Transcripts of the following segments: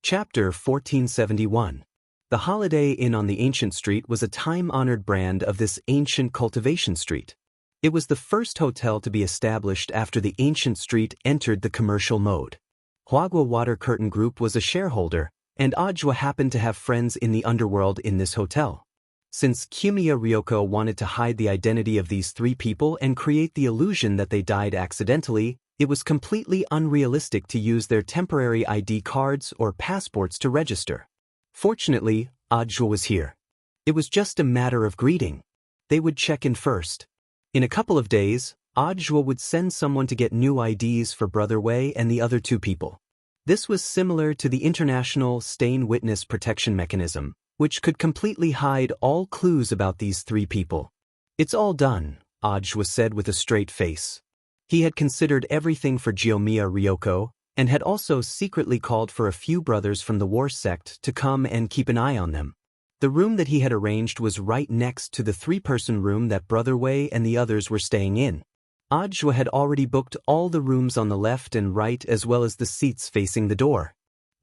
Chapter 1471. The Holiday Inn on the Ancient Street was a time-honored brand of this ancient cultivation street. It was the first hotel to be established after the Ancient Street entered the commercial mode. Huagua Water Curtain Group was a shareholder, and Ajwa happened to have friends in the underworld in this hotel. Since Kiyomiya Ryoko wanted to hide the identity of these three people and create the illusion that they died accidentally, it was completely unrealistic to use their temporary ID cards or passports to register. Fortunately, Ajwa was here. It was just a matter of greeting. They would check in first. In a couple of days, Ajwa would send someone to get new IDs for Brother Wei and the other two people. This was similar to the international stain witness protection mechanism, which could completely hide all clues about these three people. "It's all done," Ajwa said with a straight face. He had considered everything for Kiyomiya Ryoko, and had also secretly called for a few brothers from the war sect to come and keep an eye on them. The room that he had arranged was right next to the three-person room that Brother Wei and the others were staying in. Ajwa had already booked all the rooms on the left and right as well as the seats facing the door.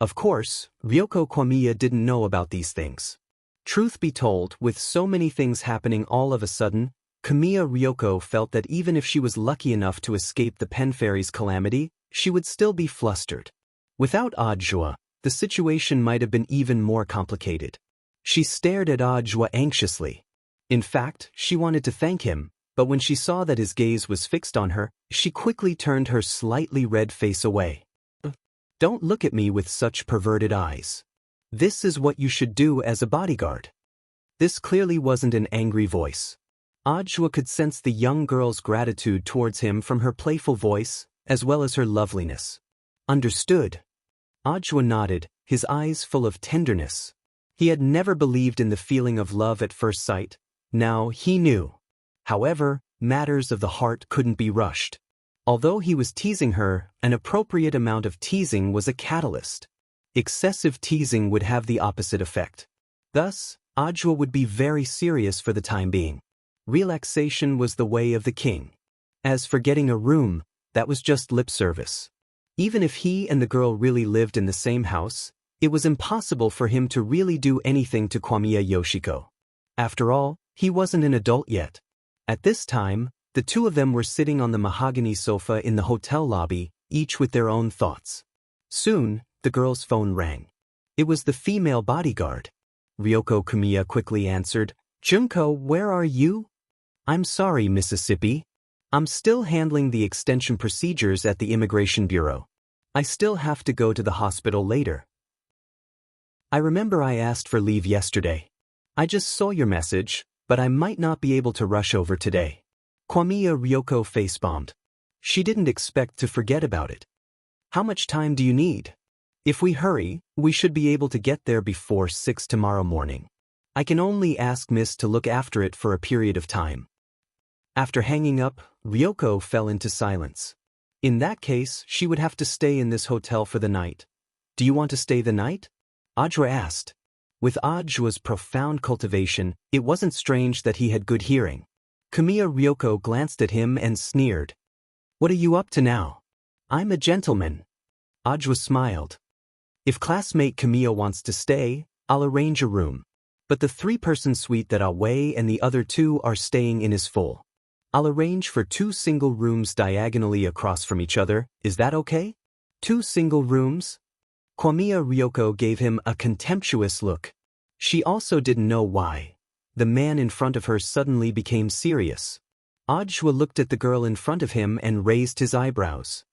Of course, Ryoko Kiyomiya didn't know about these things. Truth be told, with so many things happening all of a sudden, Kiyomiya Ryoko felt that even if she was lucky enough to escape the Pen Fairy's calamity, she would still be flustered. Without Ajwa, the situation might have been even more complicated. She stared at Ajwa anxiously. In fact, she wanted to thank him, but when she saw that his gaze was fixed on her, she quickly turned her slightly red face away. "Don't look at me with such perverted eyes. This is what you should do as a bodyguard." This clearly wasn't an angry voice. Ajwa could sense the young girl's gratitude towards him from her playful voice, as well as her loveliness. "Understood." Ajwa nodded, his eyes full of tenderness. He had never believed in the feeling of love at first sight. Now he knew. However, matters of the heart couldn't be rushed. Although he was teasing her, an appropriate amount of teasing was a catalyst. Excessive teasing would have the opposite effect. Thus, Ajwa would be very serious for the time being. Relaxation was the way of the king. As for getting a room, that was just lip service. Even if he and the girl really lived in the same house, it was impossible for him to really do anything to Kiyomiya Yoshiko. After all, he wasn't an adult yet. At this time, the two of them were sitting on the mahogany sofa in the hotel lobby, each with their own thoughts. Soon, the girl's phone rang. It was the female bodyguard. Ryoko Kiyomiya quickly answered, "Junko, where are you?" "I'm sorry, Mississippi. I'm still handling the extension procedures at the Immigration Bureau. I still have to go to the hospital later. I remember I asked for leave yesterday. I just saw your message, but I might not be able to rush over today." Kiyomiya Ryoko face-bombed. She didn't expect to forget about it. "How much time do you need? If we hurry, we should be able to get there before 6 tomorrow morning. I can only ask Miss to look after it for a period of time." After hanging up, Ryoko fell into silence. In that case, she would have to stay in this hotel for the night. "Do you want to stay the night?" Ajwa asked. With Ajwa's profound cultivation, it wasn't strange that he had good hearing. Kiyomiya Ryoko glanced at him and sneered. "What are you up to now?" "I'm a gentleman." Ajwa smiled. "If classmate Kiyomiya wants to stay, I'll arrange a room. But the three-person suite that Wei and the other two are staying in is full. I'll arrange for 2 single rooms diagonally across from each other. Is that okay?" "2 single rooms?" Kiyomiya Ryoko gave him a contemptuous look. She also didn't know why. The man in front of her suddenly became serious. Ajwa looked at the girl in front of him and raised his eyebrows.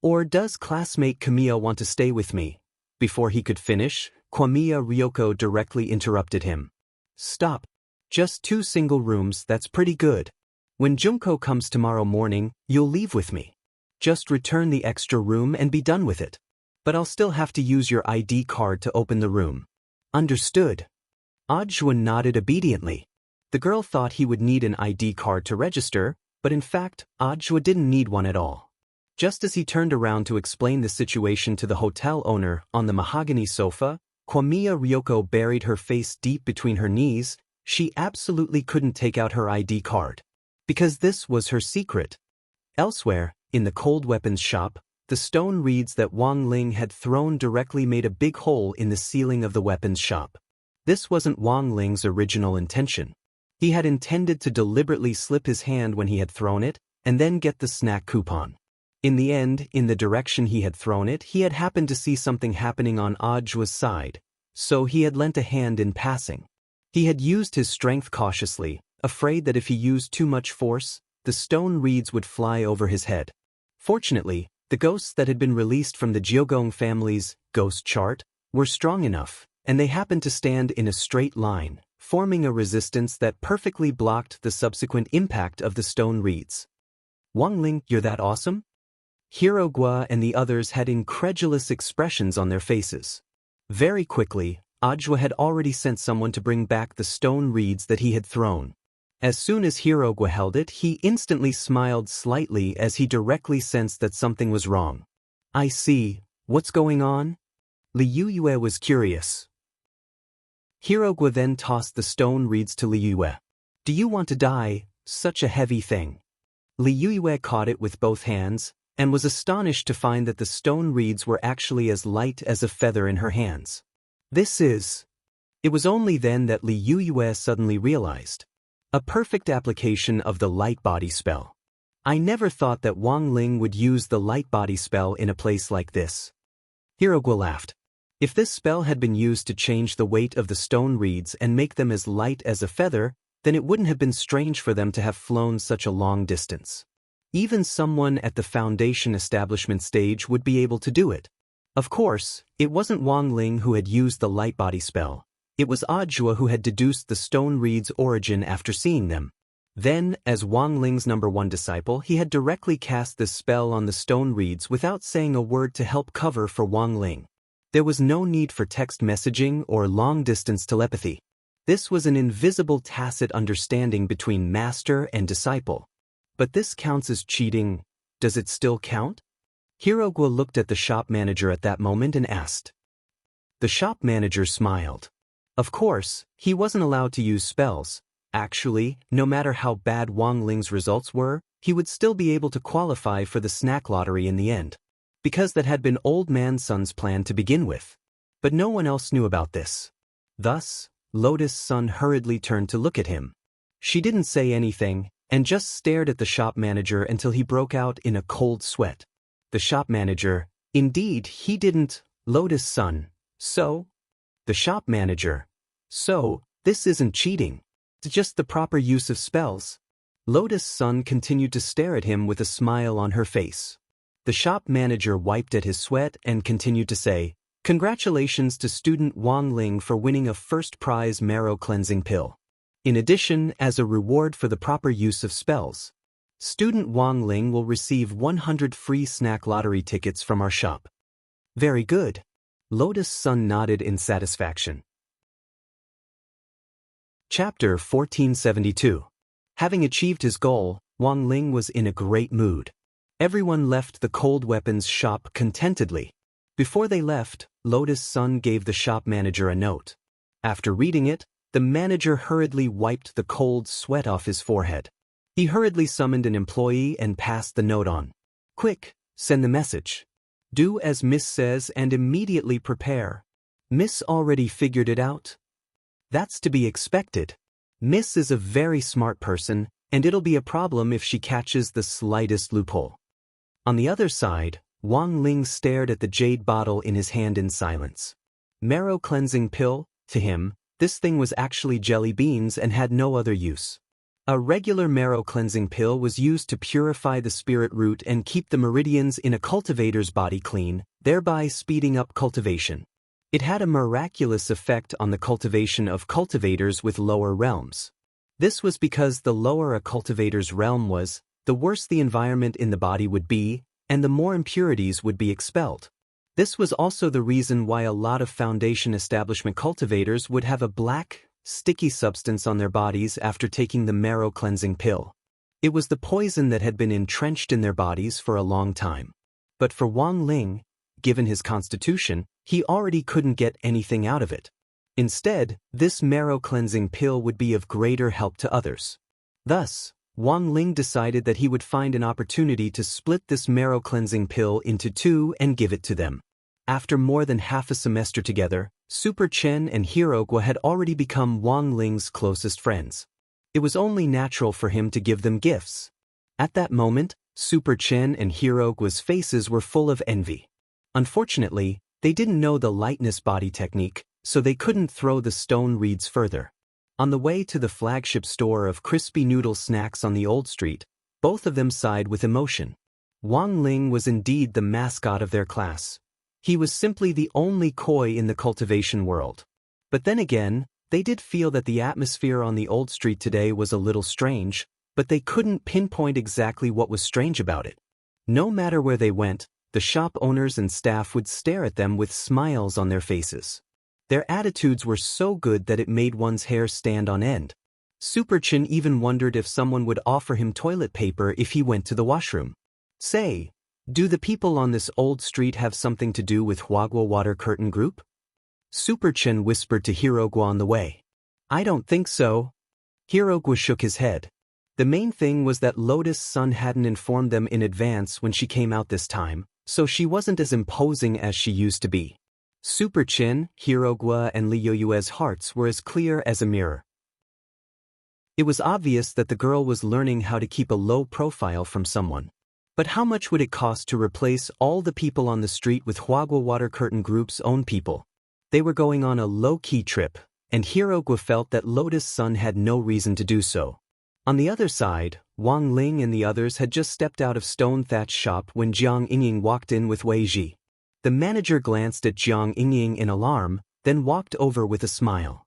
"Or does classmate Kiyomiya want to stay with me?" Before he could finish, Kiyomiya Ryoko directly interrupted him. "Stop. Just 2 single rooms, that's pretty good. When Junko comes tomorrow morning, you'll leave with me. Just return the extra room and be done with it. But I'll still have to use your ID card to open the room." "Understood." Ajwa nodded obediently. The girl thought he would need an ID card to register, but in fact, Ajwa didn't need one at all. Just as he turned around to explain the situation to the hotel owner on the mahogany sofa, Kiyomiya Ryoko buried her face deep between her knees. She absolutely couldn't take out her ID card. Because this was her secret. Elsewhere, in the cold weapons shop, The stone reeds that Wang Ling had thrown directly made a big hole in the ceiling of the weapons shop. This wasn't Wang Ling's original intention. He had intended to deliberately slip his hand when he had thrown it, and then get the snack coupon. In the end, in the direction he had thrown it, he had happened to see something happening on Audio's side, so he had lent a hand in passing. He had used his strength cautiously, afraid that if he used too much force, the stone reeds would fly over his head. Fortunately, the ghosts that had been released from the Jiogong family's ghost chart were strong enough, and they happened to stand in a straight line, forming a resistance that perfectly blocked the subsequent impact of the stone reeds. Wang Ling, you're that awesome? Hirogwa and the others had incredulous expressions on their faces. Very quickly, Audiobook had already sent someone to bring back the stone reeds that he had thrown. As soon as Hirogwa held it, he instantly smiled slightly as he directly sensed that something was wrong. I see. What's going on? Liyue was curious. Hirogwa then tossed the stone reeds to Liyue. Do you want to die? Such a heavy thing. Liyue caught it with both hands, and was astonished to find that the stone reeds were actually as light as a feather in her hands. It was only then that Liyue suddenly realized. A perfect application of the light body spell. I never thought that Wang Ling would use the light body spell in a place like this. Hirogwa laughed. If this spell had been used to change the weight of the stone reeds and make them as light as a feather, then it wouldn't have been strange for them to have flown such a long distance. Even someone at the foundation establishment stage would be able to do it. Of course, it wasn't Wang Ling who had used the light body spell. It was Audiobook who had deduced the stone reeds' origin after seeing them. Then, as Wang Ling's #1 disciple, he had directly cast this spell on the stone reeds without saying a word to help cover for Wang Ling. There was no need for text messaging or long-distance telepathy. This was an invisible tacit understanding between master and disciple. But this counts as cheating. Does it still count? Hirogwa looked at the shop manager at that moment and asked. The shop manager smiled. Of course, he wasn't allowed to use spells. Actually, no matter how bad Wang Ling's results were, he would still be able to qualify for the snack lottery in the end. Because that had been Old Man Sun's plan to begin with. But no one else knew about this. Thus, Lotus Sun hurriedly turned to look at him. She didn't say anything, and just stared at the shop manager until he broke out in a cold sweat. The shop manager, indeed, he didn't. Lotus Sun, so? The shop manager, so, this isn't cheating. It's just the proper use of spells. Lotus Sun continued to stare at him with a smile on her face. The shop manager wiped at his sweat and continued to say, Congratulations to student Wang Ling for winning a first prize marrow cleansing pill. In addition, as a reward for the proper use of spells, student Wang Ling will receive 100 free snack lottery tickets from our shop. Very good. Lotus Sun nodded in satisfaction. Chapter 1472. Having achieved his goal, Wang Ling was in a great mood. Everyone left the cold weapons shop contentedly. Before they left, Lotus Sun gave the shop manager a note. After reading it, the manager hurriedly wiped the cold sweat off his forehead. He hurriedly summoned an employee and passed the note on. Quick, send the message. Do as Miss says and immediately prepare. Miss already figured it out. That's to be expected. Miss is a very smart person, and it'll be a problem if she catches the slightest loophole. On the other side, Wang Ling stared at the jade bottle in his hand in silence. Marrow cleansing pill, to him, this thing was actually jelly beans and had no other use. A regular marrow cleansing pill was used to purify the spirit root and keep the meridians in a cultivator's body clean, thereby speeding up cultivation. It had a miraculous effect on the cultivation of cultivators with lower realms. This was because the lower a cultivator's realm was, the worse the environment in the body would be, and the more impurities would be expelled. This was also the reason why a lot of foundation establishment cultivators would have a black, sticky substance on their bodies after taking the marrow cleansing pill. It was the poison that had been entrenched in their bodies for a long time. But for Wang Ling, given his constitution, he already couldn't get anything out of it. Instead, this marrow cleansing pill would be of greater help to others. Thus, Wang Ling decided that he would find an opportunity to split this marrow-cleansing pill into two and give it to them. After more than half a semester together, Super Chen and Hirogwa had already become Wang Ling's closest friends. It was only natural for him to give them gifts. At that moment, Super Chen and Hirogwa's faces were full of envy. Unfortunately, they didn't know the lightness body technique, so they couldn't throw the stone reeds further. On the way to the flagship store of crispy noodle snacks on the old street, both of them sighed with emotion. Wang Ling was indeed the mascot of their class. He was simply the only koi in the cultivation world. But then again, they did feel that the atmosphere on the old street today was a little strange, but they couldn't pinpoint exactly what was strange about it. No matter where they went, the shop owners and staff would stare at them with smiles on their faces. Their attitudes were so good that it made one's hair stand on end. Super Chen even wondered if someone would offer him toilet paper if he went to the washroom. Say, do the people on this old street have something to do with Huagua Water Curtain Group? Super Chen whispered to Hirogwa on the way. I don't think so. Hirogwa shook his head. The main thing was that Lotus Sun hadn't informed them in advance when she came out this time, so she wasn't as imposing as she used to be. Super Chen, Hirogwa and Li Yoyue's hearts were as clear as a mirror. It was obvious that the girl was learning how to keep a low profile from someone. But how much would it cost to replace all the people on the street with Huagua Water Curtain Group's own people? They were going on a low-key trip, and Hirogwa felt that Lotus Sun had no reason to do so. On the other side, Wang Ling and the others had just stepped out of Stone Thatch shop when Jiang Yingying walked in with Wei Ji. The manager glanced at Jiang Yingying in alarm, then walked over with a smile.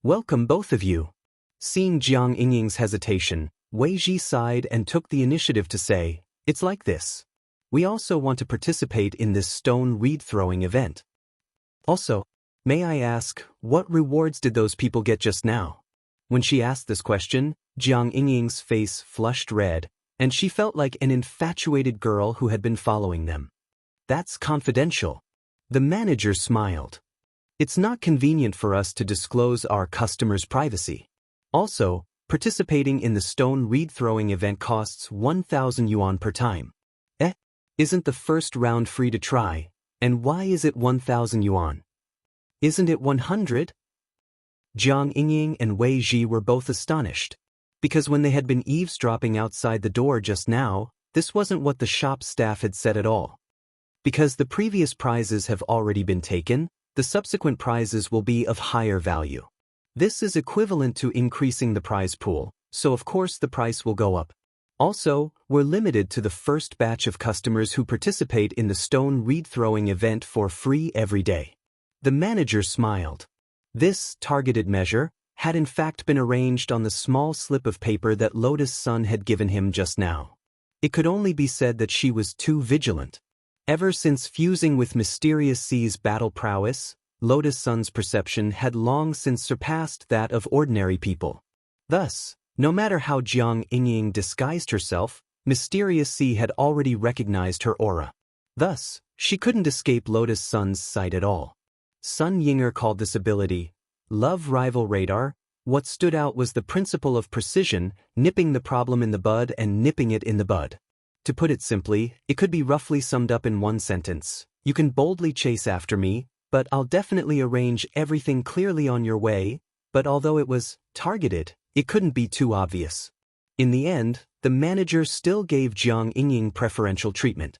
Welcome both of you. Seeing Jiang Yingying's hesitation, Wei Ji sighed and took the initiative to say, it's like this. We also want to participate in this stone reed throwing event. Also, may I ask, what rewards did those people get just now? When she asked this question, Jiang Yingying's face flushed red, and she felt like an infatuated girl who had been following them. That's confidential. The manager smiled. It's not convenient for us to disclose our customers' privacy. Also, participating in the stone reed throwing event costs 1,000 yuan per time. Isn't the first round free to try, and why is it 1,000 yuan? Isn't it 100? Jiang Yingying and Wei Ji were both astonished. Because when they had been eavesdropping outside the door just now, this wasn't what the shop staff had said at all. Because the previous prizes have already been taken, the subsequent prizes will be of higher value. This is equivalent to increasing the prize pool, so of course the price will go up. Also, we're limited to the first batch of customers who participate in the stone reed throwing event for free every day. The manager smiled. This targeted measure had in fact been arranged on the small slip of paper that Lotus Sun had given him just now. It could only be said that she was too vigilant. Ever since fusing with Mysterious Sea's battle prowess, Lotus Sun's perception had long since surpassed that of ordinary people. Thus, no matter how Jiang Yingying disguised herself, Mysterious Sea had already recognized her aura. Thus, she couldn't escape Lotus Sun's sight at all. Sun Yinger called this ability Love Rival Radar. What stood out was the principle of precision, nipping the problem in the bud and nipping it in the bud. To put it simply, it could be roughly summed up in one sentence. You can boldly chase after me, but I'll definitely arrange everything clearly on your way, but although it was targeted, it couldn't be too obvious. In the end, the manager still gave Jiang Yingying preferential treatment.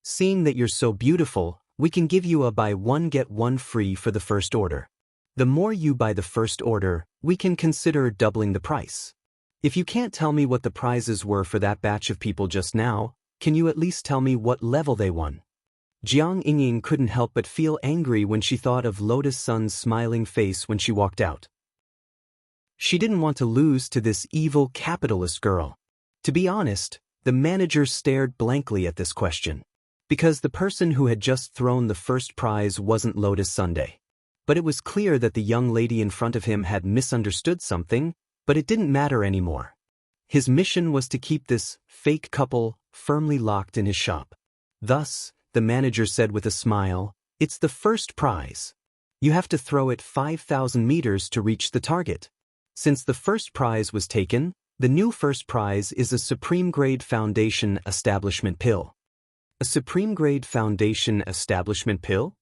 Seeing that you're so beautiful, we can give you a buy one get one free for the first order. The more you buy the first order, we can consider doubling the price. If you can't tell me what the prizes were for that batch of people just now, can you at least tell me what level they won? Jiang Yingying couldn't help but feel angry when she thought of Lotus Sun's smiling face when she walked out. She didn't want to lose to this evil capitalist girl. To be honest, the manager stared blankly at this question. Because the person who had just thrown the first prize wasn't Lotus Sunday. But it was clear that the young lady in front of him had misunderstood something, but it didn't matter anymore. His mission was to keep this fake couple firmly locked in his shop. Thus, the manager said with a smile, "It's the first prize. You have to throw it 5,000 meters to reach the target." Since the first prize was taken, The new first prize is a Supreme Grade Foundation Establishment Pill. A Supreme Grade Foundation Establishment Pill?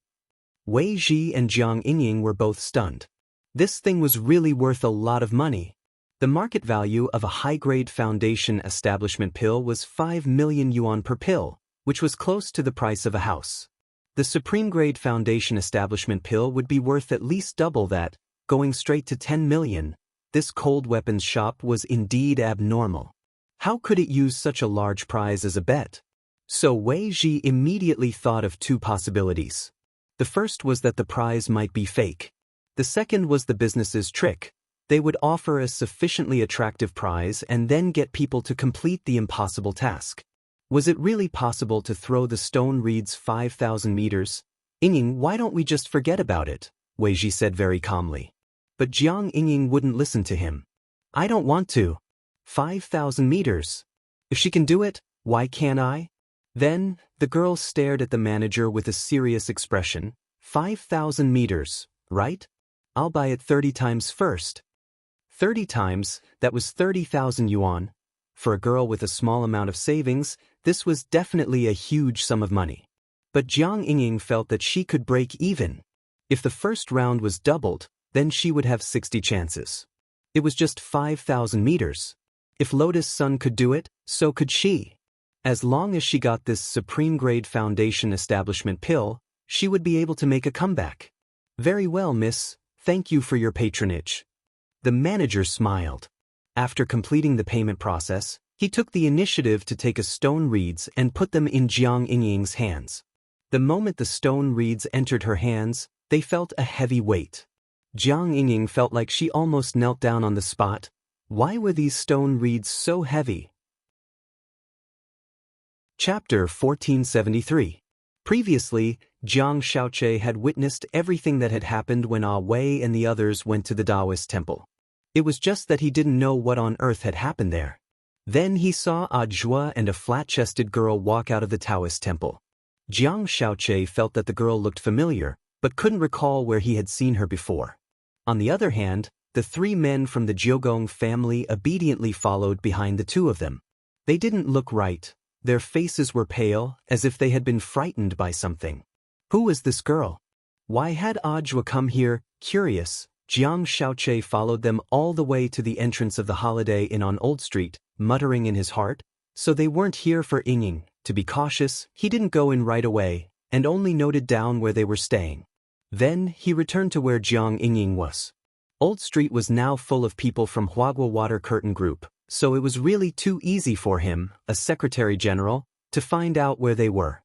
Wei Ji and Jiang Yingying were both stunned. This thing was really worth a lot of money. The market value of a high-grade foundation establishment pill was 5 million yuan per pill, which was close to the price of a house. The Supreme Grade Foundation establishment pill would be worth at least double that, going straight to 10 million. This cold weapons shop was indeed abnormal. How could it use such a large prize as a bet? So Wei Ji immediately thought of two possibilities. The first was that the prize might be fake. The second was the business's trick. They would offer a sufficiently attractive prize and then get people to complete the impossible task. Was it really possible to throw the stone reeds 5,000 meters? Yingying, why don't we just forget about it? Wei Ji said very calmly. But Jiang Yingying wouldn't listen to him. I don't want to. 5,000 meters. If she can do it, why can't I? Then, the girl stared at the manager with a serious expression. 5,000 meters, right? I'll buy it 30 times first. 30 times, that was 30,000 yuan. For a girl with a small amount of savings, this was definitely a huge sum of money. But Jiang Yingying felt that she could break even. If the first round was doubled, then she would have 60 chances. It was just 5,000 meters. If Lotus Sun could do it, so could she. As long as she got this Supreme Grade Foundation Establishment Pill, she would be able to make a comeback. Very well, miss. Thank you for your patronage. The manager smiled. After completing the payment process, he took the initiative to take a stone reeds and put them in Jiang Yingying's hands. The moment the stone reeds entered her hands, they felt a heavy weight. Jiang Yingying felt like she almost knelt down on the spot. Why were these stone reeds so heavy? Chapter 1473. Previously, Jiang Shaoqi had witnessed everything that had happened when Ah Wei and the others went to the Taoist temple. It was just that he didn't know what on earth had happened there. Then he saw Ah Zhua and a flat-chested girl walk out of the Taoist temple. Jiang Shaoqi felt that the girl looked familiar, but couldn't recall where he had seen her before. On the other hand, the three men from the Jiogong family obediently followed behind the two of them. They didn't look right. Their faces were pale, as if they had been frightened by something. Who was this girl? Why had Ah Zhua come here? Curious, Jiang Shaoqi followed them all the way to the entrance of the Holiday Inn on Old Street, muttering in his heart, so they weren't here for Yingying. To be cautious, he didn't go in right away, and only noted down where they were staying. Then, he returned to where Jiang Yingying was. Old Street was now full of people from Huagua Water Curtain Group, so it was really too easy for him, a Secretary General, to find out where they were.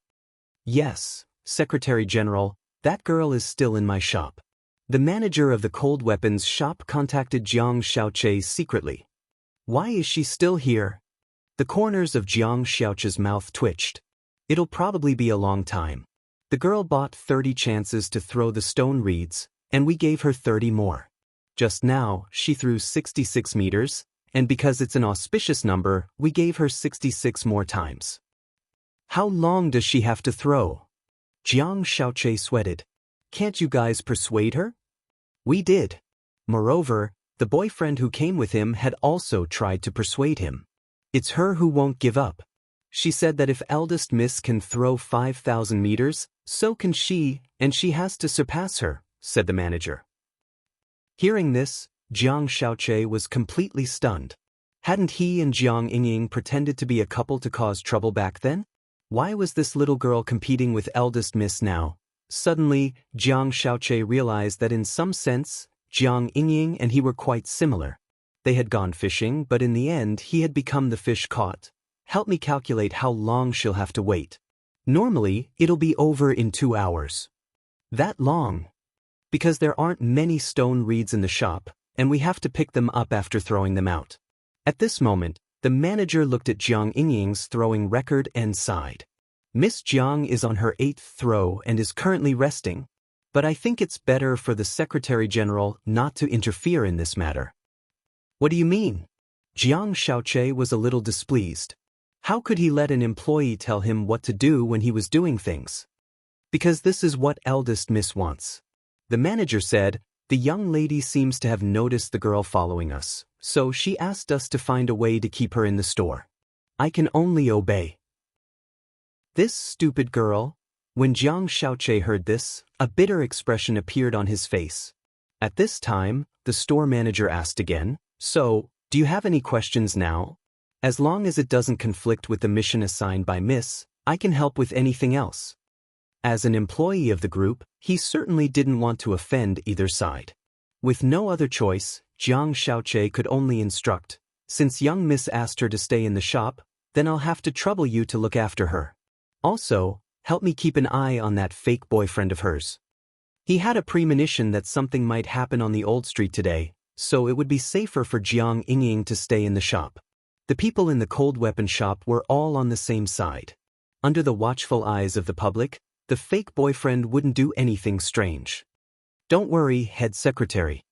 Yes, Secretary General, that girl is still in my shop. The manager of the cold weapons shop contacted Jiang Shaoqi secretly. Why is she still here? The corners of Jiang Shaoqi's mouth twitched. It'll probably be a long time. The girl bought 30 chances to throw the stone reeds, and we gave her 30 more. Just now, she threw 66 meters, and because it's an auspicious number, we gave her 66 more times. How long does she have to throw? Jiang Shaoqi sweated. Can't you guys persuade her? We did. Moreover, the boyfriend who came with him had also tried to persuade him. It's her who won't give up. She said that if eldest miss can throw 5,000 meters, so can she, and she has to surpass her, said the manager. Hearing this, Jiang Shaoqi was completely stunned. Hadn't he and Jiang Yingying pretended to be a couple to cause trouble back then? Why was this little girl competing with eldest miss now? Suddenly, Jiang Shaoqi realized that in some sense, Jiang Yingying and he were quite similar. They had gone fishing, but in the end he had become the fish caught. Help me calculate how long she'll have to wait. Normally, it'll be over in 2 hours. That long? Because there aren't many stone reeds in the shop, and we have to pick them up after throwing them out. At this moment, the manager looked at Jiang Yingying's throwing record and sighed. Miss Jiang is on her 8th throw and is currently resting, but I think it's better for the Secretary General not to interfere in this matter. What do you mean? Jiang Shaoqi was a little displeased. How could he let an employee tell him what to do when he was doing things? Because this is what eldest miss wants. The manager said, the young lady seems to have noticed the girl following us, so she asked us to find a way to keep her in the store. I can only obey. This stupid girl. When Jiang Xiaoche heard this, a bitter expression appeared on his face. At this time, the store manager asked again, "So, do you have any questions now? As long as it doesn't conflict with the mission assigned by Miss, I can help with anything else." As an employee of the group, he certainly didn't want to offend either side. With no other choice, Jiang Xiaoche could only instruct, "Since young Miss asked her to stay in the shop, then I'll have to trouble you to look after her. Also, help me keep an eye on that fake boyfriend of hers." He had a premonition that something might happen on the old street today, so it would be safer for Jiang Yingying to stay in the shop. The people in the cold weapon shop were all on the same side. Under the watchful eyes of the public, the fake boyfriend wouldn't do anything strange. "Don't worry, head secretary."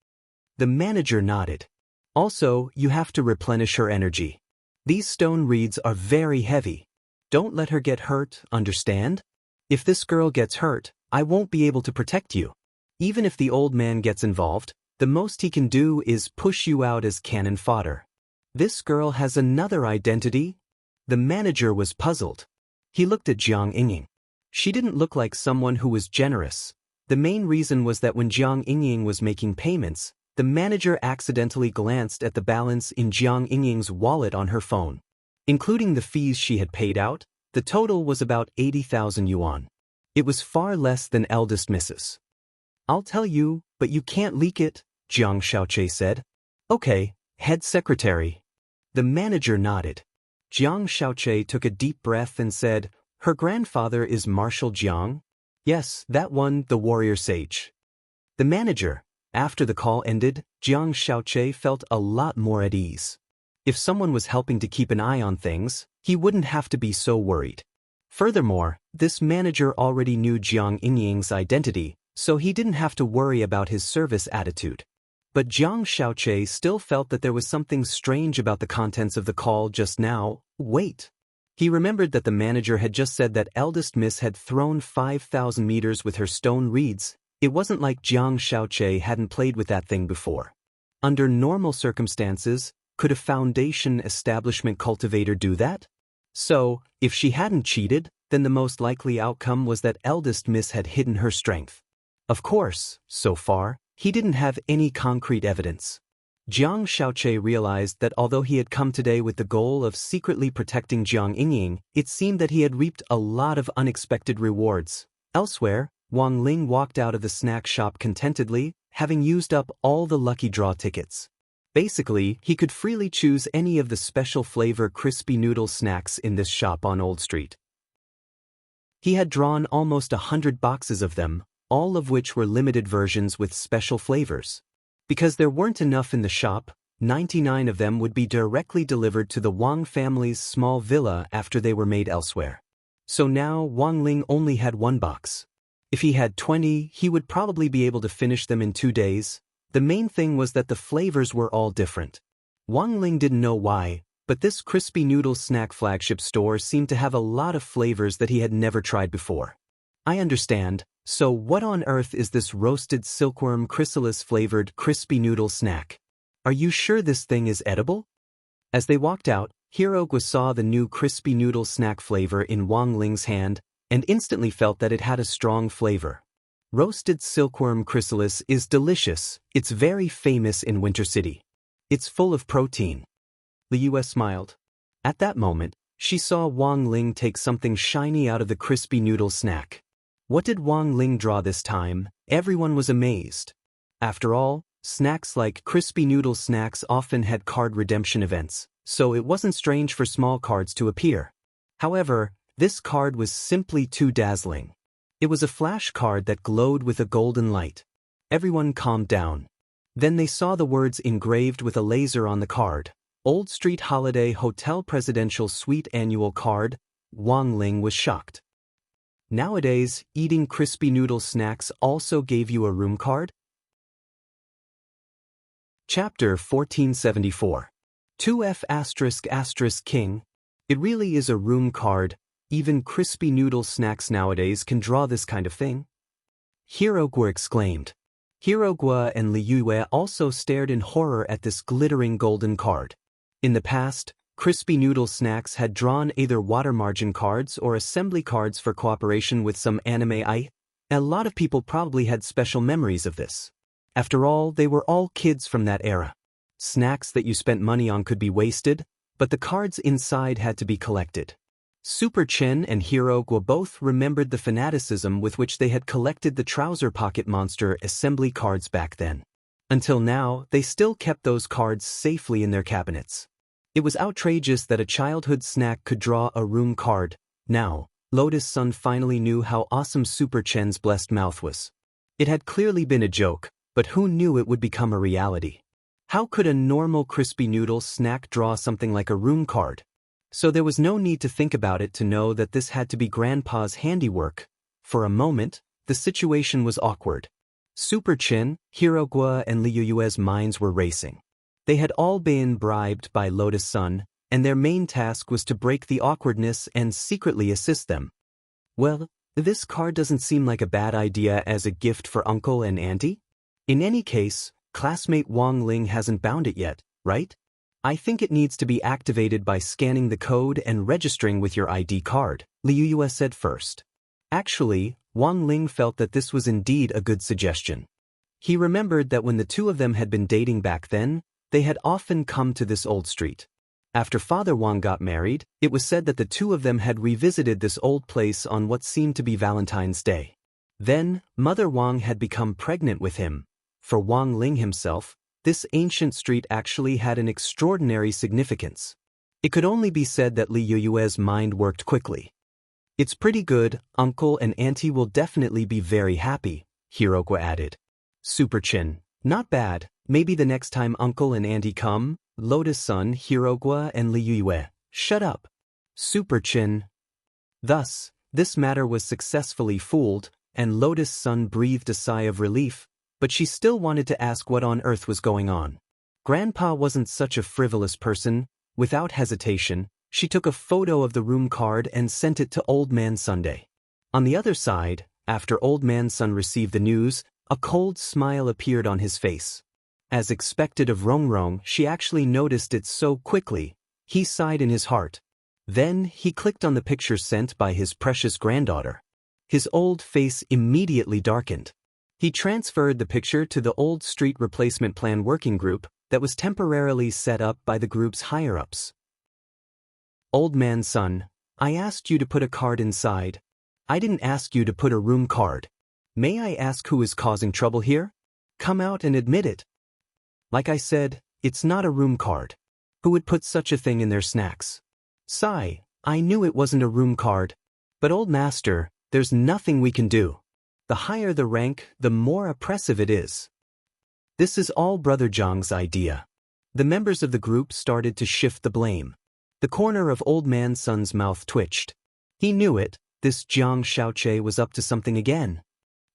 The manager nodded. "Also, you have to replenish her energy. These stone reeds are very heavy. Don't let her get hurt, understand? If this girl gets hurt, I won't be able to protect you. Even if the old man gets involved, the most he can do is push you out as cannon fodder." This girl has another identity? The manager was puzzled. He looked at Jiang Yingying. She didn't look like someone who was generous. The main reason was that when Jiang Yingying was making payments, the manager accidentally glanced at the balance in Jiang Yingying's wallet on her phone. Including the fees she had paid out, the total was about 80,000 yuan. It was far less than eldest Mrs. "I'll tell you, but you can't leak it," Jiang Xiaoche said. "Okay, head secretary." The manager nodded. Jiang Xiaoche took a deep breath and said, "Her grandfather is Marshal Jiang?" "Yes, that one, the warrior sage." The manager. After the call ended, Jiang Xiaoche felt a lot more at ease. If someone was helping to keep an eye on things, he wouldn't have to be so worried. Furthermore, this manager already knew Jiang Yingying's identity, so he didn't have to worry about his service attitude. But Jiang Xiaoche still felt that there was something strange about the contents of the call just now. Wait. He remembered that the manager had just said that eldest Miss had thrown 5,000 meters with her stone reeds. It wasn't like Jiang Xiaoche hadn't played with that thing before. Under normal circumstances, could a foundation establishment cultivator do that? So, if she hadn't cheated, then the most likely outcome was that eldest Miss had hidden her strength. Of course, so far, he didn't have any concrete evidence. Jiang Xiaoche realized that although he had come today with the goal of secretly protecting Jiang Yingying, it seemed that he had reaped a lot of unexpected rewards. Elsewhere, Wang Ling walked out of the snack shop contentedly, having used up all the lucky draw tickets. Basically, he could freely choose any of the special flavor crispy noodle snacks in this shop on Old Street. He had drawn almost 100 boxes of them, all of which were limited versions with special flavors. Because there weren't enough in the shop, 99 of them would be directly delivered to the Wang family's small villa after they were made elsewhere. So now Wang Ling only had one box. If he had 20, he would probably be able to finish them in 2 days. The main thing was that the flavors were all different. Wang Ling didn't know why, but this crispy noodle snack flagship store seemed to have a lot of flavors that he had never tried before. "I understand, so what on earth is this roasted silkworm chrysalis flavored crispy noodle snack? Are you sure this thing is edible?" As they walked out, Hirogwa saw the new crispy noodle snack flavor in Wang Ling's hand and instantly felt that it had a strong flavor. Roasted silkworm chrysalis is delicious. It's very famous in Winter City. It's full of protein. The US smiled. At that moment, she saw Wang Ling take something shiny out of the crispy noodle snack. What did Wang Ling draw this time? Everyone was amazed. After all, snacks like crispy noodle snacks often had card redemption events, so it wasn't strange for small cards to appear. However, this card was simply too dazzling. It was a flash card that glowed with a golden light. Everyone calmed down. Then they saw the words engraved with a laser on the card. Old Street Holiday Hotel Presidential Suite Annual Card. Wang Ling was shocked. Nowadays, eating crispy noodle snacks also gave you a room card? Chapter 1474. 2F*** King. It really is a room card. Even crispy noodle snacks nowadays can draw this kind of thing. Hirogwa exclaimed. Hirogua and Liyue also stared in horror at this glittering golden card. In the past, Crispy Noodle Snacks had drawn either water margin cards or assembly cards for cooperation with some anime. A lot of people probably had special memories of this. After all, they were all kids from that era. Snacks that you spent money on could be wasted, but the cards inside had to be collected. Super Chen and Hirogua both remembered the fanaticism with which they had collected the Trouser Pocket Monster assembly cards back then. Until now, they still kept those cards safely in their cabinets. It was outrageous that a childhood snack could draw a room card. Now, Lotus Sun finally knew how awesome Super Chen's blessed mouth was. It had clearly been a joke, but who knew it would become a reality? How could a normal crispy noodle snack draw something like a room card? So there was no need to think about it to know that this had to be Grandpa's handiwork. For a moment, the situation was awkward. Super Chen, Hirogua, and Liyue's minds were racing. They had all been bribed by Lotus Sun, and their main task was to break the awkwardness and secretly assist them. Well, this card doesn't seem like a bad idea as a gift for Uncle and Auntie. In any case, classmate Wang Ling hasn't bound it yet, right? I think it needs to be activated by scanning the code and registering with your ID card, Liyue said first. Actually, Wang Ling felt that this was indeed a good suggestion. He remembered that when the two of them had been dating back then, they had often come to this old street. After Father Wang got married, it was said that the two of them had revisited this old place on what seemed to be Valentine's Day. Then, Mother Wang had become pregnant with him. For Wang Ling himself, this ancient street actually had an extraordinary significance. It could only be said that Liyue's mind worked quickly. It's pretty good, Uncle and Auntie will definitely be very happy, Hirogua added. Super Chin, not bad, maybe the next time Uncle and Auntie come, Lotus Sun, Hirogua, and Liyue, shut up. Super Chin. Thus, this matter was successfully fooled, and Lotus Sun breathed a sigh of relief, but she still wanted to ask what on earth was going on. Grandpa wasn't such a frivolous person. Without hesitation, she took a photo of the room card and sent it to Old Man Sunday. On the other side, after Old Man Sun received the news, a cold smile appeared on his face. As expected of Rongrong, she actually noticed it so quickly. He sighed in his heart. Then he clicked on the picture sent by his precious granddaughter. His old face immediately darkened. He transferred the picture to the Old Street Replacement Plan Working Group that was temporarily set up by the group's higher-ups. Old Man Sun, I asked you to put a card inside. I didn't ask you to put a room card. May I ask who is causing trouble here? Come out and admit it. Like I said, it's not a room card. Who would put such a thing in their snacks? Sigh, I knew it wasn't a room card. But old master, there's nothing we can do. The higher the rank, the more oppressive it is. This is all Brother Zhang's idea. The members of the group started to shift the blame. The corner of Old Man Sun's mouth twitched. He knew it, this Jiang Xiaoche was up to something again.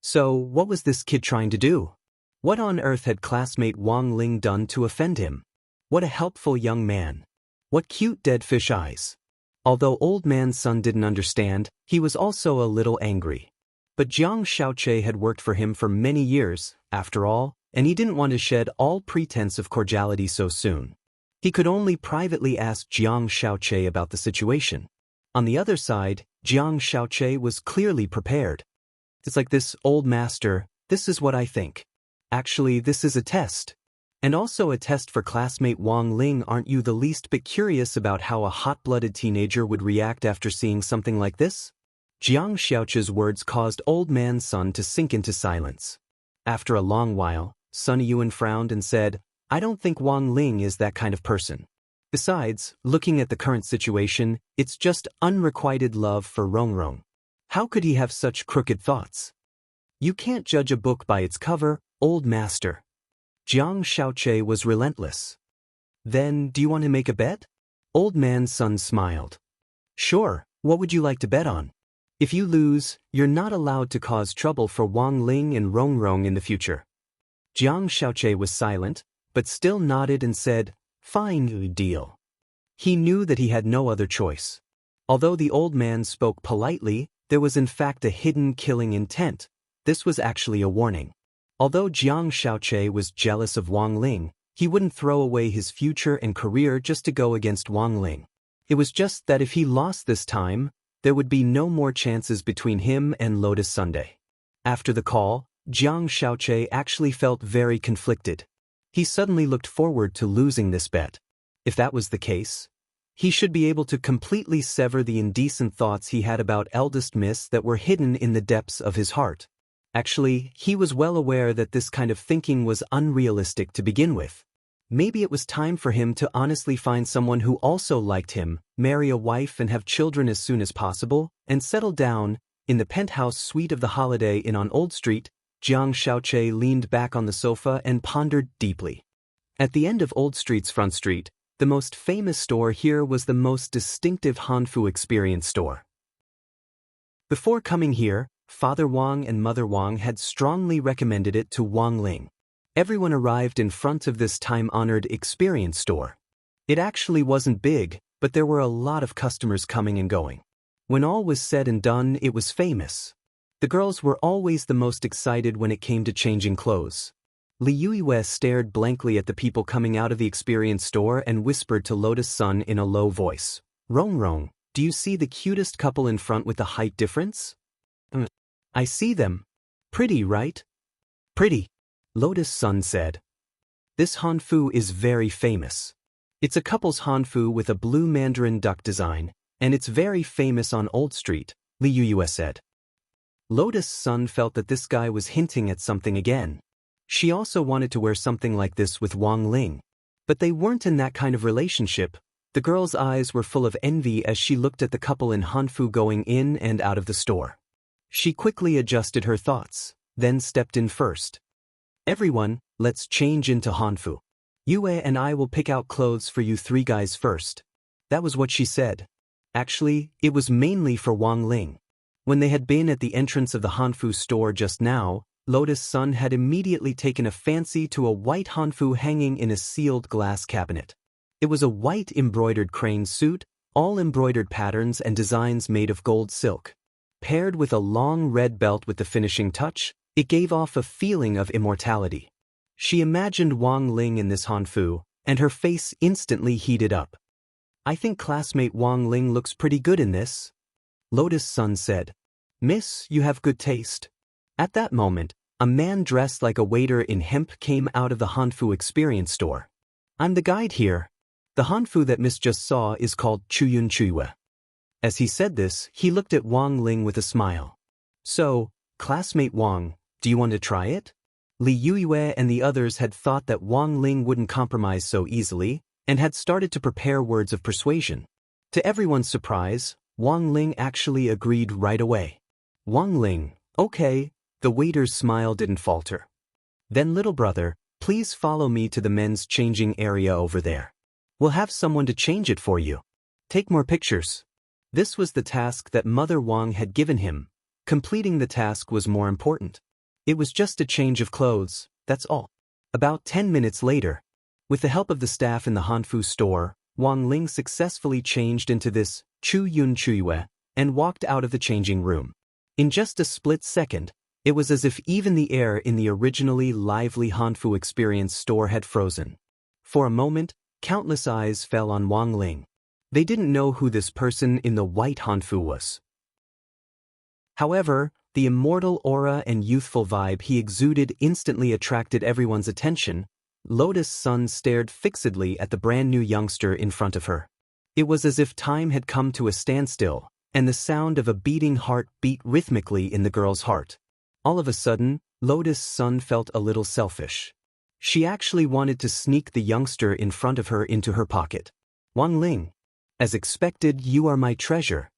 So, what was this kid trying to do? What on earth had classmate Wang Ling done to offend him? What a helpful young man. What cute dead fish eyes. Although Old Man Sun didn't understand, he was also a little angry. But Jiang Xiaoche had worked for him for many years, after all, and he didn't want to shed all pretense of cordiality so soon. He could only privately ask Jiang Xiaoche about the situation. On the other side, Jiang Xiaoche was clearly prepared. It's like this, old master, this is what I think. Actually, this is a test. And also a test for classmate Wang Ling. Aren't you the least bit curious about how a hot-blooded teenager would react after seeing something like this? Jiang Xiaoche's words caused Old Man Sun to sink into silence. After a long while, Sun Yuan frowned and said, I don't think Wang Ling is that kind of person. Besides, looking at the current situation, it's just unrequited love for Rongrong. How could he have such crooked thoughts? You can't judge a book by its cover, old master. Jiang Xiaoche was relentless. Then, do you want to make a bet? Old Man Sun smiled. Sure, what would you like to bet on? If you lose, you're not allowed to cause trouble for Wang Ling and Rongrong in the future. Jiang Xiaoche was silent, but still nodded and said, Fine, deal. He knew that he had no other choice. Although the old man spoke politely, there was in fact a hidden killing intent. This was actually a warning. Although Jiang Shaoqi was jealous of Wang Ling, he wouldn't throw away his future and career just to go against Wang Ling. It was just that if he lost this time, there would be no more chances between him and Lotus Sunday. After the call, Jiang Shaoqi actually felt very conflicted. He suddenly looked forward to losing this bet. If that was the case, he should be able to completely sever the indecent thoughts he had about eldest miss that were hidden in the depths of his heart. Actually, he was well aware that this kind of thinking was unrealistic to begin with. Maybe it was time for him to honestly find someone who also liked him, marry a wife and have children as soon as possible, and settle down. In the penthouse suite of the Holiday Inn on Old Street, Jiang Shaoqi leaned back on the sofa and pondered deeply. At the end of Old Street's front street, the most famous store here was the most distinctive Hanfu experience store. Before coming here, Father Wang and Mother Wang had strongly recommended it to Wang Ling. Everyone arrived in front of this time-honored experience store. It actually wasn't big, but there were a lot of customers coming and going. When all was said and done, it was famous. The girls were always the most excited when it came to changing clothes. Li Yuiwei stared blankly at the people coming out of the experience store and whispered to Lotus Sun in a low voice, "Rong Rong, do you see the cutest couple in front with the height difference?" "I see them. Pretty, right?" "Pretty," Lotus Sun said. "This Hanfu is very famous. It's a couple's Hanfu with a blue mandarin duck design, and it's very famous on Old Street," Li Yuiwei said. Lotus Sun felt that this guy was hinting at something again. She also wanted to wear something like this with Wang Ling. But they weren't in that kind of relationship. The girl's eyes were full of envy as she looked at the couple in Hanfu going in and out of the store. She quickly adjusted her thoughts, then stepped in first. "Everyone, let's change into Hanfu. Yue and I will pick out clothes for you three guys first." That was what she said. Actually, it was mainly for Wang Ling. When they had been at the entrance of the Hanfu store just now, Lotus Sun had immediately taken a fancy to a white Hanfu hanging in a sealed glass cabinet. It was a white embroidered crane suit, all embroidered patterns and designs made of gold silk. Paired with a long red belt with the finishing touch, it gave off a feeling of immortality. She imagined Wang Ling in this Hanfu, and her face instantly heated up. "I think classmate Wang Ling looks pretty good in this," Lotus Sun said. "Miss, you have good taste." At that moment, a man dressed like a waiter in hemp came out of the Hanfu experience store. "I'm the guide here. The Hanfu that Miss just saw is called Chuyun Chuyue." As he said this, he looked at Wang Ling with a smile. "So, classmate Wang, do you want to try it?" Li Yuiwei and the others had thought that Wang Ling wouldn't compromise so easily, and had started to prepare words of persuasion. To everyone's surprise, Wang Ling actually agreed right away. "Wang Ling, okay." The waiter's smile didn't falter. "Then little brother, please follow me to the men's changing area over there. We'll have someone to change it for you. Take more pictures." This was the task that Mother Wang had given him. Completing the task was more important. It was just a change of clothes, that's all. About 10 minutes later, with the help of the staff in the Hanfu store, Wang Ling successfully changed into this Chuyun Chuyue and walked out of the changing room. In just a split second, it was as if even the air in the originally lively Hanfu experience store had frozen. For a moment, countless eyes fell on Wang Ling. They didn't know who this person in the white Hanfu was. However, the immortal aura and youthful vibe he exuded instantly attracted everyone's attention. Lotus Sun stared fixedly at the brand new youngster in front of her. It was as if time had come to a standstill, and the sound of a beating heart beat rhythmically in the girl's heart. All of a sudden, Lotus Sun felt a little selfish. She actually wanted to sneak the youngster in front of her into her pocket. "Wang Ling, as expected, you are my treasure."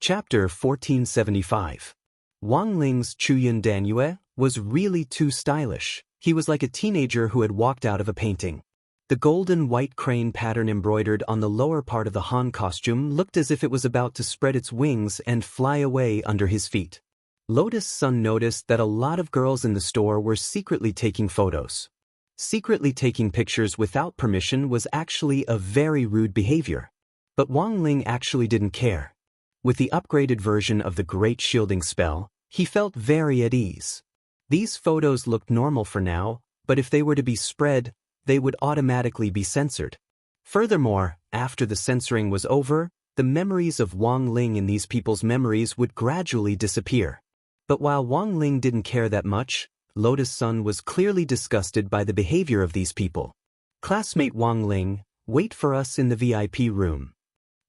Chapter 1475. Wang Ling's Chuyun Danyue was really too stylish. He was like a teenager who had walked out of a painting. The golden white crane pattern embroidered on the lower part of the Han costume looked as if it was about to spread its wings and fly away under his feet. Lotus Sun noticed that a lot of girls in the store were secretly taking photos. Secretly taking pictures without permission was actually a very rude behavior. But Wang Ling actually didn't care. With the upgraded version of the Great Shielding Spell, He felt very at ease. These photos looked normal for now, but if they were to be spread, they would automatically be censored. Furthermore, after the censoring was over, the memories of Wang Ling in these people's memories would gradually disappear. But while Wang Ling didn't care that much, Lotus Sun was clearly disgusted by the behavior of these people. Classmate Wang Ling, wait for us in the VIP room.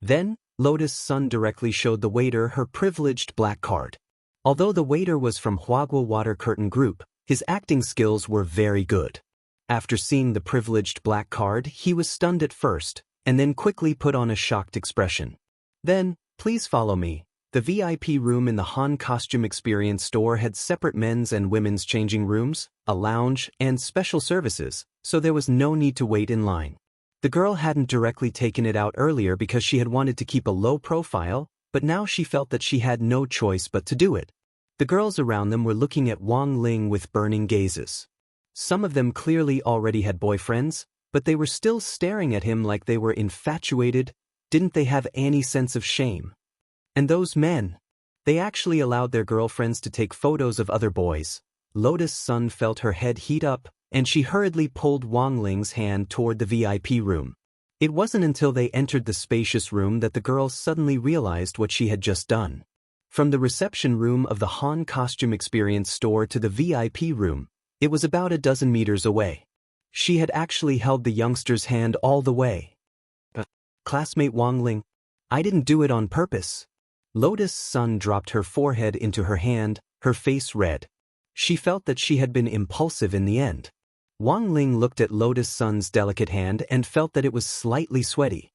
Then, Lotus Sun directly showed the waiter her privileged black card. Although the waiter was from Huagua Water Curtain Group, his acting skills were very good. After seeing the privileged black card, he was stunned at first, and then quickly put on a shocked expression. Then, please follow me. The VIP room in the Han Costume Experience store had separate men's and women's changing rooms, a lounge, and special services, so there was no need to wait in line. The girl hadn't directly taken it out earlier because she had wanted to keep a low profile, but now she felt that she had no choice but to do it. The girls around them were looking at Wang Ling with burning gazes. Some of them clearly already had boyfriends, but they were still staring at him like they were infatuated. Didn't they have any sense of shame? And those men, they actually allowed their girlfriends to take photos of other boys. Lotus Sun felt her head heat up, and she hurriedly pulled Wang Ling's hand toward the VIP room. It wasn't until they entered the spacious room that the girl suddenly realized what she had just done. From the reception room of the Han Costume Experience store to the VIP room, it was about a dozen meters away. She had actually held the youngster's hand all the way. Classmate Wang Ling, I didn't do it on purpose. Lotus Sun dropped her forehead into her hand, her face red. She felt that she had been impulsive in the end. Wang Ling looked at Lotus Sun's delicate hand and felt that it was slightly sweaty.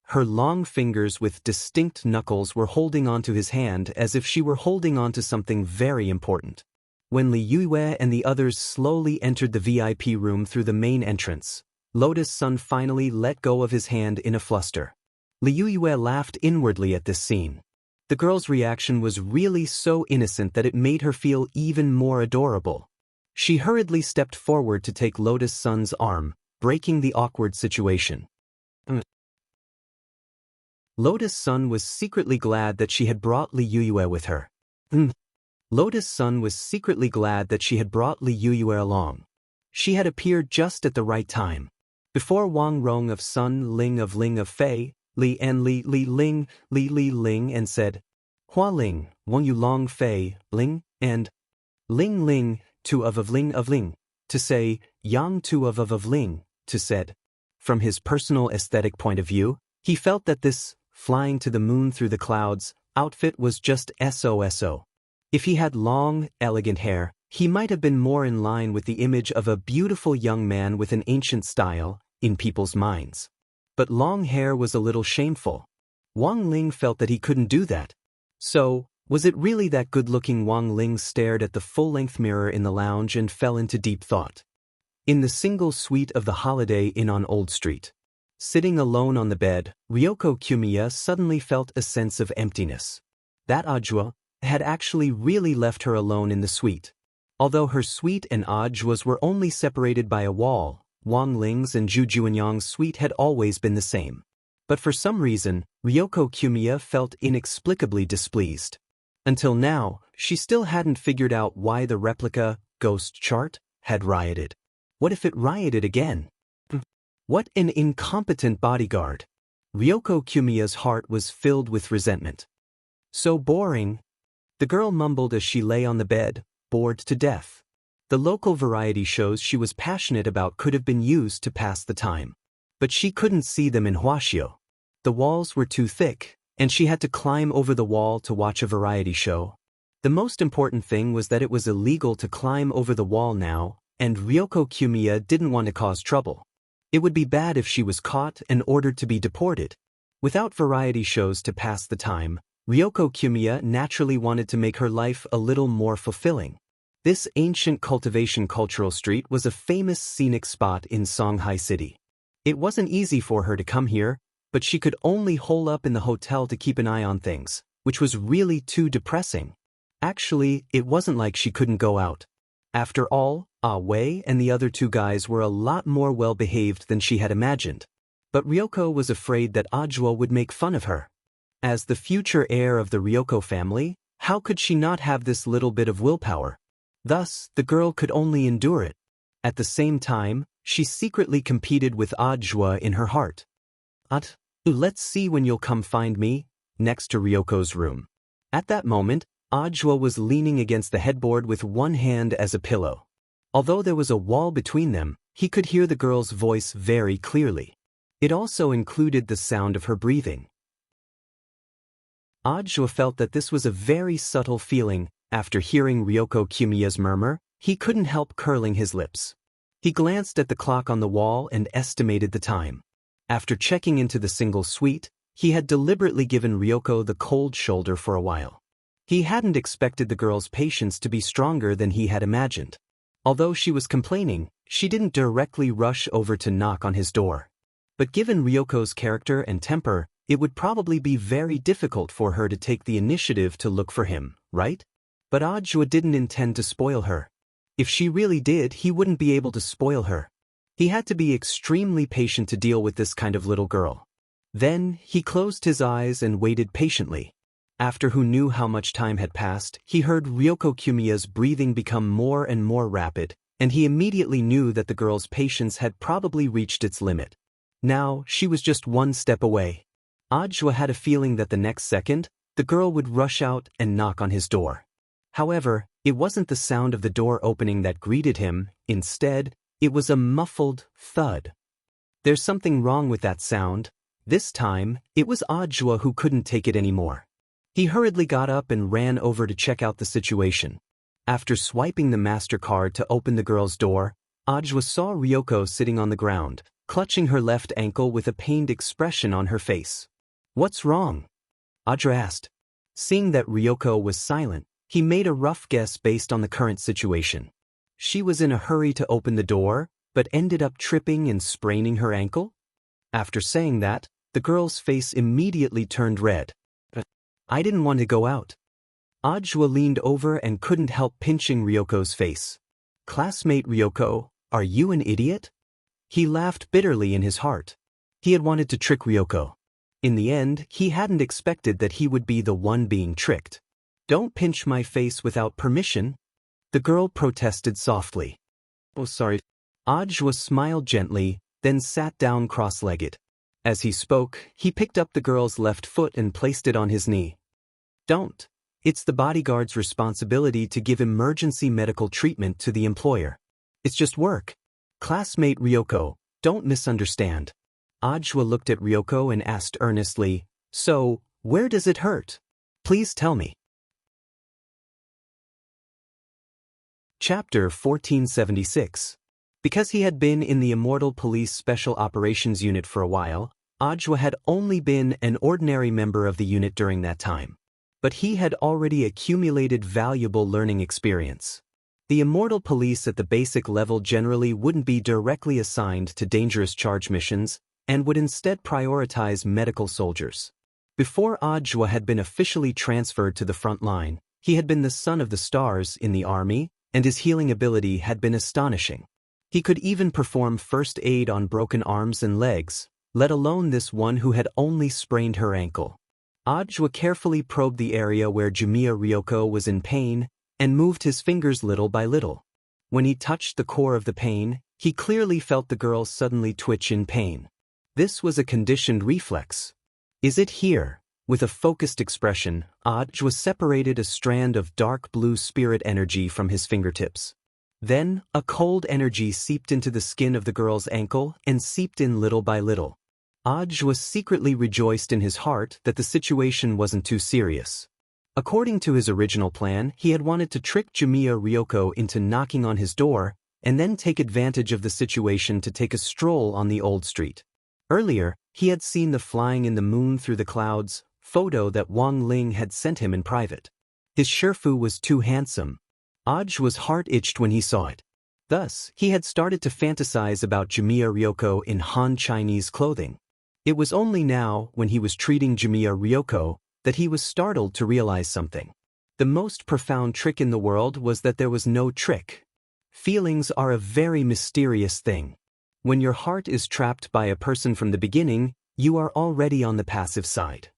Her long fingers with distinct knuckles were holding onto his hand as if she were holding onto something very important. When Li Yue and the others slowly entered the VIP room through the main entrance, Lotus Sun finally let go of his hand in a fluster. Li Yue laughed inwardly at this scene. The girl's reaction was really so innocent that it made her feel even more adorable. She hurriedly stepped forward to take Lotus Sun's arm, breaking the awkward situation. Lotus Sun was secretly glad that she had brought Li Yue with her. Lotus Sun was secretly glad that she had brought Li Yue along. She had appeared just at the right time. Before Wang Rong of Sun Ling of Fei, Li and Li Ling, Li Ling and said, Hua Ling, Wang Yu Long Fei, Ling, and Ling, Tu of Ling, to say, Yang Tu of Ling, to said. From his personal aesthetic point of view, he felt that this, flying to the moon through the clouds, outfit was just SOSO. If he had long, elegant hair, he might have been more in line with the image of a beautiful young man with an ancient style, in people's minds. But long hair was a little shameful. Wang Ling felt that he couldn't do that. So, was it really that good-looking? Wang Ling stared at the full-length mirror in the lounge and fell into deep thought. In the single suite of the Holiday Inn on Old Street, sitting alone on the bed, Ryoko Kumiya suddenly felt a sense of emptiness. That Ajwa had actually really left her alone in the suite. Although her suite and Ajwa's were only separated by a wall, Wang Ling's and Zhu Juanyang's suite had always been the same. But for some reason, Ryoko Kumiya felt inexplicably displeased. Until now, she still hadn't figured out why the replica, ghost chart, had rioted. What if it rioted again? What an incompetent bodyguard. Ryoko Kumiya's heart was filled with resentment. So boring. The girl mumbled as she lay on the bed, bored to death. The local variety shows she was passionate about could have been used to pass the time. But she couldn't see them in Huaxiu. The walls were too thick, and she had to climb over the wall to watch a variety show. The most important thing was that it was illegal to climb over the wall now, and Ryoko Kumiya didn't want to cause trouble. It would be bad if she was caught and ordered to be deported. Without variety shows to pass the time, Ryoko Kumiya naturally wanted to make her life a little more fulfilling. This ancient cultivation cultural street was a famous scenic spot in Songhai City. It wasn't easy for her to come here, but she could only hole up in the hotel to keep an eye on things, which was really too depressing. Actually, it wasn't like she couldn't go out. After all, Ah Wei and the other two guys were a lot more well-behaved than she had imagined. But Ryoko was afraid that Ajwa would make fun of her. As the future heir of the Ryoko family, How could she not have this little bit of willpower? Thus, the girl could only endure it. At the same time, she secretly competed with Ajwa in her heart. Let's see when you'll come find me, next to Ryoko's room. At that moment, Ajwa was leaning against the headboard with one hand as a pillow. Although there was a wall between them, he could hear the girl's voice very clearly. It also included the sound of her breathing. Ajwa felt that this was a very subtle feeling. After hearing Ryoko Kumiya's murmur, he couldn't help curling his lips. He glanced at the clock on the wall and estimated the time. After checking into the single suite, he had deliberately given Ryoko the cold shoulder for a while. He hadn't expected the girl's patience to be stronger than he had imagined. Although she was complaining, she didn't directly rush over to knock on his door. But given Ryoko's character and temper, it would probably be very difficult for her to take the initiative to look for him, right? But Ajwa didn't intend to spoil her. If she really did, he wouldn't be able to spoil her. He had to be extremely patient to deal with this kind of little girl. Then, he closed his eyes and waited patiently. After who knew how much time had passed, he heard Ryoko Kumiya's breathing become more and more rapid, and he immediately knew that the girl's patience had probably reached its limit. Now, she was just one step away. Ajwa had a feeling that the next second, the girl would rush out and knock on his door. However, it wasn't the sound of the door opening that greeted him. Instead, it was a muffled thud. There's something wrong with that sound. This time, it was Ajwa who couldn't take it anymore. He hurriedly got up and ran over to check out the situation. After swiping the MasterCard to open the girl's door, Ajwa saw Ryoko sitting on the ground, clutching her left ankle with a pained expression on her face. "What's wrong?" Ajwa asked. Seeing that Ryoko was silent, he made a rough guess based on the current situation. She was in a hurry to open the door, but ended up tripping and spraining her ankle? After saying that, the girl's face immediately turned red. "I didn't want to go out." Ajwa leaned over and couldn't help pinching Ryoko's face. "Classmate Ryoko, are you an idiot?" He laughed bitterly in his heart. He had wanted to trick Ryoko. In the end, he hadn't expected that he would be the one being tricked. "Don't pinch my face without permission," the girl protested softly. "Oh, sorry." Ajwa smiled gently, then sat down cross-legged. As he spoke, he picked up the girl's left foot and placed it on his knee. "Don't. It's the bodyguard's responsibility to give emergency medical treatment to the employer. It's just work. Classmate Ryoko, don't misunderstand." Ajwa looked at Ryoko and asked earnestly, "So, where does it hurt? Please tell me." Chapter 1476. Because he had been in the Immortal Police Special Operations Unit for a while, Ajwa had only been an ordinary member of the unit during that time. But he had already accumulated valuable learning experience. The Immortal Police at the basic level generally wouldn't be directly assigned to dangerous charge missions, and would instead prioritize medical soldiers. Before Ajwa had been officially transferred to the front line, he had been the son of the stars in the army, and his healing ability had been astonishing. He could even perform first aid on broken arms and legs, let alone this one who had only sprained her ankle. Ajwa carefully probed the area where Jumiya Ryoko was in pain, and moved his fingers little by little. When he touched the core of the pain, he clearly felt the girl suddenly twitch in pain. This was a conditioned reflex. "Is it here?" With a focused expression, Ajwa separated a strand of dark blue spirit energy from his fingertips. Then, a cold energy seeped into the skin of the girl's ankle and seeped in little by little. Ajwa secretly rejoiced in his heart that the situation wasn't too serious. According to his original plan, he had wanted to trick Jumiya Ryoko into knocking on his door, and then take advantage of the situation to take a stroll on the old street. Earlier, he had seen the flying in the moon through the clouds photo that Wang Ling had sent him in private. His Shifu was too handsome. Ajwa's heart itched when he saw it. Thus, he had started to fantasize about Jumiya Ryoko in Han Chinese clothing. It was only now, when he was treating Jumiya Ryoko, that he was startled to realize something. The most profound trick in the world was that there was no trick. Feelings are a very mysterious thing. When your heart is trapped by a person from the beginning, you are already on the passive side.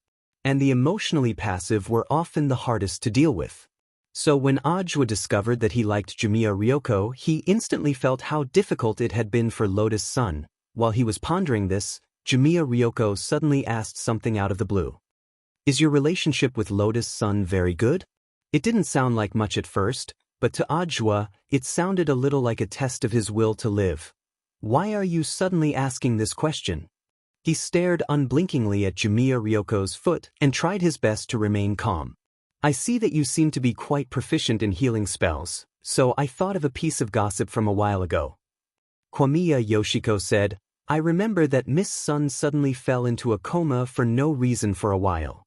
and the emotionally passive were often the hardest to deal with. So when Ajwa discovered that he liked Jumiya Ryoko, he instantly felt how difficult it had been for Lotus Sun. While he was pondering this, Jumiya Ryoko suddenly asked something out of the blue. "Is your relationship with Lotus Sun very good?" It didn't sound like much at first, but to Ajwa, it sounded a little like a test of his will to live. "Why are you suddenly asking this question?" He stared unblinkingly at Jumiya Ryoko's foot and tried his best to remain calm. "I see that you seem to be quite proficient in healing spells, so I thought of a piece of gossip from a while ago." Kwamiya Yoshiko said, "I remember that Miss Sun suddenly fell into a coma for no reason for a while."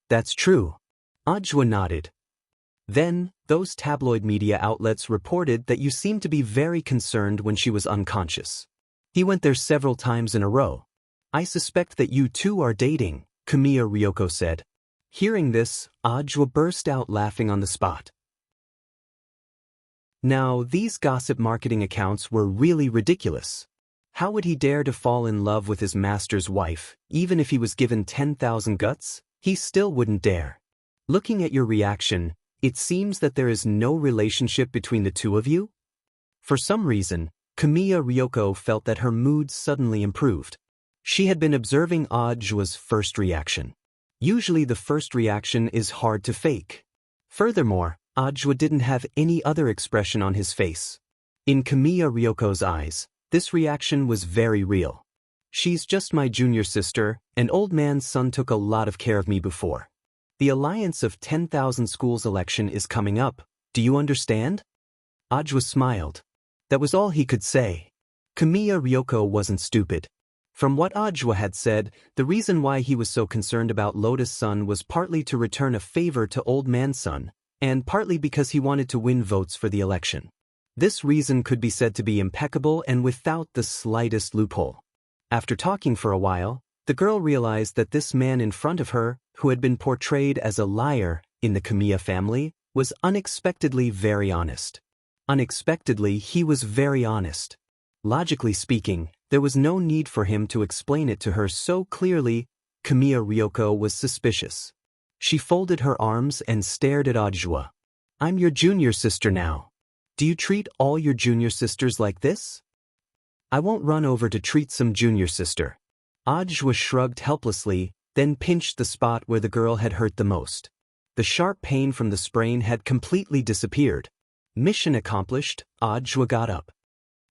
"That's true." Ajwa nodded. "Then, those tabloid media outlets reported that you seemed to be very concerned when she was unconscious. He went there several times in a row. I suspect that you two are dating," Kamiya Ryoko said. Hearing this, Ajwa burst out laughing on the spot. Now, these gossip marketing accounts were really ridiculous. How would he dare to fall in love with his master's wife, even if he was given 10,000 guts? He still wouldn't dare. Looking at your reaction, it seems that there is no relationship between the two of you? For some reason, Kamiya Ryoko felt that her mood suddenly improved. She had been observing Ajwa's first reaction. Usually the first reaction is hard to fake. Furthermore, Ajwa didn't have any other expression on his face. In Kamiya Ryoko's eyes, this reaction was very real. "She's just my junior sister, an old man's son took a lot of care of me before. The Alliance of 10,000 Schools election is coming up, do you understand?" Ajwa smiled. That was all he could say. Kamiya Ryoko wasn't stupid. From what Ajwa had said, the reason why he was so concerned about Lotus Sun was partly to return a favor to Old Man Sun, and partly because he wanted to win votes for the election. This reason could be said to be impeccable and without the slightest loophole. After talking for a while, the girl realized that this man in front of her, who had been portrayed as a liar in the Kamiya family, was unexpectedly very honest. Unexpectedly, he was very honest. Logically speaking, there was no need for him to explain it to her so clearly. Kamiya Ryoko was suspicious. She folded her arms and stared at Ajwa. "I'm your junior sister now. Do you treat all your junior sisters like this?" "I won't run over to treat some junior sister." Ajwa shrugged helplessly, then pinched the spot where the girl had hurt the most. The sharp pain from the sprain had completely disappeared. Mission accomplished, Ajwa got up.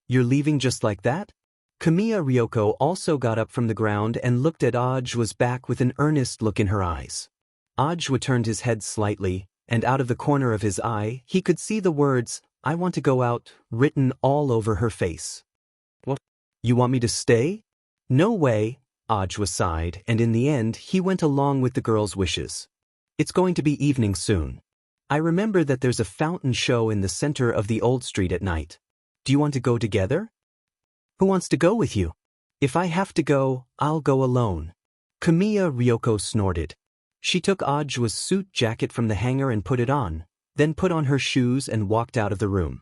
"You're leaving just like that?" Kamiya Ryoko also got up from the ground and looked at Ajwa's back with an earnest look in her eyes. Ajwa turned his head slightly, and out of the corner of his eye, he could see the words, "I want to go out," written all over her face. "What? You want me to stay?" "No way," Ajwa sighed, and in the end, he went along with the girl's wishes. "It's going to be evening soon. I remember that there's a fountain show in the center of the old street at night. Do you want to go together?" "Who wants to go with you?" "If I have to go, I'll go alone." Kamiya Ryoko snorted. She took Ajwa's suit jacket from the hanger and put it on, then put on her shoes and walked out of the room.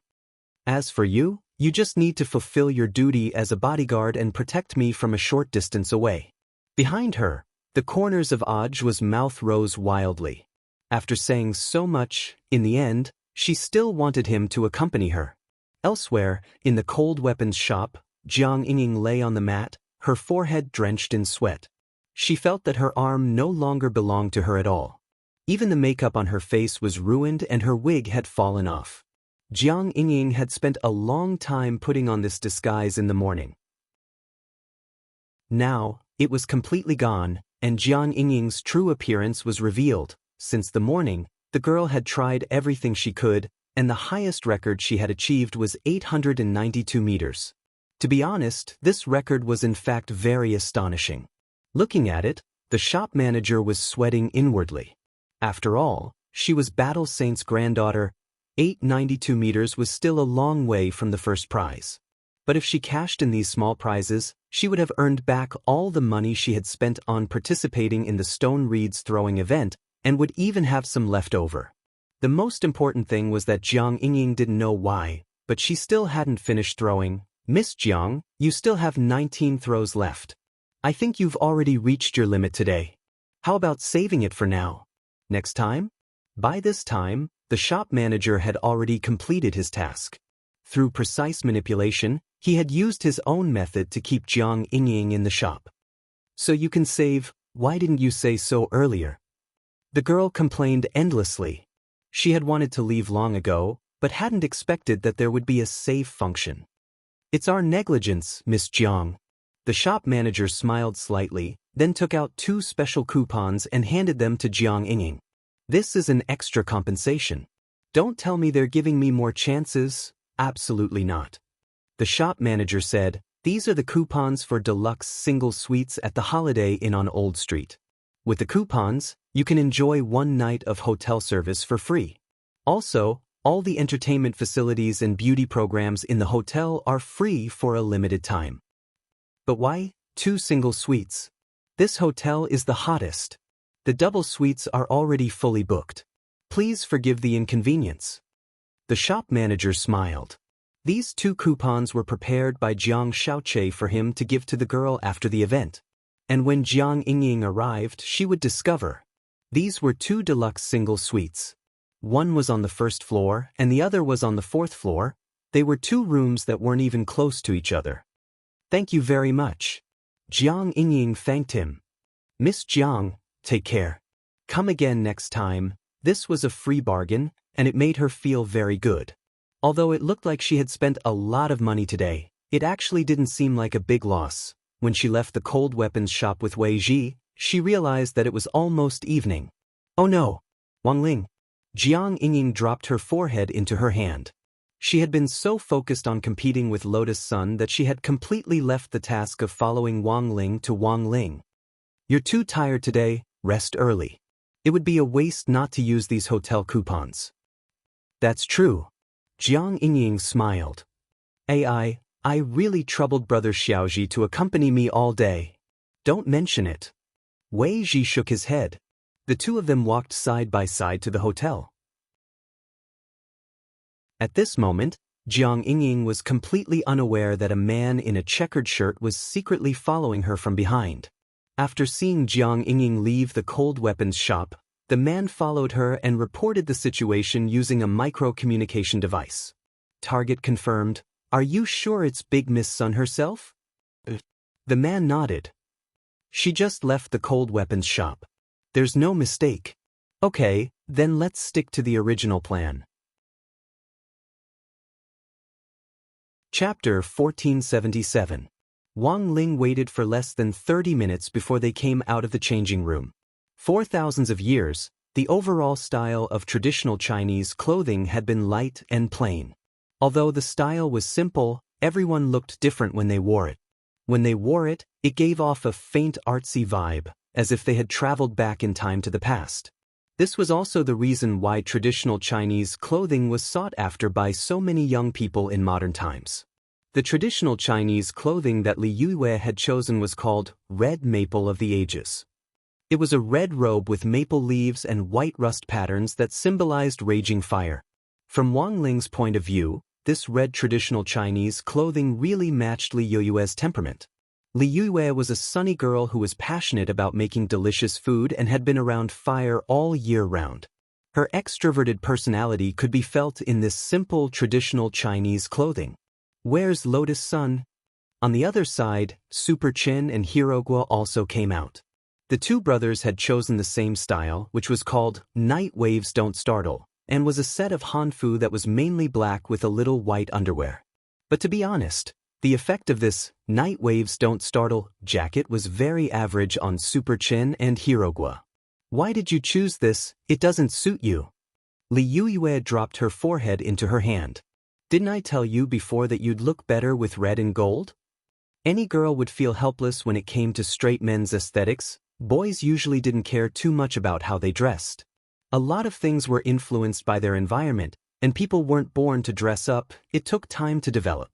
"As for you, you just need to fulfill your duty as a bodyguard and protect me from a short distance away." Behind her, the corners of Ajwa's mouth rose wildly. After saying so much, in the end, she still wanted him to accompany her. Elsewhere, in the cold weapons shop, Jiang Ying lay on the mat, her forehead drenched in sweat. She felt that her arm no longer belonged to her at all. Even the makeup on her face was ruined and her wig had fallen off. Jiang Ying had spent a long time putting on this disguise in the morning. Now, it was completely gone, and Jiang Ying's true appearance was revealed. Since the morning, the girl had tried everything she could, and the highest record she had achieved was 892 meters. To be honest, this record was in fact very astonishing. Looking at it, the shop manager was sweating inwardly. After all, she was Battle Saint's granddaughter. 892 meters was still a long way from the first prize. But if she cashed in these small prizes, she would have earned back all the money she had spent on participating in the stone reeds throwing event, and would even have some left over. The most important thing was that Jiang Ying didn't know why, but she still hadn't finished throwing. "Miss Jiang, you still have 19 throws left. I think you've already reached your limit today." How about saving it for now? Next time? By this time, the shop manager had already completed his task. Through precise manipulation, he had used his own method to keep Jiang Yingying in the shop. So you can save, why didn't you say so earlier? The girl complained endlessly. She had wanted to leave long ago, but hadn't expected that there would be a save function. It's our negligence, Miss Jiang. The shop manager smiled slightly, then took out 2 special coupons and handed them to Jiang Yingying. This is an extra compensation. Don't tell me they're giving me more chances. Absolutely not. The shop manager said, these are the coupons for deluxe single suites at the Holiday Inn on Old Street. With the coupons, you can enjoy 1 night of hotel service for free. Also, all the entertainment facilities and beauty programs in the hotel are free for a limited time. But why 2 single suites? This hotel is the hottest. The double suites are already fully booked. Please forgive the inconvenience. The shop manager smiled. These 2 coupons were prepared by Jiang Shaoqi for him to give to the girl after the event. And when Jiang Yingying arrived, she would discover. These were 2 deluxe single suites. One was on the 1st floor and the other was on the 4th floor. They were 2 rooms that weren't even close to each other. Thank you very much. Jiang Yingying thanked him. Miss Jiang, take care. Come again next time. This was a free bargain, and it made her feel very good. Although it looked like she had spent a lot of money today, it actually didn't seem like a big loss. When she left the cold weapons shop with Wei Ji, she realized that it was almost evening. Oh no! Wang Ling. Jiang Yingying dropped her forehead into her hand. She had been so focused on competing with Lotus Sun that she had completely left the task of following Wang Ling to Wang Ling. You're too tired today, rest early. It would be a waste not to use these hotel coupons. That's true. Jiang Yingying smiled. I really troubled Brother Xiaoji to accompany me all day. Don't mention it. Wei Ji shook his head. The 2 of them walked side by side to the hotel. At this moment, Jiang Yingying was completely unaware that a man in a checkered shirt was secretly following her from behind. After seeing Jiang Yingying leave the cold weapons shop, the man followed her and reported the situation using a micro-communication device. Target confirmed. Are you sure it's Big Miss Sun herself? The man nodded. She just left the cold weapons shop. There's no mistake. Okay, then let's stick to the original plan. Chapter 1477. Wang Ling waited for less than 30 minutes before they came out of the changing room. For thousands of years, the overall style of traditional Chinese clothing had been light and plain. Although the style was simple, everyone looked different when they wore it. When they wore it, it gave off a faint artsy vibe, as if they had traveled back in time to the past. This was also the reason why traditional Chinese clothing was sought after by so many young people in modern times. The traditional Chinese clothing that Li Yue had chosen was called Red Maple of the Ages. It was a red robe with maple leaves and white rust patterns that symbolized raging fire. From Wang Ling's point of view, this red traditional Chinese clothing really matched Li Yue's temperament. Li Yue was a sunny girl who was passionate about making delicious food and had been around fire all year round. Her extroverted personality could be felt in this simple traditional Chinese clothing. Where's Lotus Sun? On the other side, Super Chin and Hirogua also came out. The 2 brothers had chosen the same style, which was called Night Waves Don't Startle, and was a set of hanfu that was mainly black with a little white underwear. But to be honest, the effect of this Night Waves Don't Startle jacket was very average on Super Chin and Hirogua. Why did you choose this? It doesn't suit you. Li Yue dropped her forehead into her hand. Didn't I tell you before that you'd look better with red and gold? Any girl would feel helpless when it came to straight men's aesthetics. Boys usually didn't care too much about how they dressed. A lot of things were influenced by their environment, and people weren't born to dress up, it took time to develop.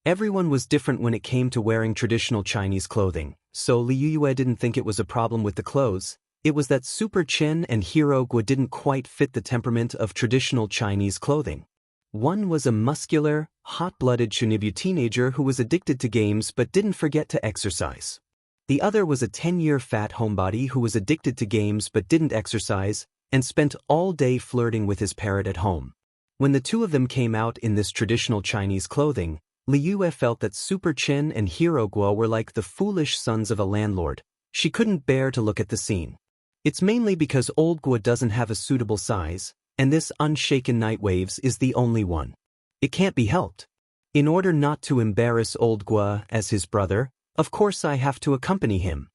Everyone was different when it came to wearing traditional Chinese clothing, so Li Yue didn't think it was a problem with the clothes. It was that Super Chin and Hirogua didn't quite fit the temperament of traditional Chinese clothing. One was a muscular, hot-blooded Chunibu teenager who was addicted to games but didn't forget to exercise. The other was a 10-year fat homebody who was addicted to games but didn't exercise and spent all day flirting with his parrot at home. When the two of them came out in this traditional Chinese clothing, Liu felt that Super Chen and Hero Guo were like the foolish sons of a landlord. She couldn't bear to look at the scene. It's mainly because old Guo doesn't have a suitable size, and this unshaken night waves is the only one. It can't be helped. In order not to embarrass old Guo as his brother, of course I have to accompany him.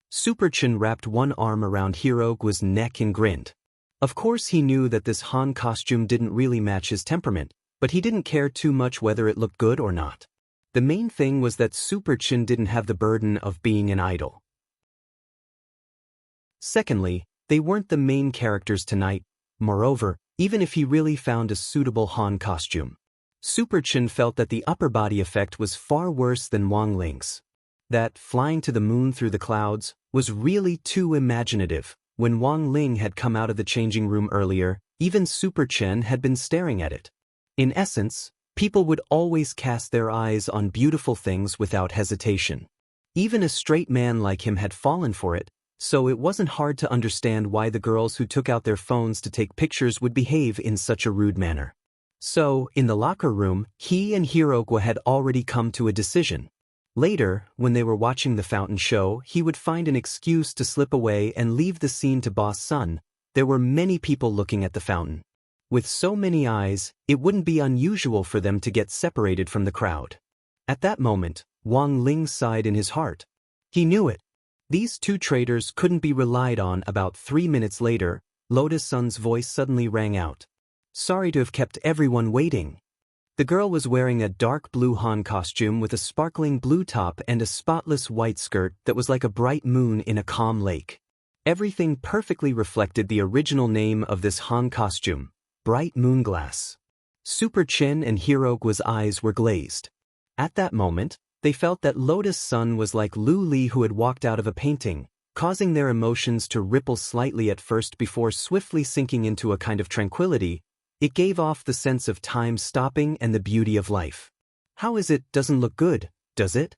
Super Chen wrapped one arm around Hero Guo's neck and grinned. Of course he knew that this Han costume didn't really match his temperament, but he didn't care too much whether it looked good or not. The main thing was that Super Chen didn't have the burden of being an idol. Secondly, they weren't the main characters tonight. Moreover, even if he really found a suitable Han costume, Super Chen felt that the upper body effect was far worse than Wang Ling's. That flying to the moon through the clouds was really too imaginative. When Wang Ling had come out of the changing room earlier, even Super Chen had been staring at it. In essence, people would always cast their eyes on beautiful things without hesitation. Even a straight man like him had fallen for it, so it wasn't hard to understand why the girls who took out their phones to take pictures would behave in such a rude manner. So, in the locker room, he and Hirogwa had already come to a decision. Later, when they were watching the fountain show, he would find an excuse to slip away and leave the scene to Boss Sun. There were many people looking at the fountain. With so many eyes, it wouldn't be unusual for them to get separated from the crowd. At that moment, Wang Ling sighed in his heart. He knew it. These two traitors couldn't be relied on. About 3 minutes later, Lotus Sun's voice suddenly rang out. Sorry to have kept everyone waiting. The girl was wearing a dark blue Han costume with a sparkling blue top and a spotless white skirt that was like a bright moon in a calm lake. Everything perfectly reflected the original name of this Han costume, Bright Moonglass. Super Chen and Hirogwa's eyes were glazed. At that moment, they felt that Lotus Sun was like Lu Li who had walked out of a painting, causing their emotions to ripple slightly at first before swiftly sinking into a kind of tranquility. It gave off the sense of time stopping and the beauty of life. How is it doesn't look good, does it?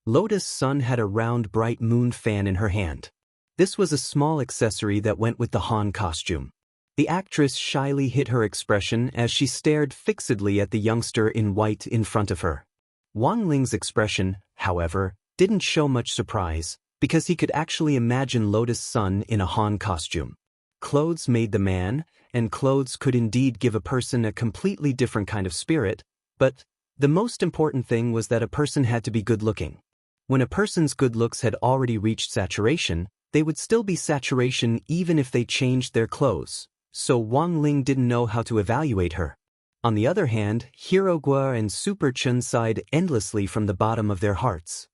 Lotus Sun had a round bright moon fan in her hand. This was a small accessory that went with the Han costume. The actress shyly hid her expression as she stared fixedly at the youngster in white in front of her. Wang Ling's expression, however, didn't show much surprise, because he could actually imagine Lotus Sun in a Han costume. Clothes made the man, and clothes could indeed give a person a completely different kind of spirit, but the most important thing was that a person had to be good-looking. When a person's good looks had already reached saturation, they would still be saturation even if they changed their clothes, so Wang Ling didn't know how to evaluate her. On the other hand, Hirogwa and Super Chen sighed endlessly from the bottom of their hearts.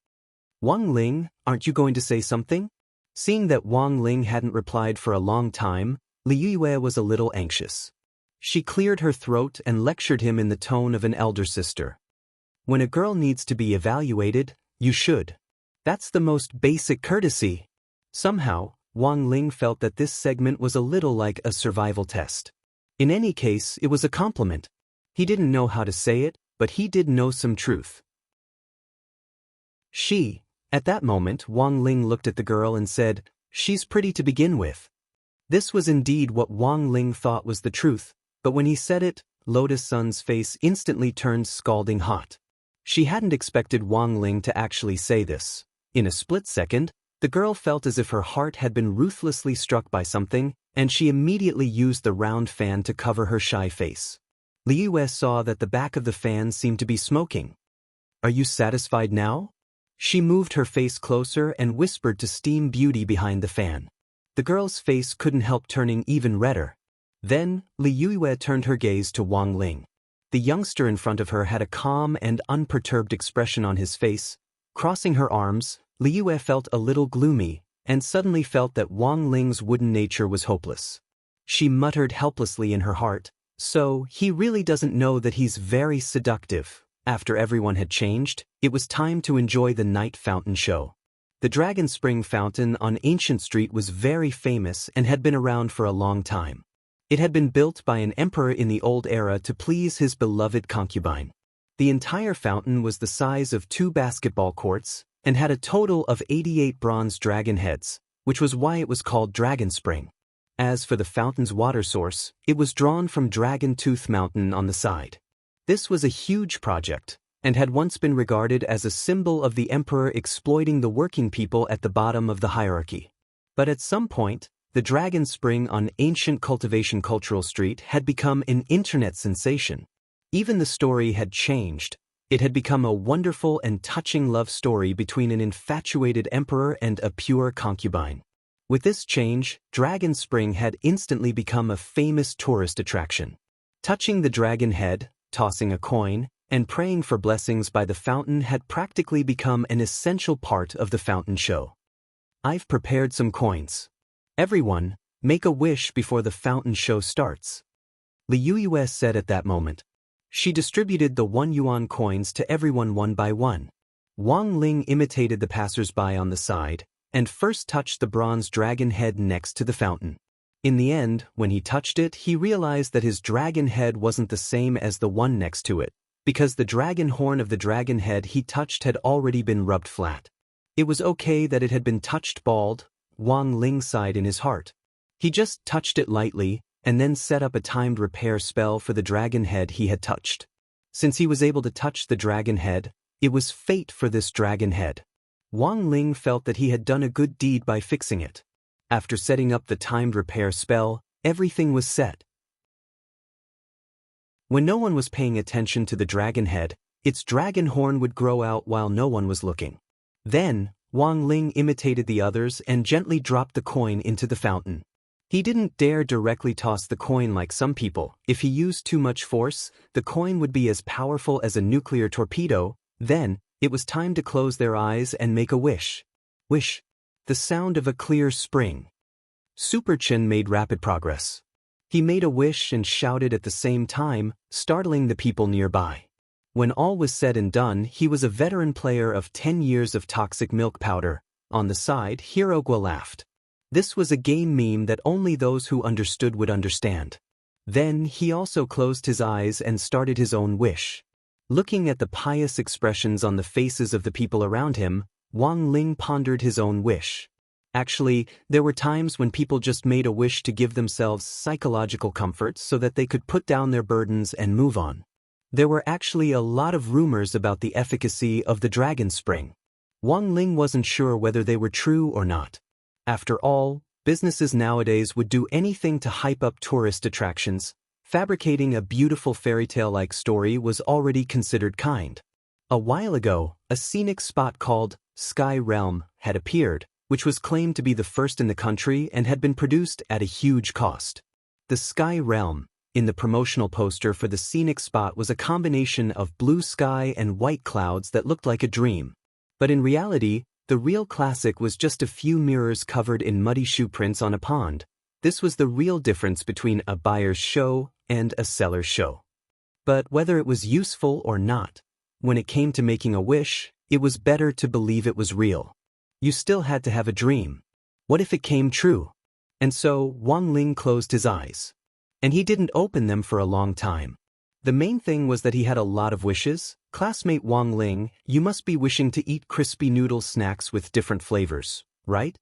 Wang Ling, aren't you going to say something? Seeing that Wang Ling hadn't replied for a long time, Liu Yue was a little anxious. She cleared her throat and lectured him in the tone of an elder sister. When a girl needs to be evaluated, you should. That's the most basic courtesy. Somehow, Wang Ling felt that this segment was a little like a survival test. In any case, it was a compliment. He didn't know how to say it, but he did know some truth. At that moment, Wang Ling looked at the girl and said, "She's pretty to begin with." This was indeed what Wang Ling thought was the truth, but when he said it, Lotus Sun's face instantly turned scalding hot. She hadn't expected Wang Ling to actually say this. In a split second, the girl felt as if her heart had been ruthlessly struck by something, and she immediately used the round fan to cover her shy face. Liu saw that the back of the fan seemed to be smoking. "Are you satisfied now?" She moved her face closer and whispered to Steam Beauty behind the fan. The girl's face couldn't help turning even redder. Then, Liu turned her gaze to Wang Ling. The youngster in front of her had a calm and unperturbed expression on his face. Crossing her arms, Liu felt a little gloomy, and suddenly felt that Wang Ling's wooden nature was hopeless. She muttered helplessly in her heart, "So, he really doesn't know that he's very seductive." After everyone had changed, it was time to enjoy the night fountain show. The Dragon Spring Fountain on Ancient Street was very famous and had been around for a long time. It had been built by an emperor in the old era to please his beloved concubine. The entire fountain was the size of 2 basketball courts, and had a total of 88 bronze dragon heads, which was why it was called Dragon Spring. As for the fountain's water source, it was drawn from Dragon Tooth Mountain on the side. This was a huge project, and had once been regarded as a symbol of the emperor exploiting the working people at the bottom of the hierarchy. But at some point, the Dragon Spring on Ancient Cultivation Cultural Street had become an internet sensation. Even the story had changed. It had become a wonderful and touching love story between an infatuated emperor and a pure concubine. With this change, Dragon Spring had instantly become a famous tourist attraction. Touching the dragon head, tossing a coin, and praying for blessings by the fountain had practically become an essential part of the fountain show. I've prepared some coins. Everyone, make a wish before the fountain show starts. Liu Yue said at that moment. She distributed the 1 yuan coins to everyone one by one. Wang Ling imitated the passers-by on the side, and first touched the bronze dragon head next to the fountain. In the end, when he touched it, he realized that his dragon head wasn't the same as the one next to it, because the dragon horn of the dragon head he touched had already been rubbed flat. It was okay that it had been touched bald, Wang Ling sighed in his heart. He just touched it lightly, and then set up a timed repair spell for the dragon head he had touched. Since he was able to touch the dragon head, it was fate for this dragon head. Wang Ling felt that he had done a good deed by fixing it. After setting up the timed repair spell, everything was set. When no one was paying attention to the dragon head, its dragon horn would grow out while no one was looking. Then, Wang Ling imitated the others and gently dropped the coin into the fountain. He didn't dare directly toss the coin like some people. If he used too much force, the coin would be as powerful as a nuclear torpedo. Then, it was time to close their eyes and make a wish. Wish. The sound of a clear spring. Super Chin made rapid progress. He made a wish and shouted at the same time, startling the people nearby. When all was said and done, he was a veteran player of 10 years of toxic milk powder. On the side, Hirogwa laughed. This was a game meme that only those who understood would understand. Then he also closed his eyes and started his own wish. Looking at the pious expressions on the faces of the people around him, Wang Ling pondered his own wish. Actually, there were times when people just made a wish to give themselves psychological comfort so that they could put down their burdens and move on. There were actually a lot of rumors about the efficacy of the Dragon Spring. Wang Ling wasn't sure whether they were true or not. After all, businesses nowadays would do anything to hype up tourist attractions. Fabricating a beautiful fairy tale-like story was already considered kind. A while ago, a scenic spot called Sky Realm had appeared, which was claimed to be the first in the country and had been produced at a huge cost. The Sky Realm, in the promotional poster for the scenic spot, was a combination of blue sky and white clouds that looked like a dream. But in reality, the real classic was just a few mirrors covered in muddy shoe prints on a pond. This was the real difference between a buyer's show and a seller's show. But whether it was useful or not, when it came to making a wish, it was better to believe it was real. You still had to have a dream. What if it came true? And so, Wang Ling closed his eyes. And he didn't open them for a long time. The main thing was that he had a lot of wishes. Classmate Wang Ling, you must be wishing to eat crispy noodle snacks with different flavors, right?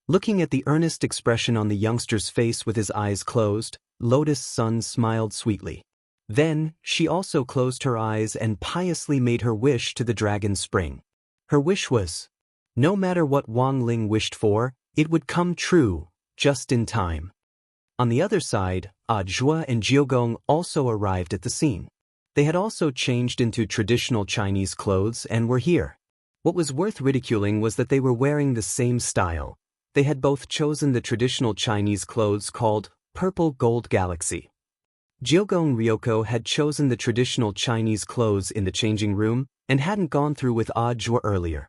Looking at the earnest expression on the youngster's face with his eyes closed, Lotus Sun smiled sweetly. Then, she also closed her eyes and piously made her wish to the Dragon Spring. Her wish was, no matter what Wang Ling wished for, it would come true, just in time. On the other side, Zhua and Jiogong also arrived at the scene. They had also changed into traditional Chinese clothes and were here. What was worth ridiculing was that they were wearing the same style. They had both chosen the traditional Chinese clothes called Purple Gold Galaxy. Jiogong Ryoko had chosen the traditional Chinese clothes in the changing room and hadn't gone through with Zhua earlier.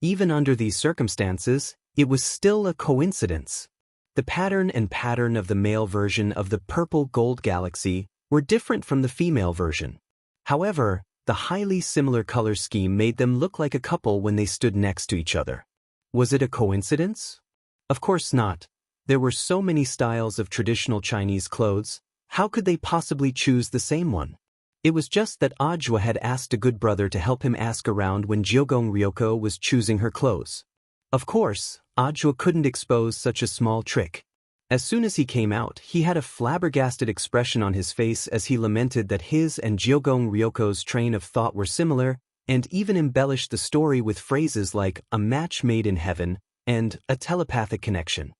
Even under these circumstances, it was still a coincidence. The pattern of the male version of the Purple Gold Galaxy were different from the female version. However, the highly similar color scheme made them look like a couple when they stood next to each other. Was it a coincidence? Of course not. There were so many styles of traditional Chinese clothes. How could they possibly choose the same one? It was just that Ajwa had asked a good brother to help him ask around when Jiogong Ryoko was choosing her clothes. Of course, Ajwa couldn't expose such a small trick. As soon as he came out, he had a flabbergasted expression on his face as he lamented that his and Jiogong Ryoko's train of thought were similar, and even embellished the story with phrases like a match made in heaven and a telepathic connection.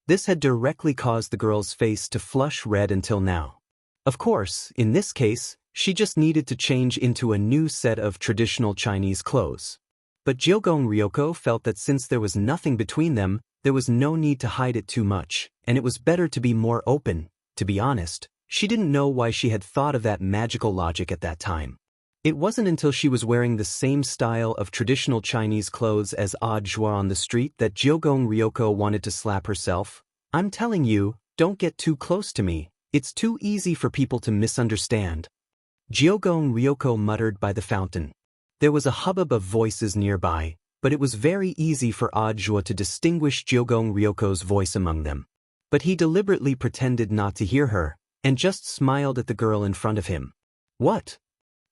This had directly caused the girl's face to flush red until now. Of course, in this case, she just needed to change into a new set of traditional Chinese clothes. But Jiogong Ryoko felt that since there was nothing between them, there was no need to hide it too much, and it was better to be more open. To be honest, she didn't know why she had thought of that magical logic at that time. It wasn't until she was wearing the same style of traditional Chinese clothes as Ajwa on the street that Jiogong Ryoko wanted to slap herself. "I'm telling you, don't get too close to me. It's too easy for people to misunderstand," Jiogong Ryoko muttered by the fountain. There was a hubbub of voices nearby, but it was very easy for Ajwa to distinguish Jiogong Ryoko's voice among them. But he deliberately pretended not to hear her, and just smiled at the girl in front of him. What?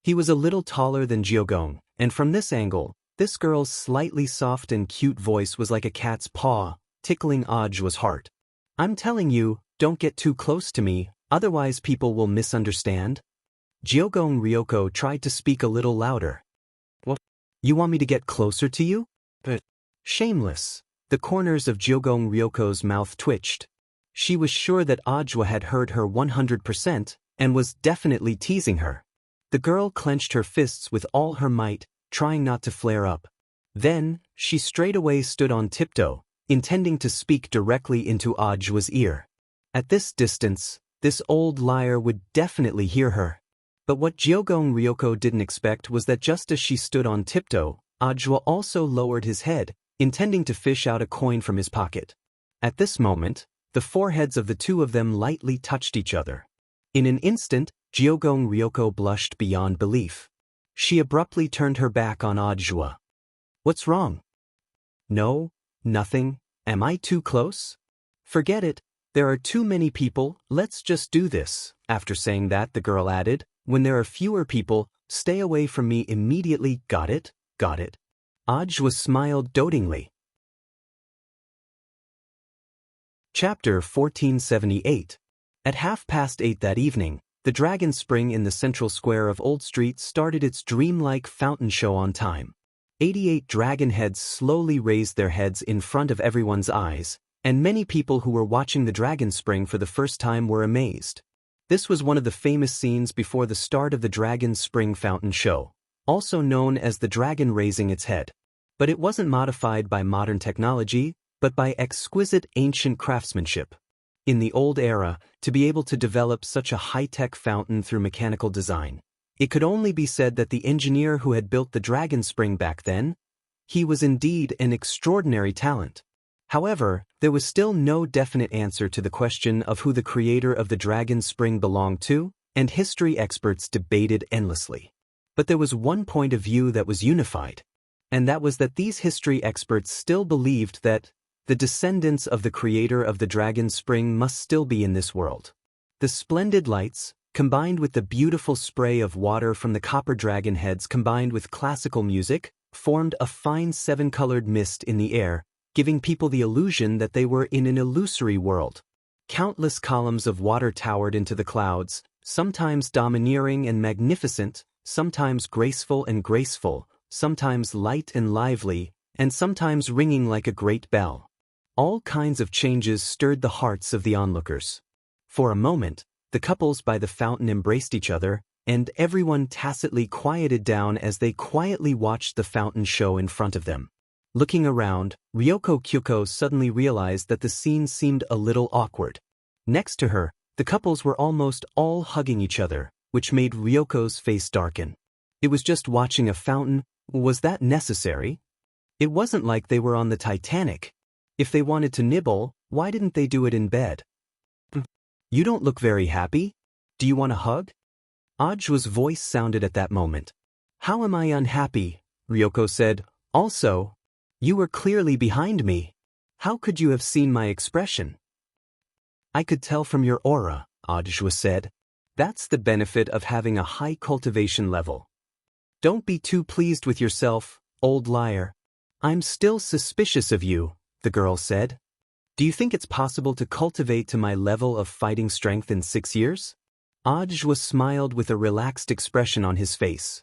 He was a little taller than Jiogong, and from this angle, this girl's slightly soft and cute voice was like a cat's paw, tickling Ajwa's heart. "I'm telling you, don't get too close to me, otherwise people will misunderstand." Jiogong Ryoko tried to speak a little louder. "What? You want me to get closer to you?" "But..." Shameless. The corners of Jiogong Ryoko's mouth twitched. She was sure that Ajwa had heard her 100% and was definitely teasing her. The girl clenched her fists with all her might, trying not to flare up. Then, she straightaway stood on tiptoe, intending to speak directly into Ajwa's ear. At this distance, this old liar would definitely hear her. But what Jiogong Ryoko didn't expect was that just as she stood on tiptoe, Ajwa also lowered his head, intending to fish out a coin from his pocket. At this moment, the foreheads of the two of them lightly touched each other. In an instant, Jiogong Ryoko blushed beyond belief. She abruptly turned her back on Ajwa. "What's wrong?" "No, nothing. Am I too close?" "Forget it. There are too many people, let's just do this." After saying that, the girl added, "When there are fewer people, stay away from me immediately, got it? Got it?" Ajwa smiled dotingly. Chapter 1478. At 8:30 that evening, the Dragon Spring in the central square of Old Street started its dreamlike fountain show on time. 88 dragon heads slowly raised their heads in front of everyone's eyes, and many people who were watching the Dragon Spring for the first time were amazed. This was one of the famous scenes before the start of the Dragon Spring Fountain Show, also known as the dragon raising its head. But it wasn't modified by modern technology, but by exquisite ancient craftsmanship. In the old era, to be able to develop such a high-tech fountain through mechanical design, it could only be said that the engineer who had built the Dragon Spring back then, he was indeed an extraordinary talent. However, there was still no definite answer to the question of who the creator of the Dragon Spring belonged to, and history experts debated endlessly. But there was one point of view that was unified, and that was that these history experts still believed that the descendants of the creator of the Dragon Spring must still be in this world. The splendid lights, combined with the beautiful spray of water from the copper dragon heads combined with classical music, formed a fine seven-colored mist in the air, giving people the illusion that they were in an illusory world. Countless columns of water towered into the clouds, sometimes domineering and magnificent, sometimes graceful and graceful, sometimes light and lively, and sometimes ringing like a great bell. All kinds of changes stirred the hearts of the onlookers. For a moment, the couples by the fountain embraced each other, and everyone tacitly quieted down as they quietly watched the fountain show in front of them. Looking around, Ryoko Kyuko suddenly realized that the scene seemed a little awkward. Next to her, the couples were almost all hugging each other, which made Ryoko's face darken. It was just watching a fountain. Was that necessary? It wasn't like they were on the Titanic. If they wanted to nibble, why didn't they do it in bed? "You don't look very happy. Do you want a hug?" Ajwa's voice sounded at that moment. "How am I unhappy?" Ryoko said. "Also, you were clearly behind me. How could you have seen my expression?" "I could tell from your aura," Ajwa said. That's the benefit of having a high cultivation level. Don't be too pleased with yourself, old liar. I'm still suspicious of you, the girl said. Do you think it's possible to cultivate to my level of fighting strength in 6 years? Ajwa smiled with a relaxed expression on his face.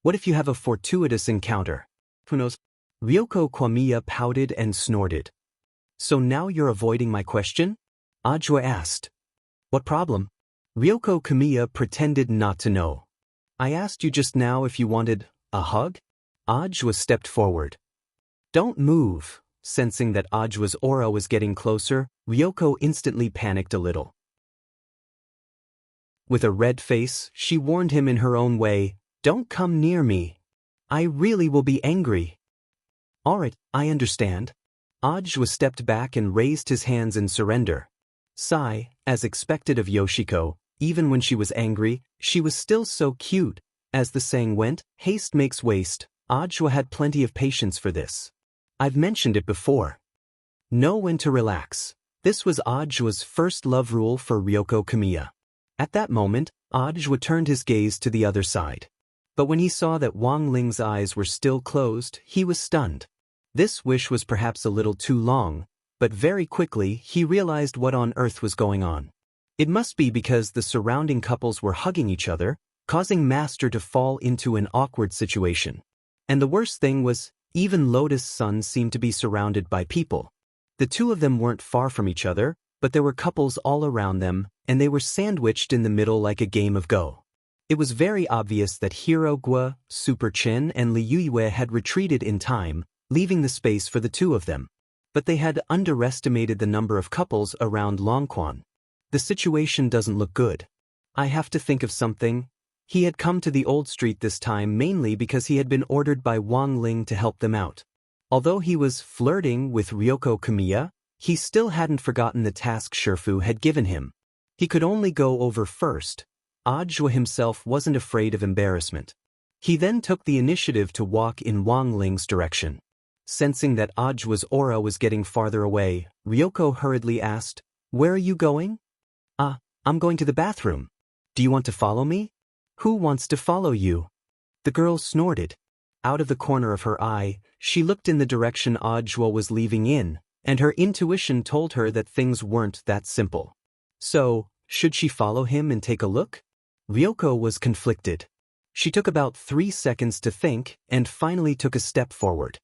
What if you have a fortuitous encounter? Who knows? Ryoko Kwamiya pouted and snorted. So now you're avoiding my question? Ajwa asked. What problem? Ryoko Kamiya pretended not to know. I asked you just now if you wanted a hug? Ajwa stepped forward. Don't move. Sensing that Ajwa's aura was getting closer, Ryoko instantly panicked a little. With a red face, she warned him in her own way, Don't come near me. I really will be angry. Alright, I understand. Ajwa stepped back and raised his hands in surrender. Sigh, as expected of Yoshiko, even when she was angry, she was still so cute. As the saying went, haste makes waste. Ajwa had plenty of patience for this. I've mentioned it before. Know when to relax. This was Ajwa's first love rule for Ryoko Kamiya. At that moment, Ajwa turned his gaze to the other side. But when he saw that Wang Ling's eyes were still closed, he was stunned. This wish was perhaps a little too long, but very quickly he realized what on earth was going on. It must be because the surrounding couples were hugging each other, causing Master to fall into an awkward situation. And the worst thing was, even Lotus Sun seemed to be surrounded by people. The two of them weren't far from each other, but there were couples all around them, and they were sandwiched in the middle like a game of Go. It was very obvious that Hirogwa, Super Chin, and Liyue had retreated in time, leaving the space for the two of them. But they had underestimated the number of couples around Longquan. The situation doesn't look good. I have to think of something. He had come to the old street this time mainly because he had been ordered by Wang Ling to help them out. Although he was flirting with Ryoko Kamiya, he still hadn't forgotten the task Shifu had given him. He could only go over first. Ajwa himself wasn't afraid of embarrassment. He then took the initiative to walk in Wang Ling's direction. Sensing that Ajwa's aura was getting farther away, Ryoko hurriedly asked, Where are you going? I'm going to the bathroom. Do you want to follow me? Who wants to follow you? The girl snorted. Out of the corner of her eye, she looked in the direction Ajwa was leaving in, and her intuition told her that things weren't that simple. So, should she follow him and take a look? Ryoko was conflicted. She took about 3 seconds to think and finally took a step forward.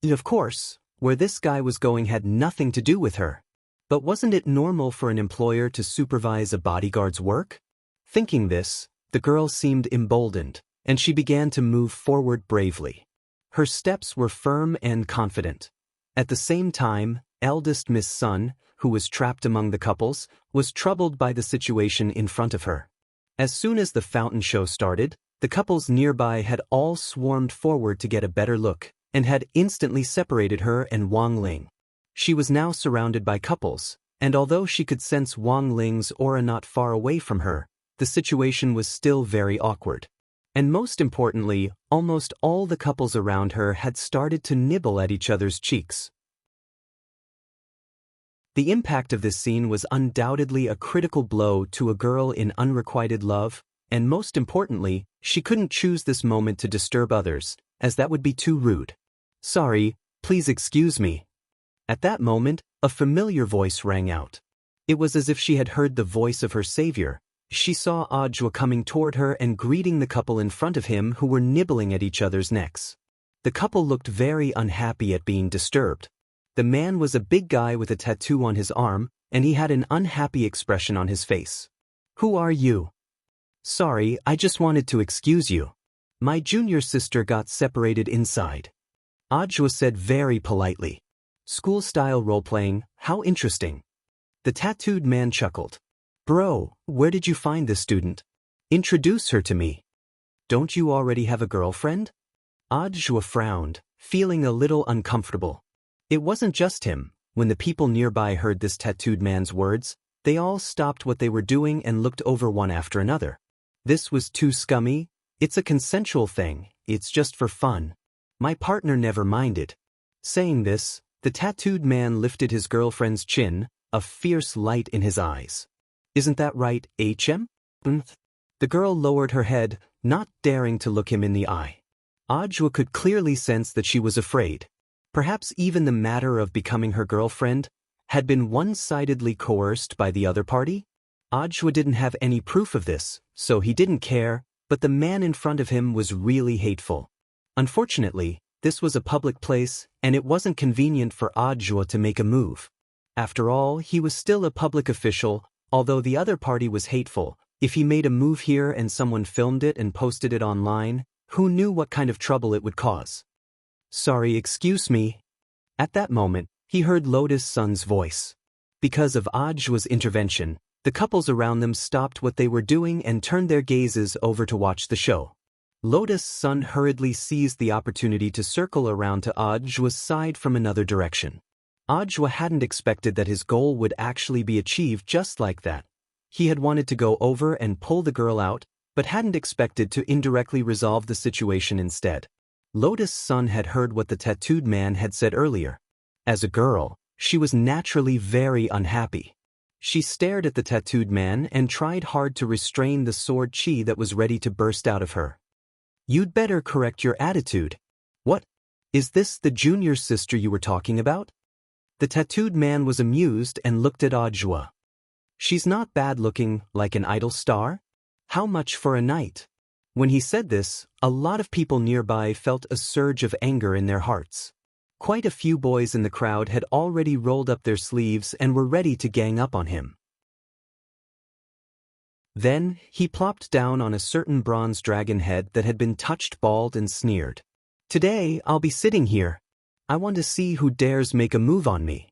Of course, where this guy was going had nothing to do with her. But wasn't it normal for an employer to supervise a bodyguard's work? Thinking this, the girl seemed emboldened, and she began to move forward bravely. Her steps were firm and confident. At the same time, eldest Miss Sun, who was trapped among the couples, was troubled by the situation in front of her. As soon as the fountain show started, the couples nearby had all swarmed forward to get a better look, and had instantly separated her and Wang Ling. She was now surrounded by couples, and although she could sense Wang Ling's aura not far away from her, the situation was still very awkward. And most importantly, almost all the couples around her had started to nibble at each other's cheeks. The impact of this scene was undoubtedly a critical blow to a girl in unrequited love, and most importantly, she couldn't choose this moment to disturb others, as that would be too rude. Sorry, please excuse me. At that moment, a familiar voice rang out. It was as if she had heard the voice of her savior. She saw Ajwa coming toward her and greeting the couple in front of him who were nibbling at each other's necks. The couple looked very unhappy at being disturbed. The man was a big guy with a tattoo on his arm, and he had an unhappy expression on his face. Who are you? Sorry, I just wanted to excuse you. My junior sister got separated inside. Ajwa said very politely. School-style role-playing, how interesting. The tattooed man chuckled. Bro, where did you find this student? Introduce her to me. Don't you already have a girlfriend? Ajwa frowned, feeling a little uncomfortable. It wasn't just him. When the people nearby heard this tattooed man's words, they all stopped what they were doing and looked over one after another. This was too scummy. It's a consensual thing, it's just for fun. My partner never minded. Saying this, the tattooed man lifted his girlfriend's chin, a fierce light in his eyes. Isn't that right, HM? The girl lowered her head, not daring to look him in the eye. Ajwa could clearly sense that she was afraid. Perhaps even the matter of becoming her girlfriend had been one-sidedly coerced by the other party? Ajwa didn't have any proof of this, so he didn't care, but the man in front of him was really hateful. Unfortunately, this was a public place, and it wasn't convenient for Ajwa to make a move. After all, he was still a public official, although the other party was hateful. If he made a move here and someone filmed it and posted it online, who knew what kind of trouble it would cause? Sorry, excuse me. At that moment, he heard Lotus Sun's voice. Because of Ajwa's intervention, the couples around them stopped what they were doing and turned their gazes over to watch the show. Lotus Sun hurriedly seized the opportunity to circle around to Ajwa's side from another direction. Ajwa hadn't expected that his goal would actually be achieved just like that. He had wanted to go over and pull the girl out, but hadn't expected to indirectly resolve the situation instead. Lotus Sun had heard what the tattooed man had said earlier. As a girl, she was naturally very unhappy. She stared at the tattooed man and tried hard to restrain the sword chi that was ready to burst out of her. You'd better correct your attitude. What? Is this the junior sister you were talking about? The tattooed man was amused and looked at Ajwa. She's not bad looking, like an idol star? How much for a night? When he said this, a lot of people nearby felt a surge of anger in their hearts. Quite a few boys in the crowd had already rolled up their sleeves and were ready to gang up on him. Then, he plopped down on a certain bronze dragon head that had been touched bald and sneered. Today, I'll be sitting here. I want to see who dares make a move on me.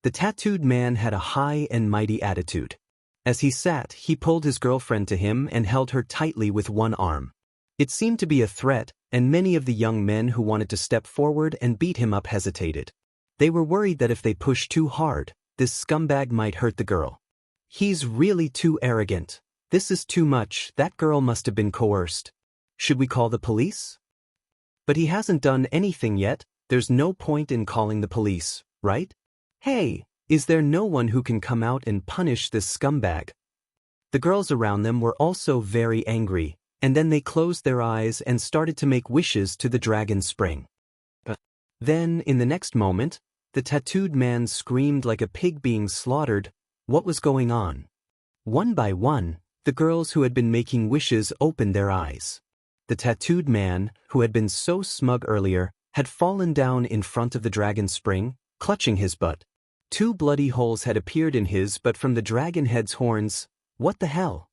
The tattooed man had a high and mighty attitude. As he sat, he pulled his girlfriend to him and held her tightly with one arm. It seemed to be a threat, and many of the young men who wanted to step forward and beat him up hesitated. They were worried that if they pushed too hard, this scumbag might hurt the girl. He's really too arrogant. This is too much, that girl must have been coerced. Should we call the police? But he hasn't done anything yet, there's no point in calling the police, right? Hey, is there no one who can come out and punish this scumbag? The girls around them were also very angry, and then they closed their eyes and started to make wishes to the dragon spring. Then, in the next moment, the tattooed man screamed like a pig being slaughtered. What was going on? One by one, the girls who had been making wishes opened their eyes. The tattooed man, who had been so smug earlier, had fallen down in front of the dragon spring, clutching his butt. 2 bloody holes had appeared in his, but from the dragon head's horns. What the hell?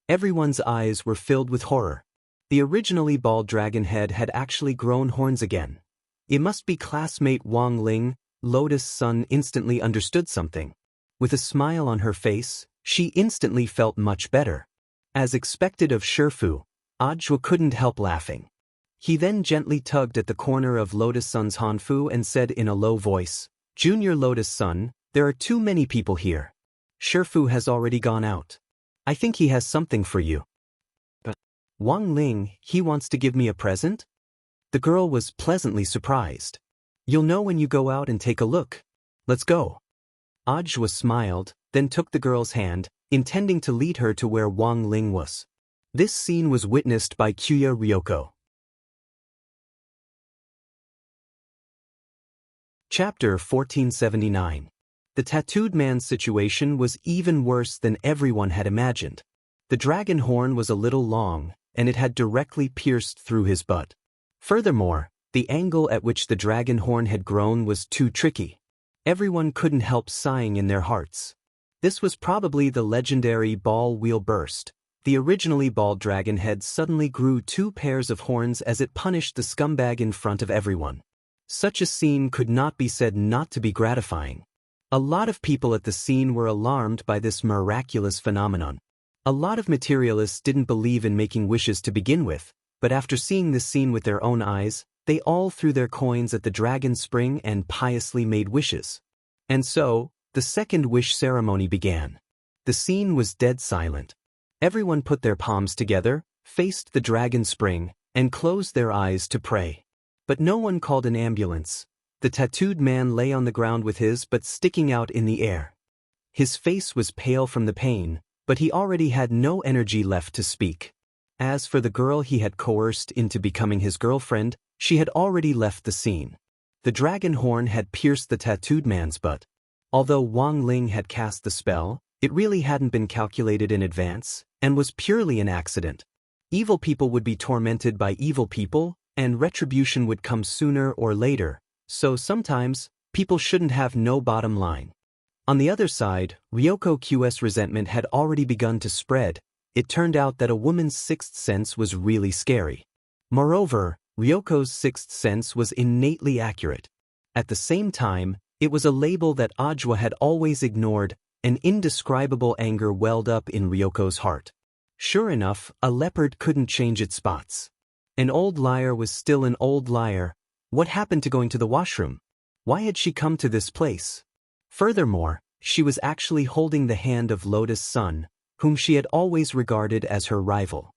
Everyone's eyes were filled with horror. The originally bald dragon head had actually grown horns again. It must be classmate Wang Ling. Lotus Sun instantly understood something. With a smile on her face, she instantly felt much better. As expected of Shifu, Ajwa couldn't help laughing. He then gently tugged at the corner of Lotus Sun's hanfu and said in a low voice, Junior Lotus Sun, there are too many people here. Shifu has already gone out. I think he has something for you. But Wang Ling, he wants to give me a present? The girl was pleasantly surprised. You'll know when you go out and take a look. Let's go. Ajwa smiled, then took the girl's hand, intending to lead her to where Wang Ling was. This scene was witnessed by Kuya Ryoko. Chapter 1479. The tattooed man's situation was even worse than everyone had imagined. The dragon horn was a little long, and it had directly pierced through his butt. Furthermore, the angle at which the dragon horn had grown was too tricky. Everyone couldn't help sighing in their hearts. This was probably the legendary ball wheel burst. The originally bald dragon head suddenly grew 2 pairs of horns as it punished the scumbag in front of everyone. Such a scene could not be said not to be gratifying. A lot of people at the scene were alarmed by this miraculous phenomenon. A lot of materialists didn't believe in making wishes to begin with, but after seeing this scene with their own eyes, they all threw their coins at the dragon spring and piously made wishes. And so, the second wish ceremony began. The scene was dead silent. Everyone put their palms together, faced the dragon spring, and closed their eyes to pray. But no one called an ambulance. The tattooed man lay on the ground with his butt sticking out in the air. His face was pale from the pain, but he already had no energy left to speak. As for the girl he had coerced into becoming his girlfriend, she had already left the scene. The dragon horn had pierced the tattooed man's butt. Although Wang Ling had cast the spell, it really hadn't been calculated in advance, and was purely an accident. Evil people would be tormented by evil people, and retribution would come sooner or later, so sometimes, people shouldn't have no bottom line. On the other side, Ryoko Q's resentment had already begun to spread. It turned out that a woman's sixth sense was really scary. Moreover, Ryoko's sixth sense was innately accurate. At the same time, it was a label that Ajwa had always ignored. An indescribable anger welled up in Ryoko's heart. Sure enough, a leopard couldn't change its spots. An old liar was still an old liar. What happened to going to the washroom? Why had she come to this place? Furthermore, she was actually holding the hand of Lotus Sun, whom she had always regarded as her rival.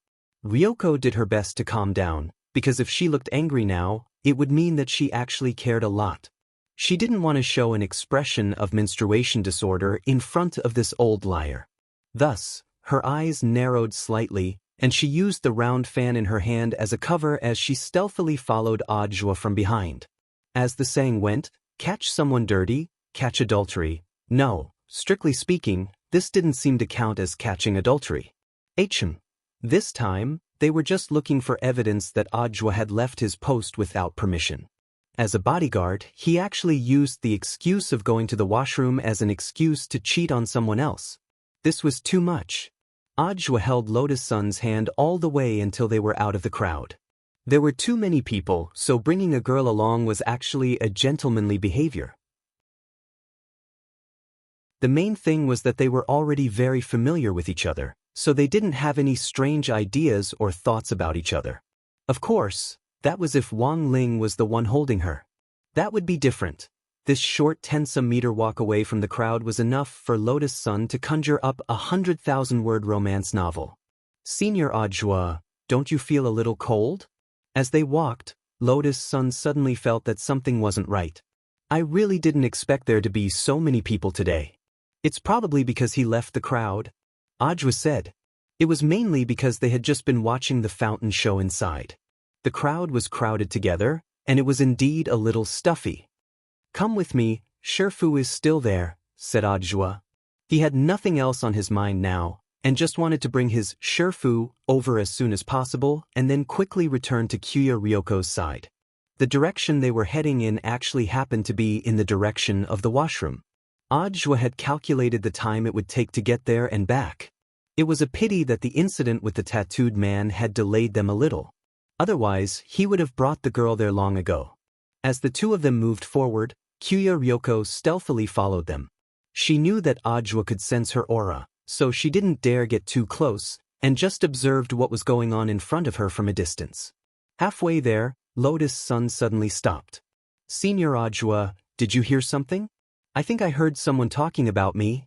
Ryoko did her best to calm down, because if she looked angry now, it would mean that she actually cared a lot. She didn't want to show an expression of menstruation disorder in front of this old liar. Thus, her eyes narrowed slightly, and she used the round fan in her hand as a cover as she stealthily followed Ajwa from behind. As the saying went, catch someone dirty, catch adultery. No, strictly speaking, this didn't seem to count as catching adultery. This time, they were just looking for evidence that Ajwa had left his post without permission. As a bodyguard, he actually used the excuse of going to the washroom as an excuse to cheat on someone else. This was too much. Ajwa held Lotus Sun's hand all the way until they were out of the crowd. There were too many people, so bringing a girl along was actually a gentlemanly behavior. The main thing was that they were already very familiar with each other, so they didn't have any strange ideas or thoughts about each other. Of course, that was if Wang Ling was the one holding her. That would be different. This short 10-some-meter walk away from the crowd was enough for Lotus Sun to conjure up a 100,000-word romance novel. Senior Ajwa, don't you feel a little cold? As they walked, Lotus Sun suddenly felt that something wasn't right. I really didn't expect there to be so many people today. It's probably because he left the crowd, Ajwa said. It was mainly because they had just been watching the fountain show inside. The crowd was crowded together, and it was indeed a little stuffy. Come with me, Shifu is still there, said Ajwa. He had nothing else on his mind now, and just wanted to bring his Shifu over as soon as possible and then quickly return to Kuya Ryoko's side. The direction they were heading in actually happened to be in the direction of the washroom. Ajwa had calculated the time it would take to get there and back. It was a pity that the incident with the tattooed man had delayed them a little. Otherwise, he would have brought the girl there long ago. As the two of them moved forward, Kuya Ryoko stealthily followed them. She knew that Ajwa could sense her aura, so she didn't dare get too close, and just observed what was going on in front of her from a distance. Halfway there, Lotus Sun suddenly stopped. Senior Ajwa, did you hear something? I think I heard someone talking about me.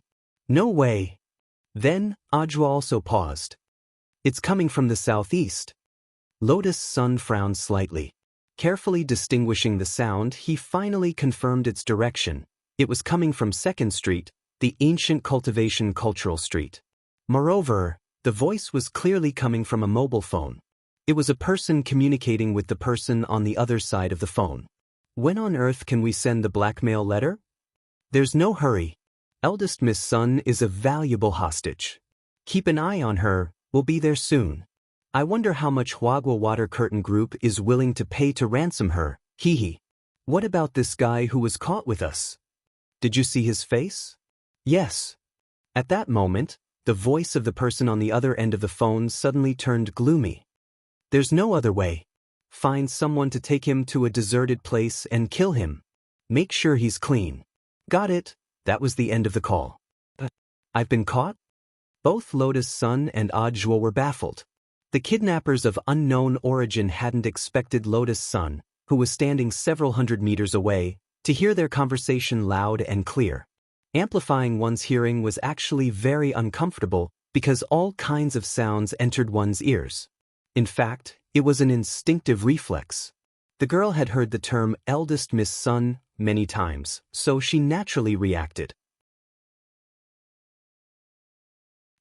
No way. Then, Ajwa also paused. It's coming from the southeast. Lotus Sun frowned slightly. Carefully distinguishing the sound, he finally confirmed its direction. It was coming from 2nd Street, the ancient cultivation cultural street. Moreover, the voice was clearly coming from a mobile phone. It was a person communicating with the person on the other side of the phone. When on earth can we send the blackmail letter? There's no hurry. Eldest Miss Sun is a valuable hostage. Keep an eye on her, we'll be there soon. I wonder how much Huagua Water Curtain Group is willing to pay to ransom her, hee. What about this guy who was caught with us? Did you see his face? Yes. At that moment, the voice of the person on the other end of the phone suddenly turned gloomy. There's no other way. Find someone to take him to a deserted place and kill him. Make sure he's clean. Got it. That was the end of the call. But I've been caught? Both Lotus Sun and Ajwa were baffled. The kidnappers of unknown origin hadn't expected Lotus Sun, who was standing several hundred meters away, to hear their conversation loud and clear. Amplifying one's hearing was actually very uncomfortable because all kinds of sounds entered one's ears. In fact, it was an instinctive reflex. The girl had heard the term eldest Miss Sun many times, so she naturally reacted.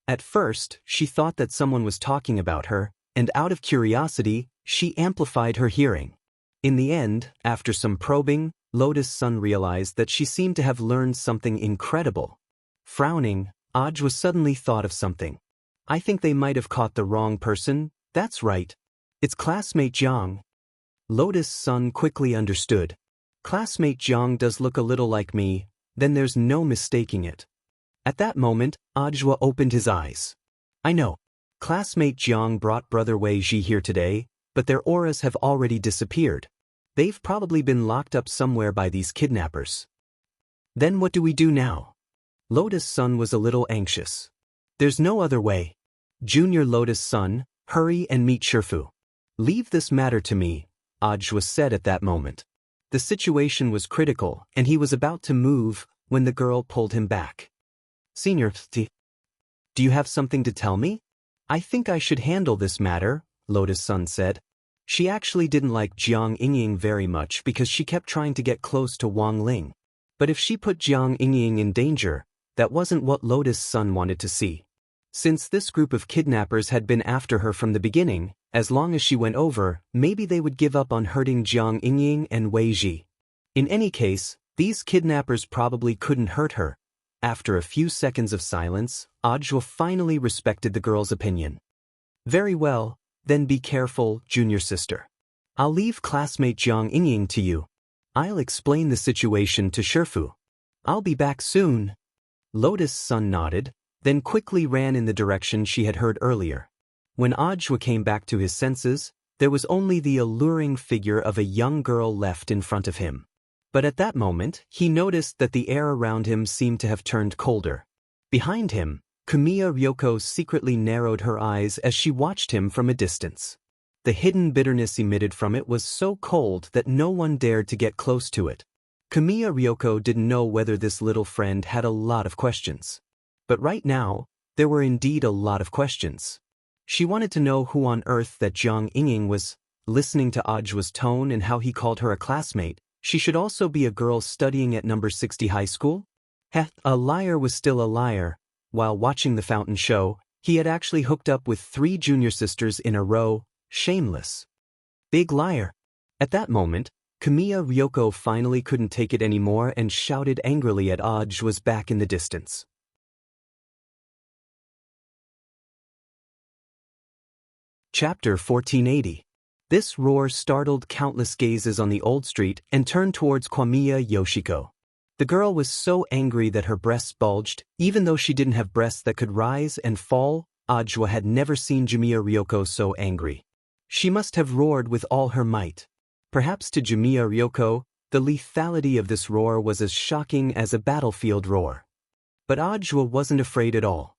At first, she thought that someone was talking about her, and out of curiosity, she amplified her hearing. In the end, after some probing, Lotus Sun realized that she seemed to have learned something incredible. Frowning, Ajwa suddenly thought of something. I think they might have caught the wrong person. That's right. It's classmate Jiang. Lotus Sun quickly understood. Classmate Jiang does look a little like me, then there's no mistaking it. At that moment, Ajwa opened his eyes. I know. Classmate Jiang brought brother Wei Ji here today, but their auras have already disappeared. They've probably been locked up somewhere by these kidnappers. Then what do we do now? Lotus Sun was a little anxious. There's no other way. Junior Lotus Sun, hurry and meet Shifu. Leave this matter to me, Ajwa said at that moment. The situation was critical, and he was about to move when the girl pulled him back. Senior, do you have something to tell me? I think I should handle this matter, Lotus Sun said. She actually didn't like Jiang Yingying very much because she kept trying to get close to Wang Ling. But if she put Jiang Yingying in danger, that wasn't what Lotus Sun wanted to see. Since this group of kidnappers had been after her from the beginning, as long as she went over, maybe they would give up on hurting Jiang Yingying and Wei Ji. In any case, these kidnappers probably couldn't hurt her. After a few seconds of silence, Ajwa finally respected the girl's opinion. Very well, then be careful, junior sister. I'll leave classmate Jiang Yingying to you. I'll explain the situation to Shifu. I'll be back soon. Lotus Sun nodded, then quickly ran in the direction she had heard earlier. When Ajwa came back to his senses, there was only the alluring figure of a young girl left in front of him. But at that moment, he noticed that the air around him seemed to have turned colder. Behind him, Kamiya Ryoko secretly narrowed her eyes as she watched him from a distance. The hidden bitterness emitted from it was so cold that no one dared to get close to it. Kamiya Ryoko didn't know whether this little friend had a lot of questions. But right now, there were indeed a lot of questions. She wanted to know who on earth that Jiang Yingying was. Listening to Ajwa's tone and how he called her a classmate, she should also be a girl studying at number 60 high school? A liar was still a liar. While watching the fountain show, he had actually hooked up with 3 junior sisters in a row. Shameless. Big liar. At that moment, Kamiya Ryoko finally couldn't take it anymore and shouted angrily at Ajwa's back in the distance. Chapter 1480. This roar startled countless gazes on the old street and turned towards Kwamiya Yoshiko. The girl was so angry that her breasts bulged, even though she didn't have breasts that could rise and fall. Ajwa had never seen Jamiya Ryoko so angry. She must have roared with all her might. Perhaps to Jamiya Ryoko, the lethality of this roar was as shocking as a battlefield roar. But Ajwa wasn't afraid at all.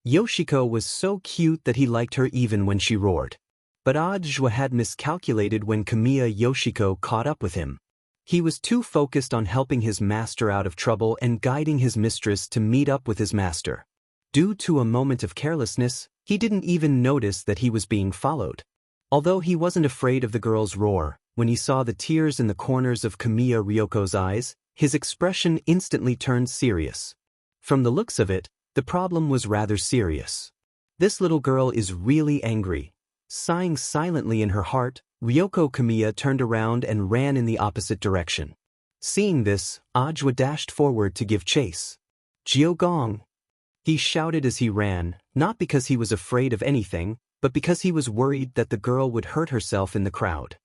Yoshiko was so cute that he liked her even when she roared. But Ajwa had miscalculated when Kamiya Yoshiko caught up with him. He was too focused on helping his master out of trouble and guiding his mistress to meet up with his master. Due to a moment of carelessness, he didn't even notice that he was being followed. Although he wasn't afraid of the girl's roar, when he saw the tears in the corners of Kamiya Ryoko's eyes, his expression instantly turned serious. From the looks of it, the problem was rather serious. This little girl is really angry. Sighing silently in her heart, Ryoko Kamiya turned around and ran in the opposite direction. Seeing this, Ajwa dashed forward to give chase. Jiogong! He shouted as he ran, not because he was afraid of anything, but because he was worried that the girl would hurt herself in the crowd.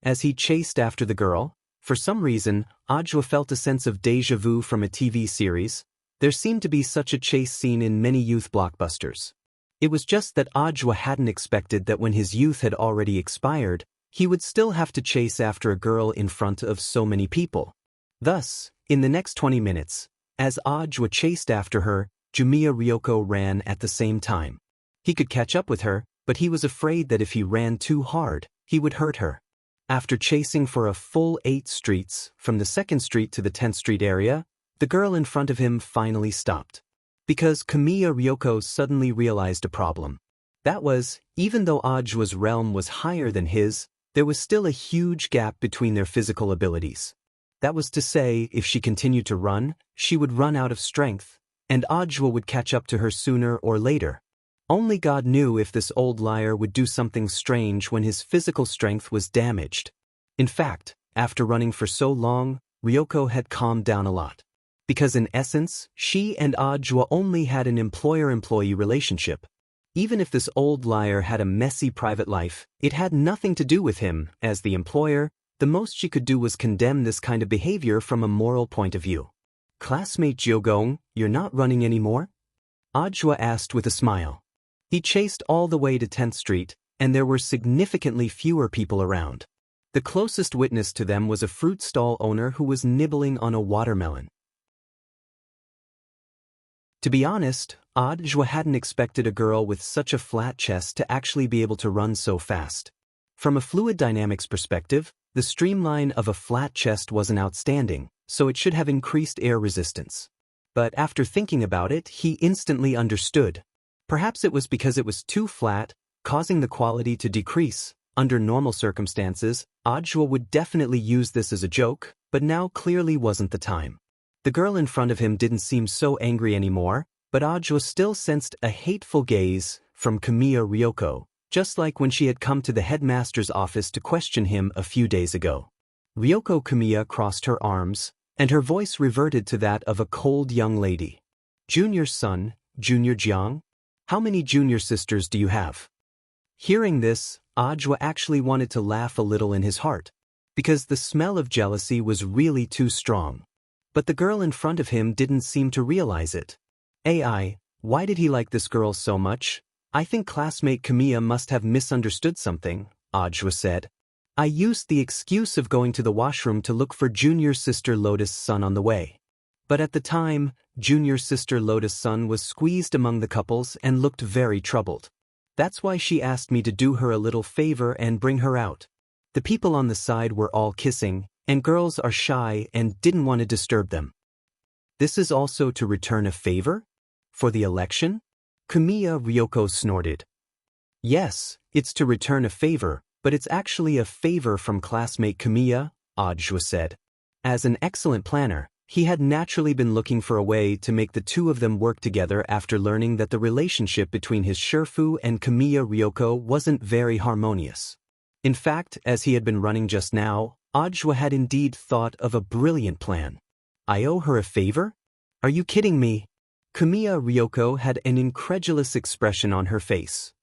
As he chased after the girl, for some reason, Ajwa felt a sense of déjà vu from a TV series. There seemed to be such a chase scene in many youth blockbusters. It was just that Ajwa hadn't expected that when his youth had already expired, he would still have to chase after a girl in front of so many people. Thus, in the next 20 minutes, as Ajwa chased after her, Jamiya Ryoko ran at the same time. He could catch up with her, but he was afraid that if he ran too hard, he would hurt her. After chasing for a full 8 streets, from the 2nd Street to the 10th Street area, the girl in front of him finally stopped. Because Kamiya Ryoko suddenly realized a problem. That was, even though Ajwa's realm was higher than his, there was still a huge gap between their physical abilities. That was to say, if she continued to run, she would run out of strength, and Ajwa would catch up to her sooner or later. Only God knew if this old liar would do something strange when his physical strength was damaged. In fact, after running for so long, Ryoko had calmed down a lot. Because in essence, she and Ajwa only had an employer-employee relationship. Even if this old liar had a messy private life, it had nothing to do with him. As the employer, the most she could do was condemn this kind of behavior from a moral point of view. "Classmate Jogong, you're not running anymore?" Ajwa asked with a smile. He chased all the way to 10th Street, and there were significantly fewer people around. The closest witness to them was a fruit stall owner who was nibbling on a watermelon. To be honest, Ajwa hadn't expected a girl with such a flat chest to actually be able to run so fast. From a fluid dynamics perspective, the streamline of a flat chest wasn't outstanding, so it should have increased air resistance. But after thinking about it, he instantly understood. Perhaps it was because it was too flat, causing the quality to decrease. Under normal circumstances, Ajwa would definitely use this as a joke, but now clearly wasn't the time. The girl in front of him didn't seem so angry anymore, but Ajwa still sensed a hateful gaze from Kamiya Ryoko, just like when she had come to the headmaster's office to question him a few days ago. Ryoko Kamiya crossed her arms, and her voice reverted to that of a cold young lady. "Junior son, Junior Jiang? How many junior sisters do you have?" Hearing this, Ajwa actually wanted to laugh a little in his heart, because the smell of jealousy was really too strong. But the girl in front of him didn't seem to realize it. Why did he like this girl so much? I think classmate Kamiya must have misunderstood something," Ajwa said. "I used the excuse of going to the washroom to look for junior sister Lotus Sun on the way. But at the time, junior sister Lotus Sun was squeezed among the couples and looked very troubled. That's why she asked me to do her a little favor and bring her out. The people on the side were all kissing, and girls are shy and didn't want to disturb them." "This is also to return a favor? For the election?" Kamiya Ryoko snorted. "Yes, it's to return a favor, but it's actually a favor from classmate Kamiya," Ajwa said. As an excellent planner, he had naturally been looking for a way to make the two of them work together after learning that the relationship between his Shifu and Kamiya Ryoko wasn't very harmonious. In fact, as he had been running just now, Ajwa had indeed thought of a brilliant plan. "I owe her a favor? Are you kidding me?" Kamiya Ryoko had an incredulous expression on her face.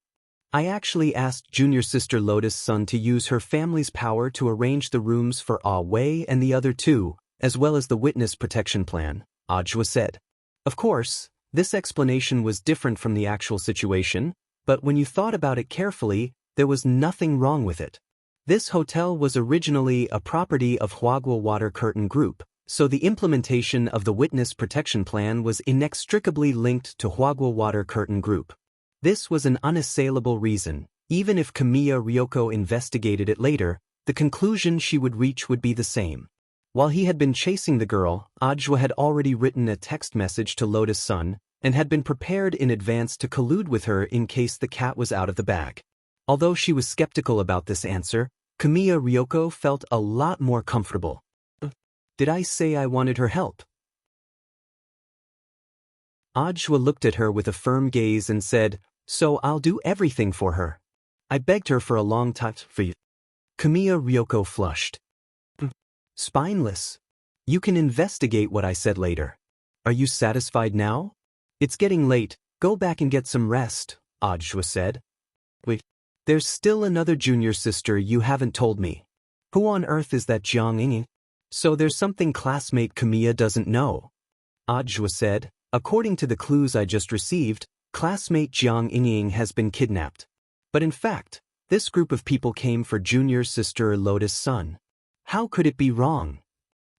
"I actually asked junior sister Lotus Sun to use her family's power to arrange the rooms for Ah Wei and the other two, as well as the witness protection plan," Ajwa said. Of course, this explanation was different from the actual situation, but when you thought about it carefully, there was nothing wrong with it. This hotel was originally a property of Huagua Water Curtain Group, so the implementation of the witness protection plan was inextricably linked to Huagua Water Curtain Group. This was an unassailable reason. Even if Kamiya Ryoko investigated it later, the conclusion she would reach would be the same. While he had been chasing the girl, Ajwa had already written a text message to Lotus Sun and had been prepared in advance to collude with her in case the cat was out of the bag. Although she was skeptical about this answer, Kamiya Ryoko felt a lot more comfortable. "Did I say I wanted her help?" Ajwa looked at her with a firm gaze and said, "So I'll do everything for her. I begged her for a long time for you." Kamiya Ryoko flushed. "Spineless. You can investigate what I said later. Are you satisfied now? It's getting late, go back and get some rest," Ajwa said. "Wait, there's still another junior sister you haven't told me. Who on earth is that Jiang Ying? So there's something classmate Kamiya doesn't know," Ajwa said. "According to the clues I just received, classmate Jiang Ying has been kidnapped. But in fact, this group of people came for junior sister Lotus Sun. How could it be wrong?"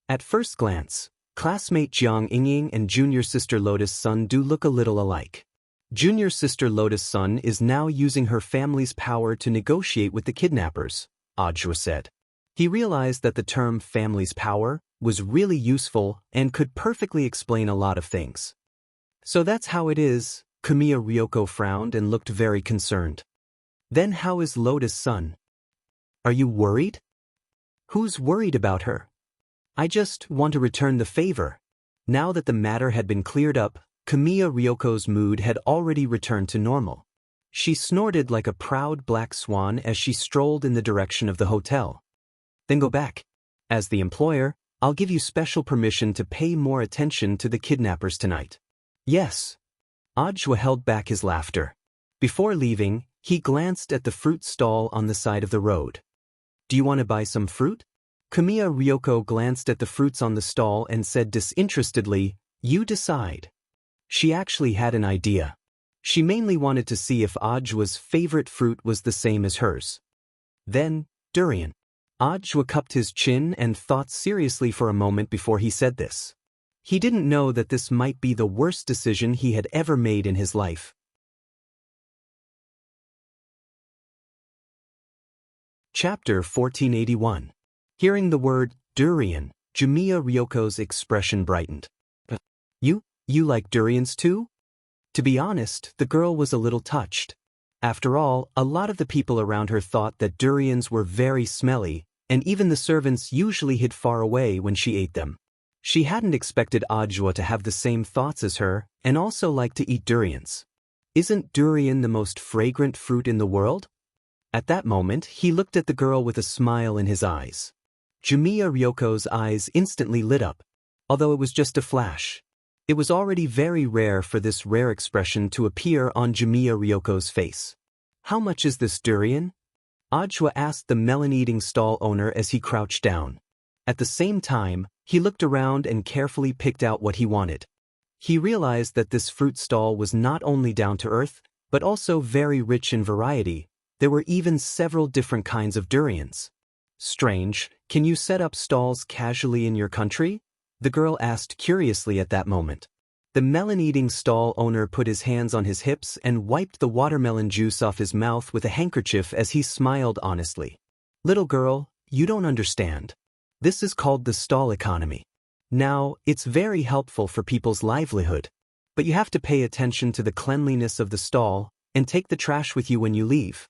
At first glance, classmate Jiang Ying and junior sister Lotus Sun do look a little alike. Junior sister Lotus Sun is now using her family's power to negotiate with the kidnappers, Ajwa said. He realized that the term family's power was really useful and could perfectly explain a lot of things. "So that's how it is," Kamiya Ryoko frowned and looked very concerned. "Then how is Lotus Sun? Are you worried?" "Who's worried about her? I just want to return the favor." Now that the matter had been cleared up, Kamiya Ryoko's mood had already returned to normal. She snorted like a proud black swan as she strolled in the direction of the hotel. Then go back. As the employer, I'll give you special permission to pay more attention to the kidnappers tonight. Yes. Ajwa held back his laughter. Before leaving, he glanced at the fruit stall on the side of the road. Do you want to buy some fruit? Kamiya Ryoko glanced at the fruits on the stall and said disinterestedly, You decide. She actually had an idea. She mainly wanted to see if Ajwa's favorite fruit was the same as hers. Then, durian. Ajwa cupped his chin and thought seriously for a moment before he said this. He didn't know that this might be the worst decision he had ever made in his life. Chapter 1481. Hearing the word durian, Jumiya Ryoko's expression brightened. You like durians too? To be honest, the girl was a little touched. After all, a lot of the people around her thought that durians were very smelly, and even the servants usually hid far away when she ate them. She hadn't expected Ajwa to have the same thoughts as her, and also like to eat durians. Isn't durian the most fragrant fruit in the world? At that moment, he looked at the girl with a smile in his eyes. Jumiya Ryoko's eyes instantly lit up, although it was just a flash. It was already very rare for this rare expression to appear on Jumiya Ryoko's face. How much is this durian? Ajwa asked the melon-eating stall owner as he crouched down. At the same time, he looked around and carefully picked out what he wanted. He realized that this fruit stall was not only down-to-earth, but also very rich in variety. There were even several different kinds of durians. Strange, can you set up stalls casually in your country? The girl asked curiously at that moment. The melon-eating stall owner put his hands on his hips and wiped the watermelon juice off his mouth with a handkerchief as he smiled honestly. Little girl, you don't understand. This is called the stall economy. Now, it's very helpful for people's livelihood. But you have to pay attention to the cleanliness of the stall and take the trash with you when you leave.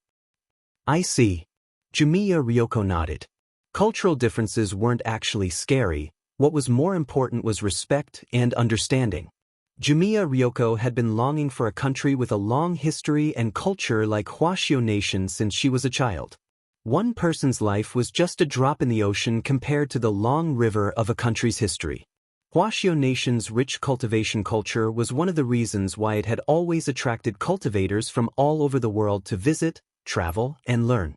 I see. Jumiya Ryoko nodded. Cultural differences weren't actually scary. What was more important was respect and understanding. Jumiya Ryoko had been longing for a country with a long history and culture like Hwashio Nation since she was a child. One person's life was just a drop in the ocean compared to the long river of a country's history. Hwashio Nation's rich cultivation culture was one of the reasons why it had always attracted cultivators from all over the world to visit, travel, and learn.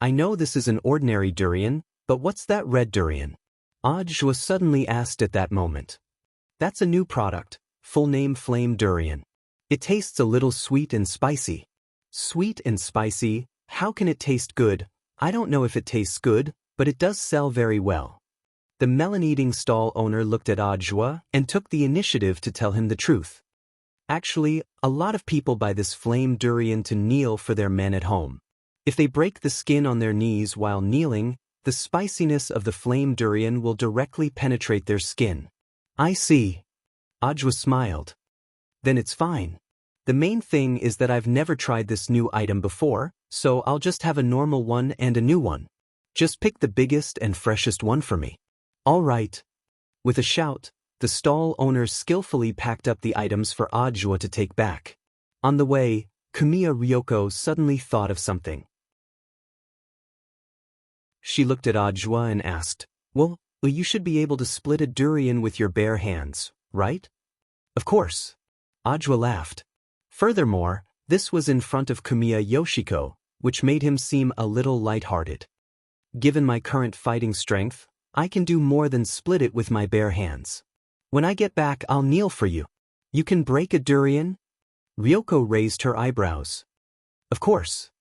I know this is an ordinary durian, but what's that red durian? Ajwa suddenly asked at that moment. That's a new product, full name Flame Durian. It tastes a little sweet and spicy. Sweet and spicy, how can it taste good? I don't know if it tastes good, but it does sell very well. The melon-eating stall owner looked at Ajwa and took the initiative to tell him the truth. Actually, a lot of people buy this Flame Durian to kneel for their men at home. If they break the skin on their knees while kneeling, the spiciness of the flame durian will directly penetrate their skin. I see. Ajwa smiled. Then it's fine. The main thing is that I've never tried this new item before, so I'll just have a normal one and a new one. Just pick the biggest and freshest one for me. All right. With a shout, the stall owner skillfully packed up the items for Ajwa to take back. On the way, Kamiya Ryoko suddenly thought of something. She looked at Ajwa and asked, Well, you should be able to split a durian with your bare hands, right? Of course. Ajwa laughed. Furthermore, this was in front of Kamiya Yoshiko, which made him seem a little light-hearted. Given my current fighting strength, I can do more than split it with my bare hands. When I get back, I'll kneel for you. You can break a durian? Ryoko raised her eyebrows. Of course.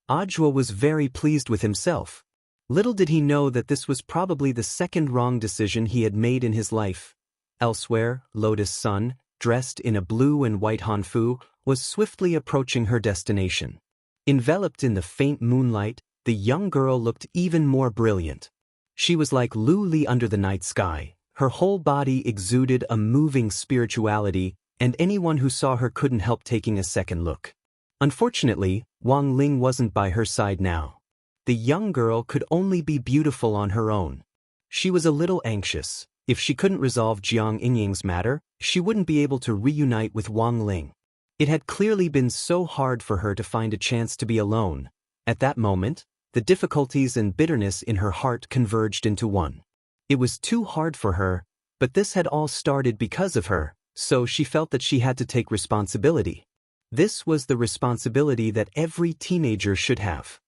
Ajwa was very pleased with himself. Little did he know that this was probably the second wrong decision he had made in his life. Elsewhere, Lotus Sun, dressed in a blue and white hanfu, was swiftly approaching her destination. Enveloped in the faint moonlight, the young girl looked even more brilliant. She was like Luli under the night sky. Her whole body exuded a moving spirituality, and anyone who saw her couldn't help taking a second look. Unfortunately, Wang Ling wasn't by her side now. The young girl could only be beautiful on her own. She was a little anxious. If she couldn't resolve Jiang Yingying's matter, she wouldn't be able to reunite with Wang Ling. It had clearly been so hard for her to find a chance to be alone. At that moment, the difficulties and bitterness in her heart converged into one. It was too hard for her, but this had all started because of her, so she felt that she had to take responsibility. This was the responsibility that every teenager should have.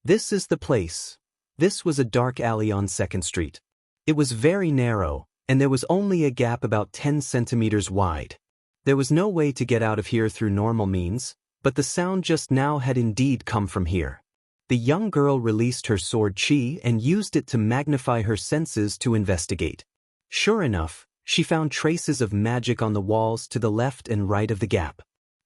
This is the place. This was a dark alley on 2nd Street. It was very narrow, and there was only a gap about 10 centimeters wide. There was no way to get out of here through normal means, but the sound just now had indeed come from here. The young girl released her sword chi and used it to magnify her senses to investigate. Sure enough, she found traces of magic on the walls to the left and right of the gap.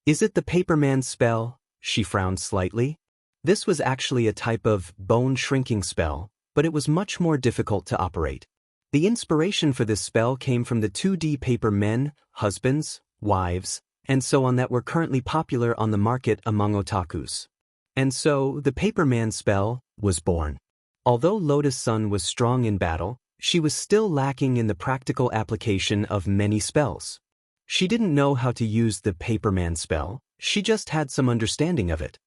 Is it the paperman spell? She frowned slightly. This was actually a type of bone-shrinking spell, but it was much more difficult to operate. The inspiration for this spell came from the 2D paper men, husbands, wives, and so on that were currently popular on the market among otakus. And so, the paperman spell was born. Although Lotus Sun was strong in battle, she was still lacking in the practical application of many spells. She didn't know how to use the paperman spell, she just had some understanding of it.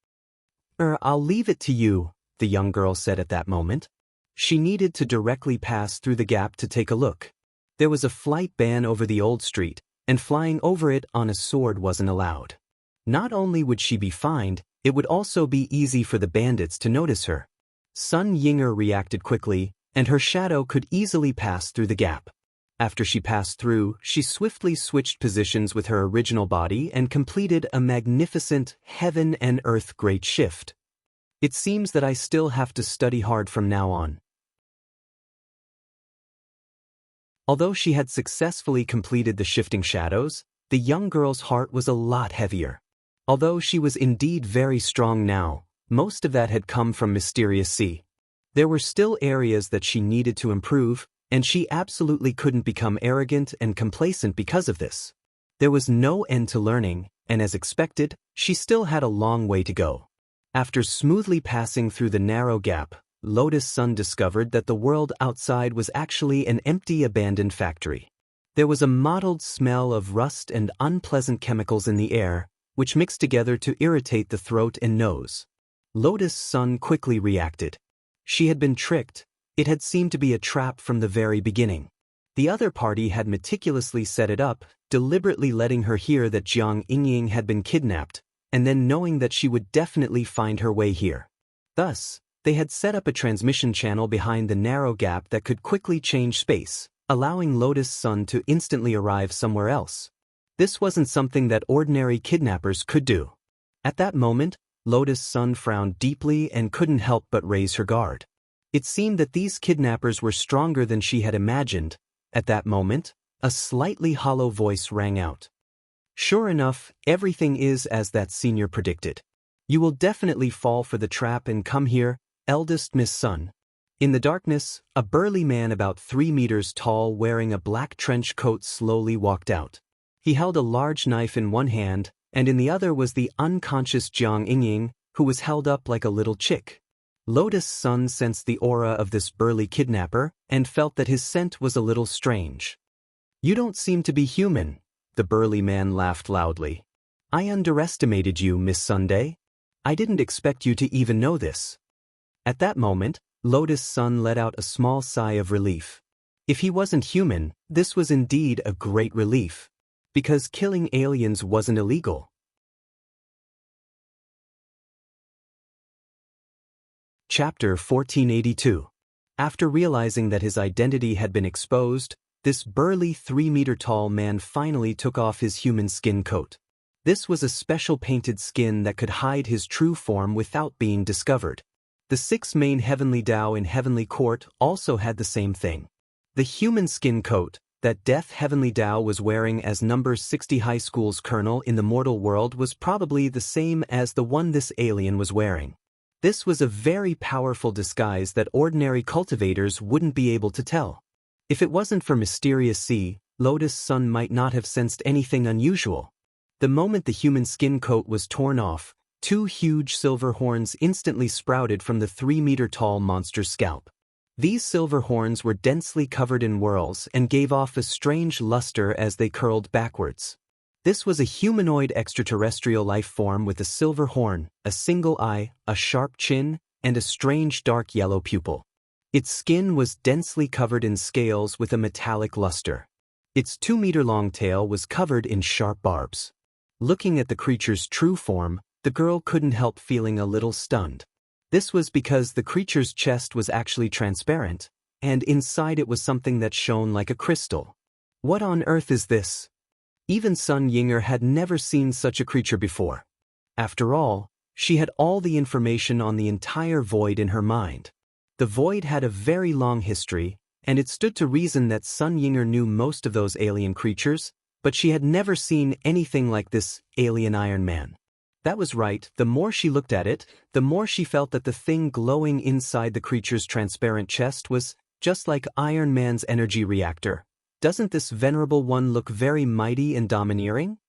I'll leave it to you, the young girl said at that moment. She needed to directly pass through the gap to take a look. There was a flight ban over the old street, and flying over it on a sword wasn't allowed. Not only would she be fined, it would also be easy for the bandits to notice her. Sun Yinger reacted quickly, and her shadow could easily pass through the gap. After she passed through, she swiftly switched positions with her original body and completed a magnificent heaven and earth great shift. It seems that I still have to study hard from now on. Although she had successfully completed the shifting shadows, the young girl's heart was a lot heavier. Although she was indeed very strong now, most of that had come from Mysterious Sea. There were still areas that she needed to improve, and she absolutely couldn't become arrogant and complacent because of this. There was no end to learning, and as expected, she still had a long way to go. After smoothly passing through the narrow gap, Lotus Sun discovered that the world outside was actually an empty abandoned factory. There was a mottled smell of rust and unpleasant chemicals in the air, which mixed together to irritate the throat and nose. Lotus Sun quickly reacted. She had been tricked. It had seemed to be a trap from the very beginning. The other party had meticulously set it up, deliberately letting her hear that Jiang Yingying had been kidnapped, and then knowing that she would definitely find her way here. Thus, they had set up a transmission channel behind the narrow gap that could quickly change space, allowing Lotus Sun to instantly arrive somewhere else. This wasn't something that ordinary kidnappers could do. At that moment, Lotus Sun frowned deeply and couldn't help but raise her guard. It seemed that these kidnappers were stronger than she had imagined. At that moment, a slightly hollow voice rang out. Sure enough, everything is as that senior predicted. You will definitely fall for the trap and come here, eldest Miss Sun. In the darkness, a burly man about 3 meters tall wearing a black trench coat slowly walked out. He held a large knife in one hand, and in the other was the unconscious Jiang Yingying, who was held up like a little chick. Lotus Sun sensed the aura of this burly kidnapper and felt that his scent was a little strange. You don't seem to be human, the burly man laughed loudly. I underestimated you, Miss Sunday. I didn't expect you to even know this. At that moment, Lotus Sun let out a small sigh of relief. If he wasn't human, this was indeed a great relief. Because killing aliens wasn't illegal. Chapter 1482. After realizing that his identity had been exposed, this burly 3-meter-tall man finally took off his human skin coat. This was a special painted skin that could hide his true form without being discovered. The 6 main heavenly Dao in Heavenly Court also had the same thing. The human skin coat that Death Heavenly Dao was wearing as number 60 high school's colonel in the mortal world was probably the same as the one this alien was wearing. This was a very powerful disguise that ordinary cultivators wouldn't be able to tell. If it wasn't for Mysterious Sea, Lotus Sun might not have sensed anything unusual. The moment the human skin coat was torn off, 2 huge silver horns instantly sprouted from the 3-meter-tall monster's scalp. These silver horns were densely covered in whorls and gave off a strange luster as they curled backwards. This was a humanoid extraterrestrial life form with a silver horn, a single eye, a sharp chin, and a strange dark yellow pupil. Its skin was densely covered in scales with a metallic luster. Its 2-meter-long tail was covered in sharp barbs. Looking at the creature's true form, the girl couldn't help feeling a little stunned. This was because the creature's chest was actually transparent, and inside it was something that shone like a crystal. What on earth is this? Even Sun Yinger had never seen such a creature before. After all, she had all the information on the entire void in her mind. The void had a very long history, and it stood to reason that Sun Yinger knew most of those alien creatures, but she had never seen anything like this alien Iron Man. That was right, the more she looked at it, the more she felt that the thing glowing inside the creature's transparent chest was just like Iron Man's energy reactor. Doesn't this venerable one look very mighty and domineering?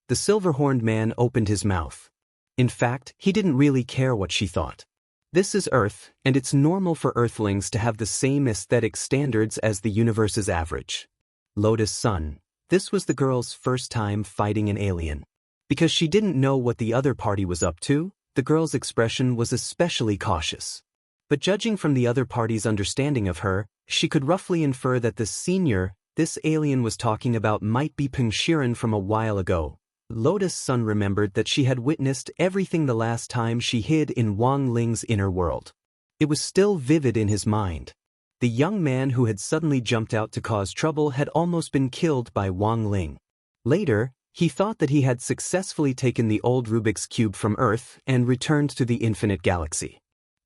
The silver-horned man opened his mouth. In fact, he didn't really care what she thought. This is Earth, and it's normal for Earthlings to have the same aesthetic standards as the universe's average. Lotus Sun. This was the girl's first time fighting an alien. Because she didn't know what the other party was up to, the girl's expression was especially cautious. But judging from the other party's understanding of her, she could roughly infer that this alien was talking about might be Peng Shiren from a while ago. Lotus Sun remembered that she had witnessed everything the last time she hid in Wang Ling's inner world. It was still vivid in his mind. The young man who had suddenly jumped out to cause trouble had almost been killed by Wang Ling. Later, he thought that he had successfully taken the old Rubik's Cube from Earth and returned to the infinite galaxy.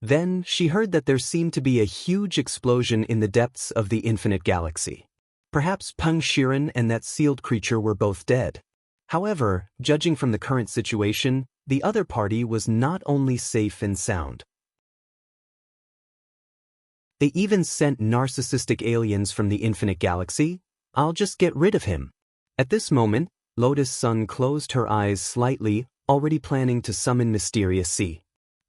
Then, she heard that there seemed to be a huge explosion in the depths of the infinite galaxy. Perhaps Peng Shiren and that sealed creature were both dead. However, judging from the current situation, the other party was not only safe and sound. They even sent narcissistic aliens from the infinite galaxy. I'll just get rid of him. At this moment, Lotus Sun closed her eyes slightly, already planning to summon Mysterious Sea.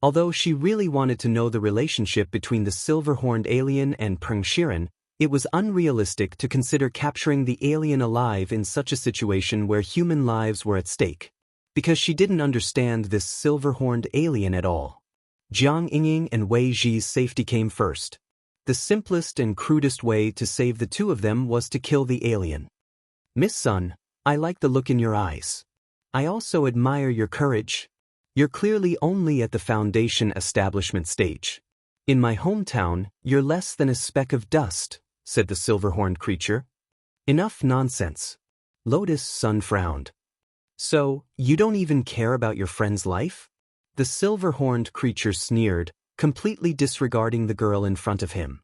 Although she really wanted to know the relationship between the silver-horned alien and Peng Shiren, it was unrealistic to consider capturing the alien alive in such a situation where human lives were at stake. Because she didn't understand this silver-horned alien at all. Jiang Yinging and Wei Ji's safety came first. The simplest and crudest way to save the two of them was to kill the alien. Miss Sun, I like the look in your eyes. I also admire your courage. You're clearly only at the foundation establishment stage. In my hometown, you're less than a speck of dust, said the silver-horned creature. Enough nonsense. Lotus Sun frowned. So, you don't even care about your friend's life? The silver-horned creature sneered, completely disregarding the girl in front of him.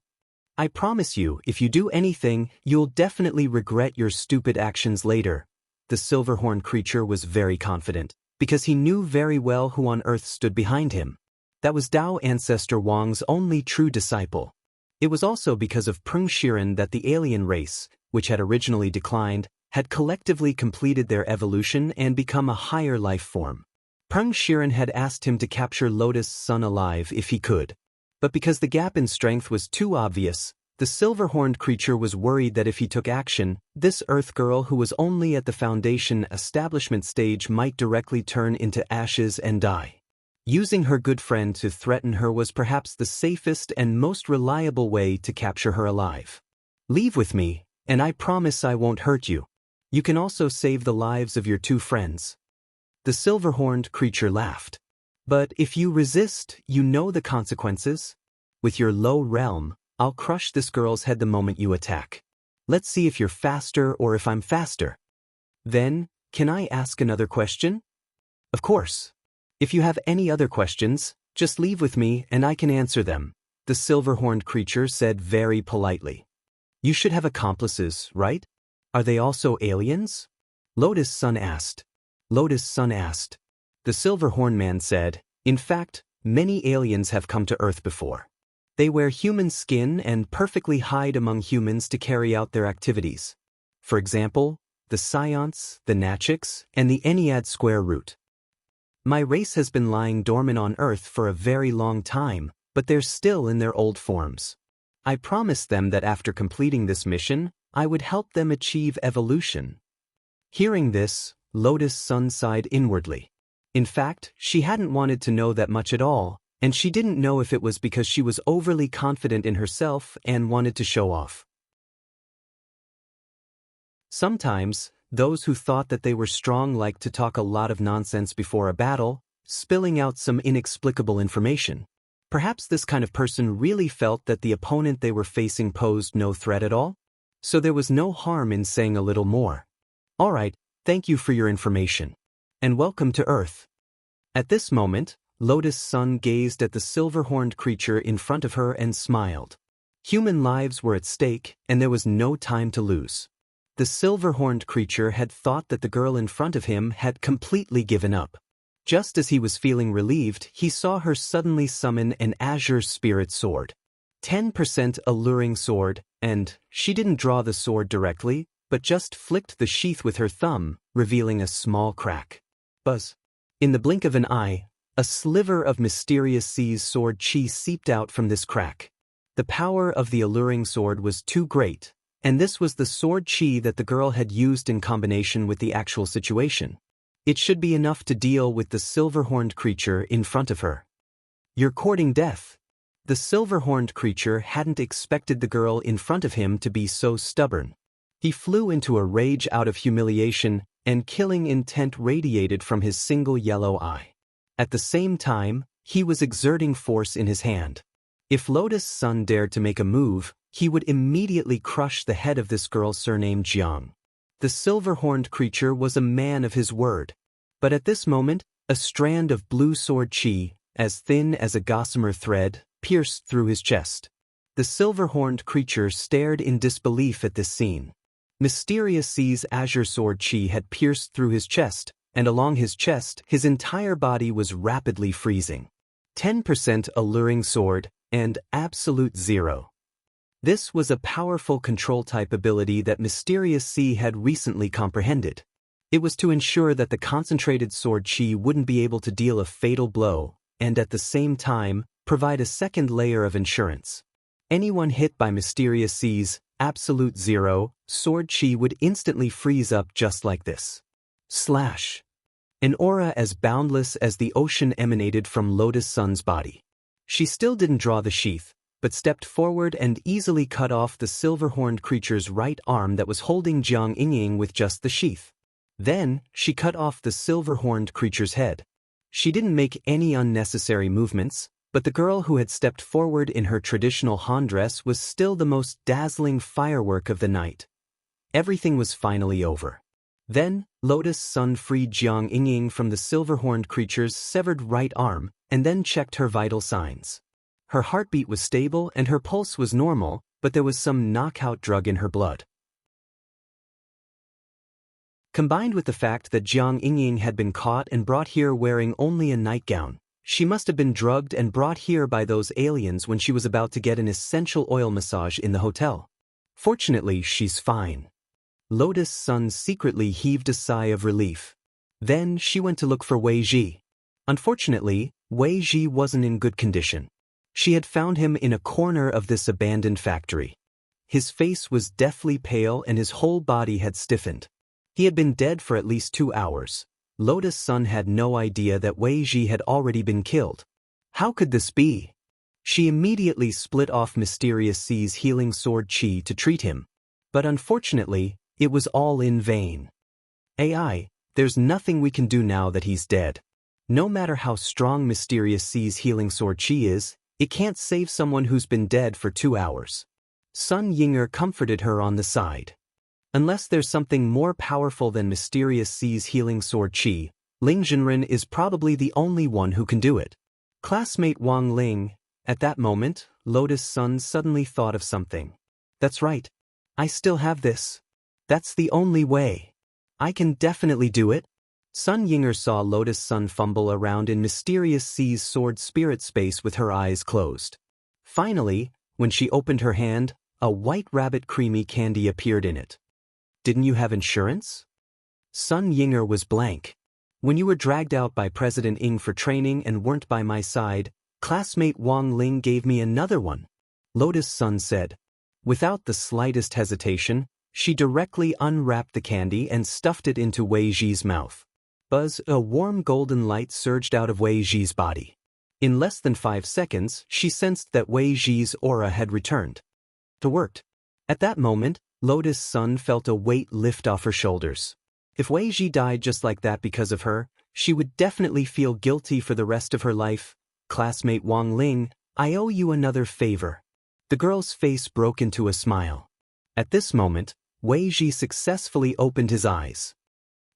I promise you, if you do anything, you'll definitely regret your stupid actions later. The silver-horned creature was very confident, because he knew very well who on earth stood behind him. That was Tao ancestor Wang's only true disciple. It was also because of Peng Shiren that the alien race, which had originally declined, had collectively completed their evolution and become a higher life form. Peng Shiren had asked him to capture Lotus Sun alive if he could. But because the gap in strength was too obvious, the silver-horned creature was worried that if he took action, this Earth girl who was only at the foundation establishment stage might directly turn into ashes and die. Using her good friend to threaten her was perhaps the safest and most reliable way to capture her alive. Leave with me, and I promise I won't hurt you. You can also save the lives of your two friends. The silver-horned creature laughed. But if you resist, you know the consequences. With your low realm, I'll crush this girl's head the moment you attack. Let's see if you're faster or if I'm faster. Then, can I ask another question? Of course. If you have any other questions, just leave with me and I can answer them, the silver-horned creature said very politely. You should have accomplices, right? Are they also aliens? Lotus Sun asked. Lotus Sun asked. The silver-horned man said, in fact, many aliens have come to Earth before. They wear human skin and perfectly hide among humans to carry out their activities. For example, the Scionts, the Natchiks, and the Ennead square root. My race has been lying dormant on Earth for a very long time, but they're still in their old forms. I promised them that after completing this mission, I would help them achieve evolution. Hearing this, Lotus Sun sighed inwardly. In fact, she hadn't wanted to know that much at all, and she didn't know if it was because she was overly confident in herself and wanted to show off. Sometimes, those who thought that they were strong liked to talk a lot of nonsense before a battle, spilling out some inexplicable information. Perhaps this kind of person really felt that the opponent they were facing posed no threat at all? So there was no harm in saying a little more. All right, thank you for your information. And welcome to Earth. At this moment, Lotus Sun gazed at the silver-horned creature in front of her and smiled. Human lives were at stake, and there was no time to lose. The silver-horned creature had thought that the girl in front of him had completely given up. Just as he was feeling relieved, he saw her suddenly summon an azure spirit sword. 10% alluring sword, and she didn't draw the sword directly, but just flicked the sheath with her thumb, revealing a small crack. Buzz. In the blink of an eye, a sliver of Mysterious Sea's sword chi seeped out from this crack. The power of the alluring sword was too great, and this was the sword chi that the girl had used in combination with the actual situation. It should be enough to deal with the silver-horned creature in front of her. You're courting death. The silver-horned creature hadn't expected the girl in front of him to be so stubborn. He flew into a rage out of humiliation, and killing intent radiated from his single yellow eye. At the same time, he was exerting force in his hand. If Lotus Sun dared to make a move, he would immediately crush the head of this girl surnamed Jiang. The silver-horned creature was a man of his word. But at this moment, a strand of blue sword chi, as thin as a gossamer thread, pierced through his chest. The silver-horned creature stared in disbelief at this scene. Mysterious Sea's azure sword chi had pierced through his chest, and along his chest, his entire body was rapidly freezing. 10% alluring sword, and absolute 0. This was a powerful control-type ability that Mysterious Sea had recently comprehended. It was to ensure that the concentrated sword chi wouldn't be able to deal a fatal blow, and at the same time, provide a second layer of insurance. Anyone hit by Mysterious Sea's absolute 0 sword chi would instantly freeze up just like this. Slash. An aura as boundless as the ocean emanated from Lotus Sun's body. She still didn't draw the sheath, but stepped forward and easily cut off the silver-horned creature's right arm that was holding Jiang Yingying with just the sheath. Then, she cut off the silver-horned creature's head. She didn't make any unnecessary movements, but the girl who had stepped forward in her traditional Han dress was still the most dazzling firework of the night. Everything was finally over. Then, Lotus Sun freed Jiang Yingying from the silver-horned creature's severed right arm, and then checked her vital signs. Her heartbeat was stable and her pulse was normal, but there was some knockout drug in her blood. Combined with the fact that Jiang Yingying had been caught and brought here wearing only a nightgown, she must have been drugged and brought here by those aliens when she was about to get an essential oil massage in the hotel. Fortunately, she's fine. Lotus Sun secretly heaved a sigh of relief. Then she went to look for Wei Ji. Unfortunately, Wei Ji wasn't in good condition. She had found him in a corner of this abandoned factory. His face was deathly pale and his whole body had stiffened. He had been dead for at least 2 hours. Lotus Sun had no idea that Wei Ji had already been killed. How could this be? She immediately split off Mysterious Sea's healing sword chi to treat him. But unfortunately, it was all in vain. AI, there's nothing we can do now that he's dead. No matter how strong Mysterious Sea's healing sword chi is, it can't save someone who's been dead for 2 hours. Sun Yinger comforted her on the side. Unless there's something more powerful than Mysterious Sea's healing sword chi, Ling Zhenren is probably the only one who can do it. Classmate Wang Ling. At that moment, Lotus Sun suddenly thought of something. That's right. I still have this. That's the only way. I can definitely do it. Sun Yinger saw Lotus Sun fumble around in Mysterious Sea's sword spirit space with her eyes closed. Finally, when she opened her hand, a white rabbit creamy candy appeared in it. Didn't you have insurance? Sun Yinger was blank. When you were dragged out by President Ng for training and weren't by my side, classmate Wang Ling gave me another one. Lotus Sun said. Without the slightest hesitation, She directly unwrapped the candy and stuffed it into Wei Ji's mouth. Buzz, a warm golden light surged out of Wei Ji's body. In less than 5 seconds, she sensed that Wei Ji's aura had returned. It worked. At that moment, Lotus Sun felt a weight lift off her shoulders. If Wei Ji died just like that because of her, she would definitely feel guilty for the rest of her life. Classmate Wang Ling, I owe you another favor. The girl's face broke into a smile. At this moment, Wei Ji successfully opened his eyes.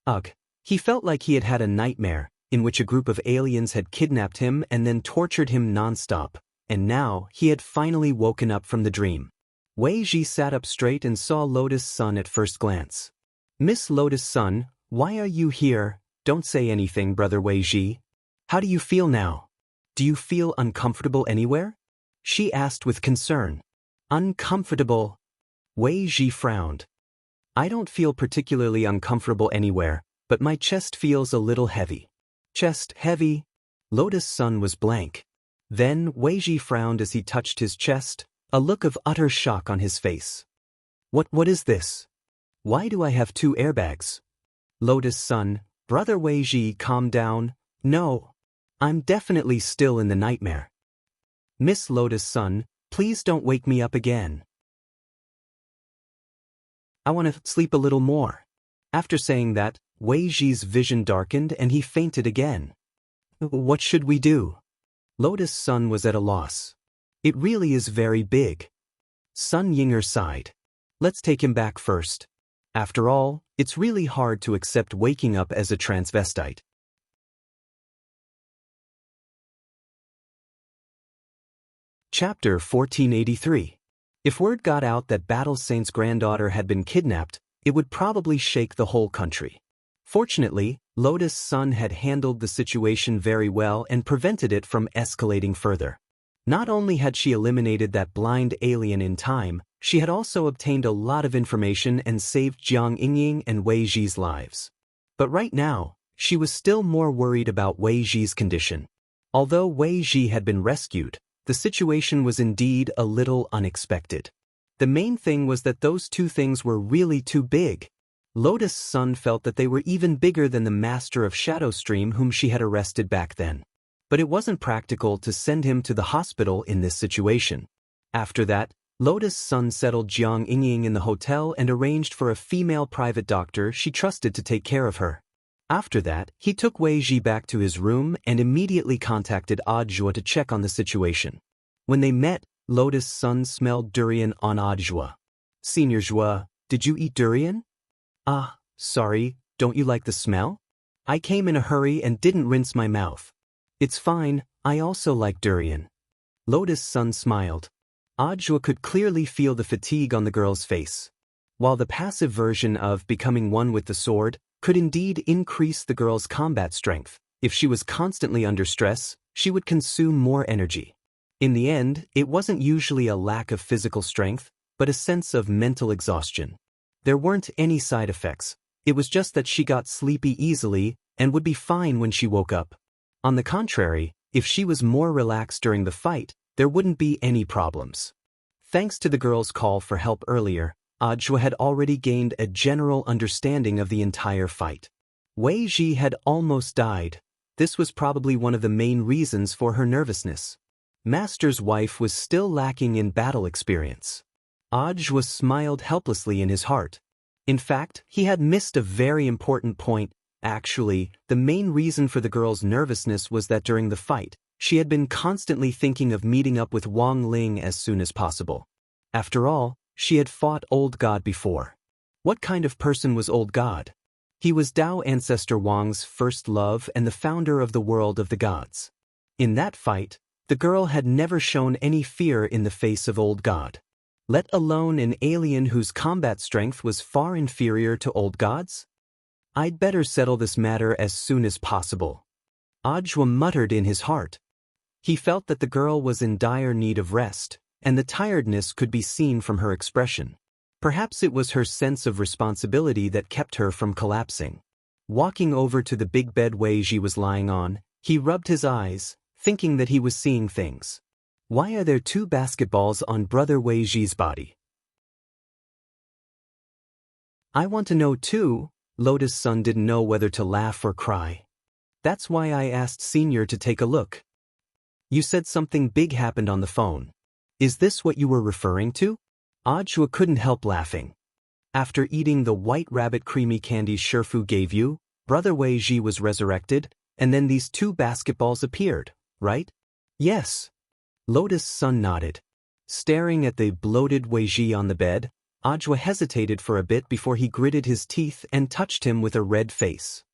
Ugh, he felt like he had had a nightmare, in which a group of aliens had kidnapped him and then tortured him non-stop, and now he had finally woken up from the dream. Wei Ji sat up straight and saw Lotus Sun at first glance. Miss Lotus Sun, why are you here? Don't say anything, Brother Wei Ji. How do you feel now? Do you feel uncomfortable anywhere? She asked with concern. Uncomfortable? Wei Ji frowned. I don't feel particularly uncomfortable anywhere, but my chest feels a little heavy. Chest heavy? Lotus Sun was blank. Then Wei Ji frowned as he touched his chest, a look of utter shock on his face. What is this? Why do I have 2 airbags? Lotus Sun, Brother Wei Ji, calm down. No. I'm definitely still in the nightmare. Miss Lotus Sun, please don't wake me up again. I want to sleep a little more. After saying that, Wei Ji's vision darkened and he fainted again. What should we do? Lotus Sun was at a loss. It really is very big. Sun Yinger sighed. Let's take him back first. After all, it's really hard to accept waking up as a transvestite. Chapter 1483. If word got out that Battle Saint's granddaughter had been kidnapped, it would probably shake the whole country. Fortunately, Lotus Sun had handled the situation very well and prevented it from escalating further. Not only had she eliminated that blind alien in time, she had also obtained a lot of information and saved Jiang Yingying and Wei Ji's lives. But right now, she was still more worried about Wei Ji's condition. Although Wei Ji had been rescued, the situation was indeed a little unexpected. The main thing was that those 2 things were really too big. Lotus Sun felt that they were even bigger than the Master of Shadow Stream whom she had arrested back then. But it wasn't practical to send him to the hospital in this situation. After that, Lotus Sun settled Jiang Yingying in the hotel and arranged for a female private doctor she trusted to take care of her. After that, he took Wei Ji back to his room and immediately contacted Audiobook to check on the situation. When they met, Lotus Sun smelled durian on Audiobook. Senior Zhua, did you eat durian? Ah, sorry, don't you like the smell? I came in a hurry and didn't rinse my mouth. It's fine, I also like durian. Lotus Sun smiled. Audiobook could clearly feel the fatigue on the girl's face. While the passive version of becoming one with the sword could indeed increase the girl's combat strength, if she was constantly under stress, she would consume more energy. In the end, it wasn't usually a lack of physical strength, but a sense of mental exhaustion. There weren't any side effects. It was just that she got sleepy easily and would be fine when she woke up. On the contrary, if she was more relaxed during the fight, there wouldn't be any problems. Thanks to the girl's call for help earlier, Audiobook had already gained a general understanding of the entire fight. Wei Ji had almost died. This was probably one of the main reasons for her nervousness. Master's wife was still lacking in battle experience. Audiobook smiled helplessly in his heart. In fact, he had missed a very important point. Actually, the main reason for the girl's nervousness was that during the fight, she had been constantly thinking of meeting up with Wang Ling as soon as possible. After all, she had fought Old God before. What kind of person was Old God? He was Tao ancestor Wang's first love and the founder of the world of the gods. In that fight, the girl had never shown any fear in the face of Old God. Let alone an alien whose combat strength was far inferior to Old God's? I'd better settle this matter as soon as possible. Audiobook muttered in his heart. He felt that the girl was in dire need of rest, and the tiredness could be seen from her expression. Perhaps it was her sense of responsibility that kept her from collapsing. Walking over to the big bed Wei Ji was lying on, he rubbed his eyes, thinking that he was seeing things. Why are there 2 basketballs on Brother Wei Ji's body? I want to know too. Lotus Sun didn't know whether to laugh or cry. That's why I asked Senior to take a look. You said something big happened on the phone. Is this what you were referring to? Ajwa couldn't help laughing. After eating the white rabbit creamy candy Shifu gave you, Brother Wei Ji was resurrected, and then these two basketballs appeared, right? Yes. Lotus Sun nodded. Staring at the bloated Wei Ji on the bed, Ajwa hesitated for a bit before he gritted his teeth and touched him with a red face.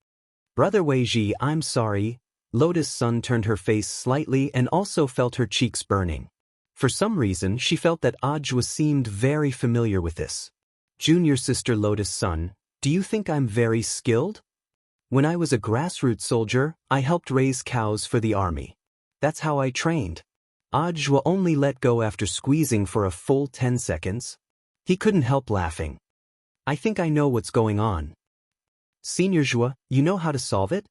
Brother Wei Ji, I'm sorry. Lotus Sun turned her face slightly and also felt her cheeks burning. For some reason, she felt that Ajwa seemed very familiar with this. Junior sister Lotus Sun, do you think I'm very skilled? When I was a grassroots soldier, I helped raise cows for the army. That's how I trained. Ajwa only let go after squeezing for a full 10 seconds. He couldn't help laughing. I think I know what's going on. Senior Jua, you know how to solve it?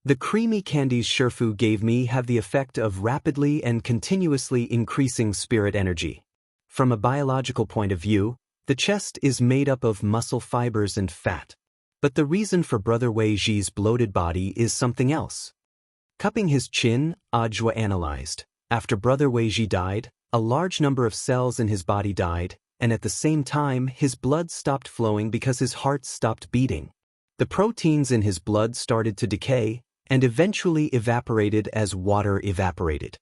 The creamy candies Shifu gave me have the effect of rapidly and continuously increasing spirit energy. From a biological point of view, the chest is made up of muscle fibers and fat. But the reason for Brother Wei Ji's bloated body is something else. Cupping his chin, Ajwa analyzed. After Brother Wei Ji died, a large number of cells in his body died, and at the same time his blood stopped flowing because his heart stopped beating. The proteins in his blood started to decay, and eventually evaporated as water evaporated.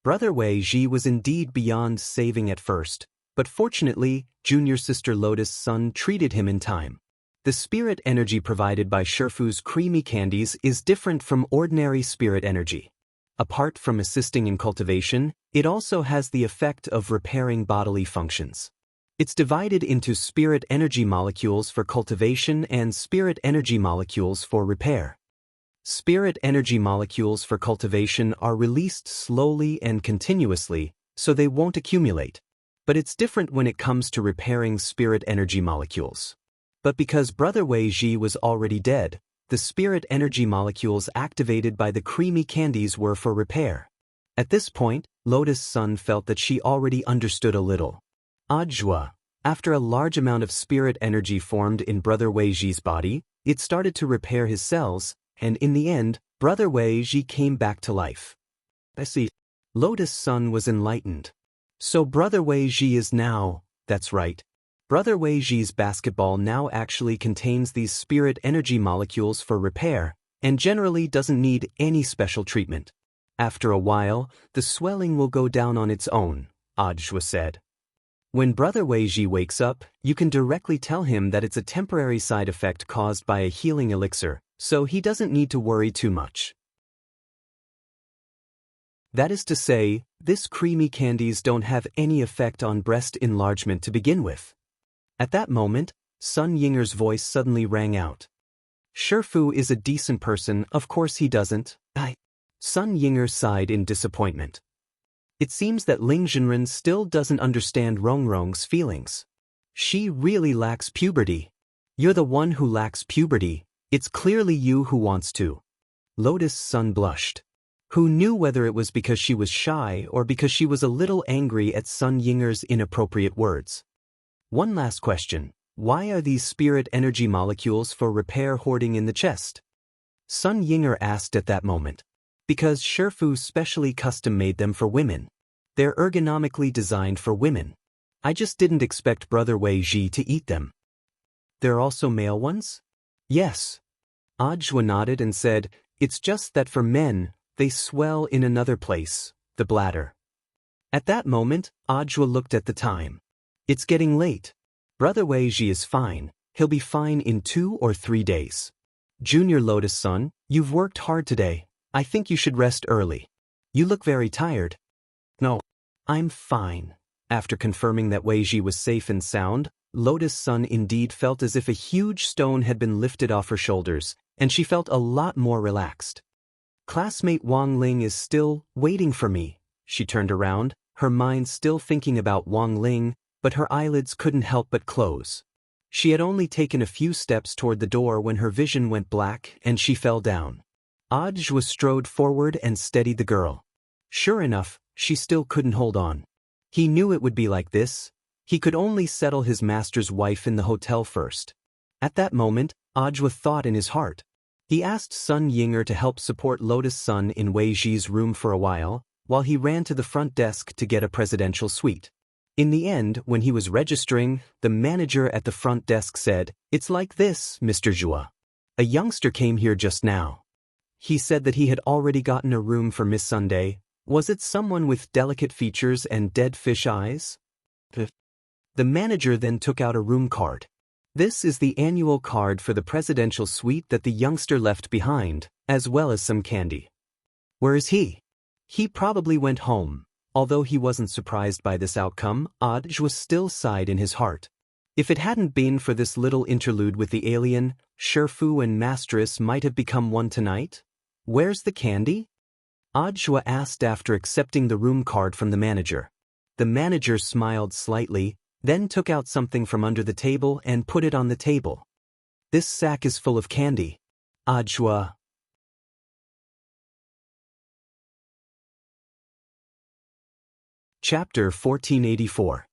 Brother Wei Ji was indeed beyond saving at first, but fortunately, junior sister Lotus Sun treated him in time. The spirit energy provided by Shifu's creamy candies is different from ordinary spirit energy. Apart from assisting in cultivation, it also has the effect of repairing bodily functions. It's divided into spirit energy molecules for cultivation and spirit energy molecules for repair. Spirit energy molecules for cultivation are released slowly and continuously, so they won't accumulate. But it's different when it comes to repairing spirit energy molecules. But because Brother Wei Ji was already dead, the spirit energy molecules activated by the creamy candies were for repair. At this point, Lotus Sun felt that she already understood a little. Ajwa, after a large amount of spirit energy formed in Brother Wei Ji's body, it started to repair his cells, and in the end, Brother Wei Ji came back to life. I see. Lotus Sun was enlightened. So Brother Wei Ji is now, that's right. Brother Wei Ji's basketball now actually contains these spirit energy molecules for repair, and generally doesn't need any special treatment. After a while, the swelling will go down on its own, Ajwa said. When Brother Wei Ji wakes up, you can directly tell him that it's a temporary side effect caused by a healing elixir, so he doesn't need to worry too much. That is to say, this creamy candies don't have any effect on breast enlargement to begin with. At that moment, Sun Yinger's voice suddenly rang out. Shifu is a decent person, of course he doesn't. Sun Yinger sighed in disappointment. It seems that Ling Zhenren still doesn't understand Rongrong's feelings. She really lacks puberty. You're the one who lacks puberty, it's clearly you who wants to. Lotus Sun blushed. Who knew whether it was because she was shy or because she was a little angry at Sun Yinger's inappropriate words. One last question. Why are these spirit energy molecules for repair hoarding in the chest? Sun Yinger asked at that moment. Because Shifu specially custom-made them for women. They're ergonomically designed for women. I just didn't expect Brother Wei Ji to eat them. There are also male ones? Yes. Ajwa nodded and said, it's just that for men, they swell in another place, the bladder. At that moment, Ajwa looked at the time. It's getting late. Brother Wei Ji is fine. He'll be fine in 2 or 3 days. Junior Lotus Sun, you've worked hard today. I think you should rest early. You look very tired. No. I'm fine. After confirming that Wei Ji was safe and sound, Lotus Sun indeed felt as if a huge stone had been lifted off her shoulders, and she felt a lot more relaxed. Classmate Wang Ling is still waiting for me. She turned around, her mind still thinking about Wang Ling, but her eyelids couldn't help but close. She had only taken a few steps toward the door when her vision went black and she fell down. Ajwa strode forward and steadied the girl. Sure enough, she still couldn't hold on. He knew it would be like this. He could only settle his master's wife in the hotel first. At that moment, Ajwa thought in his heart. He asked Sun Yinger to help support Lotus Sun in Wei Ji's room for a while he ran to the front desk to get a presidential suite. In the end, when he was registering, the manager at the front desk said, "It's like this, Mr. Zhua. A youngster came here just now. He said that he had already gotten a room for Miss Sunday. Was it someone with delicate features and dead fish eyes?" The manager then took out a room card. "This is the annual card for the presidential suite that the youngster left behind, as well as some candy." "Where is he?" "He probably went home." Although he wasn't surprised by this outcome, Ajwa still sighed in his heart. If it hadn't been for this little interlude with the alien, Sherfu and Mastris might have become one tonight. "Where's the candy?" Ajwa asked after accepting the room card from the manager. The manager smiled slightly, then took out something from under the table and put it on the table. "This sack is full of candy." Ajwa. Chapter 1484.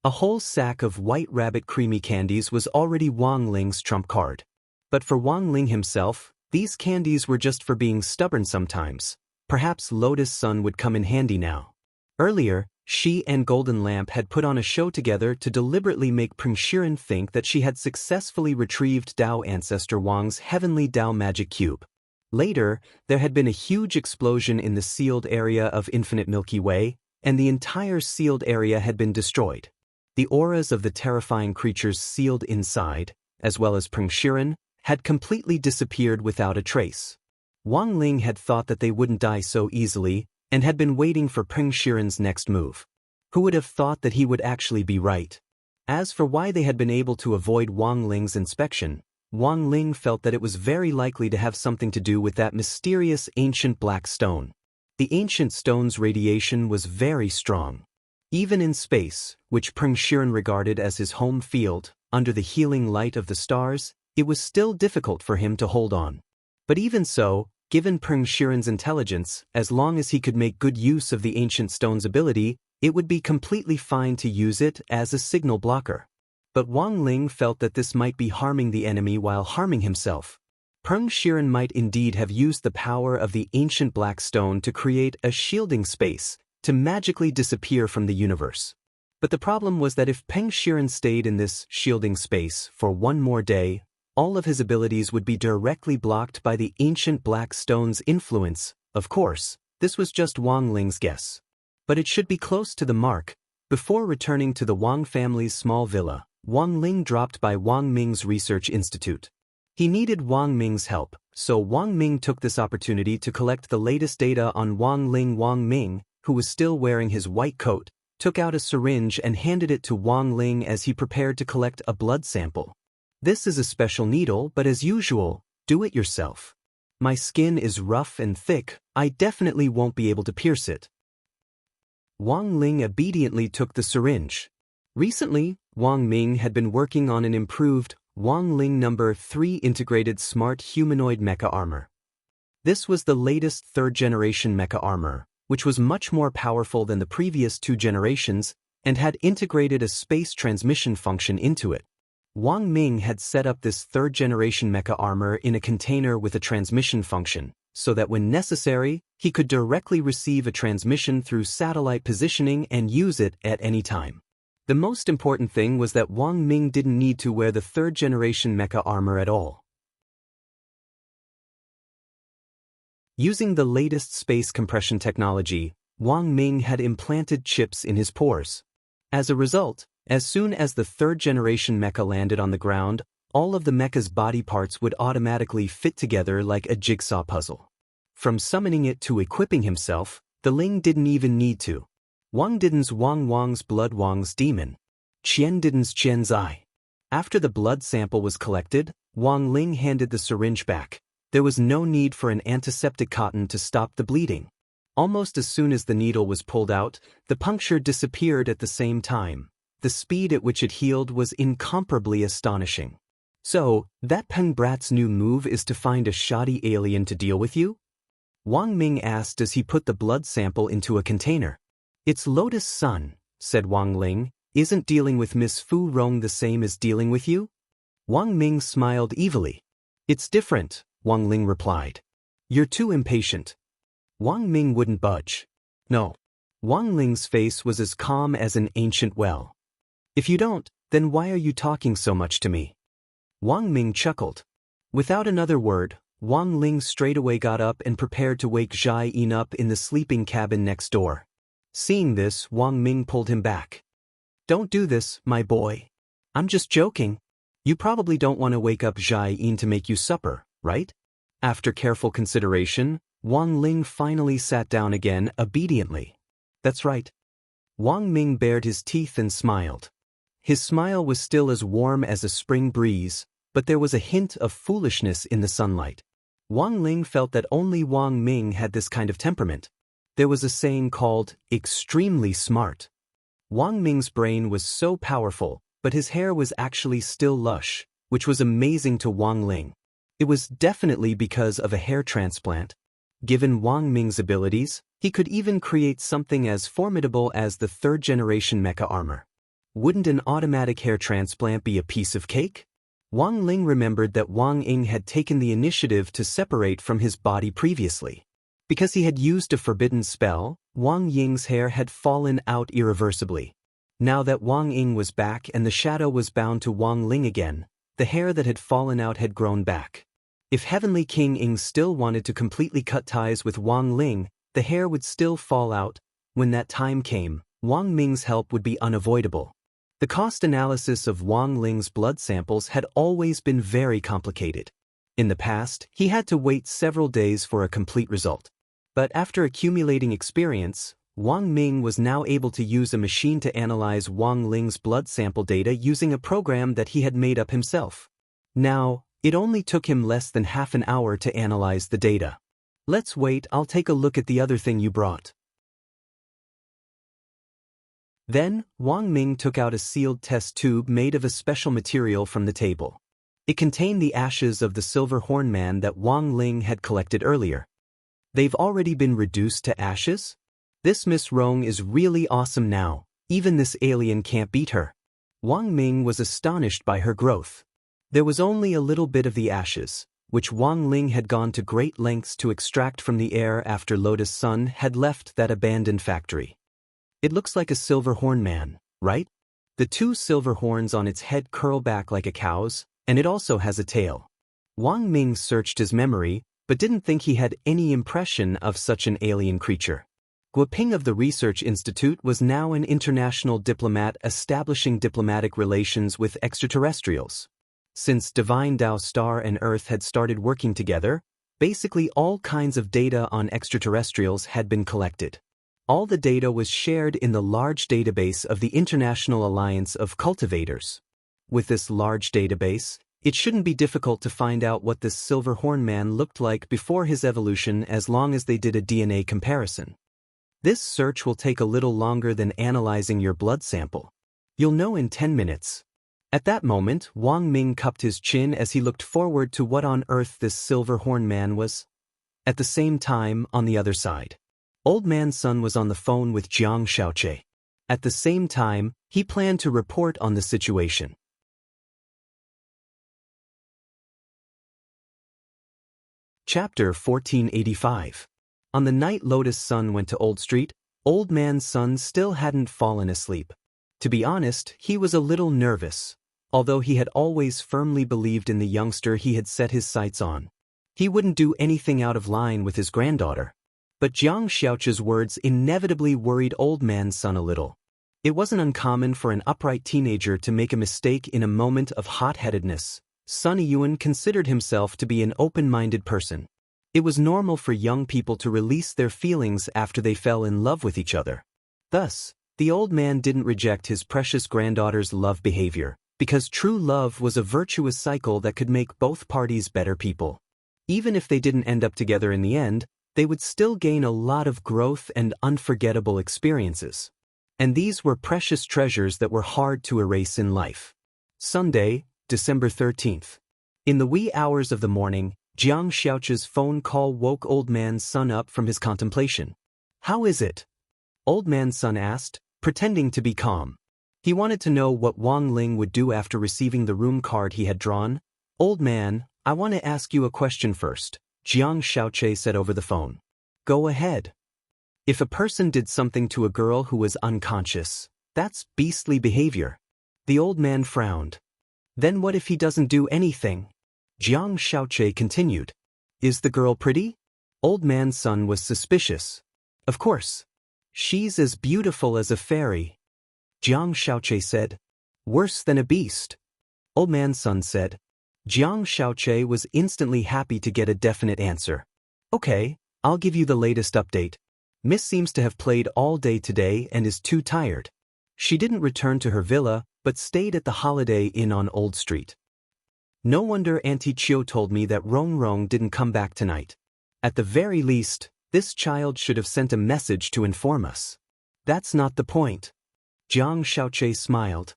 A whole sack of White Rabbit creamy candies was already Wang Ling's trump card. But for Wang Ling himself, these candies were just for being stubborn sometimes. Perhaps Lotus Sun would come in handy now. Earlier, she and Golden Lamp had put on a show together to deliberately make Peng Shiren think that she had successfully retrieved Dao Ancestor Wang's heavenly Dao magic cube. Later, there had been a huge explosion in the sealed area of Infinite Milky Way, and the entire sealed area had been destroyed. The auras of the terrifying creatures sealed inside, as well as Peng Shiren, had completely disappeared without a trace. Wang Ling had thought that they wouldn't die so easily, and had been waiting for Peng Shiren's next move. Who would have thought that he would actually be right? As for why they had been able to avoid Wang Ling's inspection, Wang Ling felt that it was very likely to have something to do with that mysterious ancient black stone. The ancient stone's radiation was very strong. Even in space, which Peng Shiren regarded as his home field, under the healing light of the stars, it was still difficult for him to hold on. But even so, given Peng Shiren's intelligence, as long as he could make good use of the ancient stone's ability, it would be completely fine to use it as a signal blocker. But Wang Ling felt that this might be harming the enemy while harming himself. Peng Shiren might indeed have used the power of the ancient black stone to create a shielding space, to magically disappear from the universe. But the problem was that if Peng Shiren stayed in this shielding space for one more day, all of his abilities would be directly blocked by the ancient black stone's influence. Of course, this was just Wang Ling's guess. But it should be close to the mark. Before returning to the Wang family's small villa, Wang Ling dropped by Wang Ming's research institute. He needed Wang Ming's help, so Wang Ming took this opportunity to collect the latest data on Wang Ling. Wang Ming, who was still wearing his white coat, took out a syringe and handed it to Wang Ling as he prepared to collect a blood sample. "This is a special needle, but as usual, do it yourself. My skin is rough and thick, I definitely won't be able to pierce it." Wang Ling obediently took the syringe. Recently, Wang Ming had been working on an improved Wang Ling No. 3 integrated smart humanoid mecha armor. This was the latest third-generation mecha armor, which was much more powerful than the previous 2 generations and had integrated a space transmission function into it. Wang Ming had set up this third-generation mecha armor in a container with a transmission function, so that when necessary, he could directly receive a transmission through satellite positioning and use it at any time. The most important thing was that Wang Ming didn't need to wear the third-generation mecha armor at all. Using the latest space compression technology, Wang Ming had implanted chips in his pores. As a result, as soon as the third-generation mecha landed on the ground, all of the mecha's body parts would automatically fit together like a jigsaw puzzle. From summoning it to equipping himself, the Ling didn't even need to. Wang didn't's Wang Wang's blood Wang's demon. Qian didn't's Qian's eye. After the blood sample was collected, Wang Ling handed the syringe back. There was no need for an antiseptic cotton to stop the bleeding. Almost as soon as the needle was pulled out, the puncture disappeared at the same time. The speed at which it healed was incomparably astonishing. "So, that Peng Brat's new move is to find a shoddy alien to deal with you?" Wang Ming asked as he put the blood sample into a container. "It's Lotus Sun," said Wang Ling. "Isn't dealing with Miss Fu Rong the same as dealing with you?" Wang Ming smiled evilly. It's different, Wang Ling replied. You're too impatient. Wang Ming wouldn't budge. No. Wang Ling's face was as calm as an ancient well. If you don't, then why are you talking so much to me? Wang Ming chuckled. Without another word, Wang Ling straightaway got up and prepared to wake Zhai Yin up in the sleeping cabin next door. Seeing this, Wang Ming pulled him back. Don't do this, my boy. I'm just joking. You probably don't want to wake up Zhai Yin to make you supper, right? After careful consideration, Wang Ling finally sat down again obediently. That's right. Wang Ming bared his teeth and smiled. His smile was still as warm as a spring breeze, but there was a hint of foolishness in the sunlight. Wang Ling felt that only Wang Ming had this kind of temperament. There was a saying called, extremely smart. Wang Ming's brain was so powerful, but his hair was actually still lush, which was amazing to Wang Ling. It was definitely because of a hair transplant. Given Wang Ming's abilities, he could even create something as formidable as the third-generation mecha armor. Wouldn't an automatic hair transplant be a piece of cake? Wang Ling remembered that Wang Ying had taken the initiative to separate from his body previously. Because he had used a forbidden spell, Wang Ying's hair had fallen out irreversibly. Now that Wang Ying was back and the shadow was bound to Wang Ling again, the hair that had fallen out had grown back. If Heavenly King Ying still wanted to completely cut ties with Wang Ling, the hair would still fall out. When that time came, Wang Ming's help would be unavoidable. The cost analysis of Wang Ling's blood samples had always been very complicated. In the past, he had to wait several days for a complete result. But after accumulating experience, Wang Ming was now able to use a machine to analyze Wang Ling's blood sample data using a program that he had made up himself. Now, it only took him less than half an hour to analyze the data. Let's wait, I'll take a look at the other thing you brought. Then, Wang Ming took out a sealed test tube made of a special material from the table. It contained the ashes of the silver horn man that Wang Ling had collected earlier. They've already been reduced to ashes? This Miss Rong is really awesome now. Even this alien can't beat her. Wang Ming was astonished by her growth. There was only a little bit of the ashes, which Wang Ling had gone to great lengths to extract from the air after Lotus Sun had left that abandoned factory. It looks like a silver horn man, right? The two silver horns on its head curl back like a cow's, and it also has a tail. Wang Ming searched his memory, but didn't think he had any impression of such an alien creature. Guoping of the Research Institute was now an international diplomat establishing diplomatic relations with extraterrestrials. Since Divine Tao Star and Earth had started working together, basically all kinds of data on extraterrestrials had been collected. All the data was shared in the large database of the International Alliance of Cultivators. With this large database, it shouldn't be difficult to find out what this silver horn man looked like before his evolution as long as they did a DNA comparison. This search will take a little longer than analyzing your blood sample. You'll know in 10 minutes. At that moment, Wang Ming cupped his chin as he looked forward to what on earth this silver horn man was. At the same time, on the other side, Old Man Sun was on the phone with Jiang Xiaoche. At the same time, he planned to report on the situation. Chapter 1485. On the night Lotus Sun went to Old Street, Old Man Sun still hadn't fallen asleep. To be honest, he was a little nervous. Although he had always firmly believed in the youngster he had set his sights on. He wouldn't do anything out of line with his granddaughter. But Jiang Xiaoche's words inevitably worried Old Man Sun a little. It wasn't uncommon for an upright teenager to make a mistake in a moment of hot-headedness. Sun Yuan considered himself to be an open-minded person. It was normal for young people to release their feelings after they fell in love with each other. Thus, the old man didn't reject his precious granddaughter's love behavior, because true love was a virtuous cycle that could make both parties better people. Even if they didn't end up together in the end, they would still gain a lot of growth and unforgettable experiences. And these were precious treasures that were hard to erase in life. Sunday, December 13th. In the wee hours of the morning, Jiang Xiaoche's phone call woke Old Man Sun up from his contemplation. "How is it?" Old Man Sun asked, pretending to be calm. He wanted to know what Wang Ling would do after receiving the room card he had drawn. "Old man, I want to ask you a question first," Jiang Xiaoche said over the phone. "Go ahead." "If a person did something to a girl who was unconscious, that's beastly behavior." The old man frowned. "Then what if he doesn't do anything?" Jiang Xiaoche continued. "Is the girl pretty?" Old man's son was suspicious. "Of course. She's as beautiful as a fairy." Jiang Xiaoche said. "Worse than a beast." Old man's son said. Jiang Xiaoche was instantly happy to get a definite answer. "Okay, I'll give you the latest update. Miss seems to have played all day today and is too tired. She didn't return to her villa, but stayed at the Holiday Inn on Old Street. No wonder Auntie Chiu told me that Rong Rong didn't come back tonight. At the very least, this child should have sent a message to inform us." "That's not the point." Jiang Xiaoche smiled.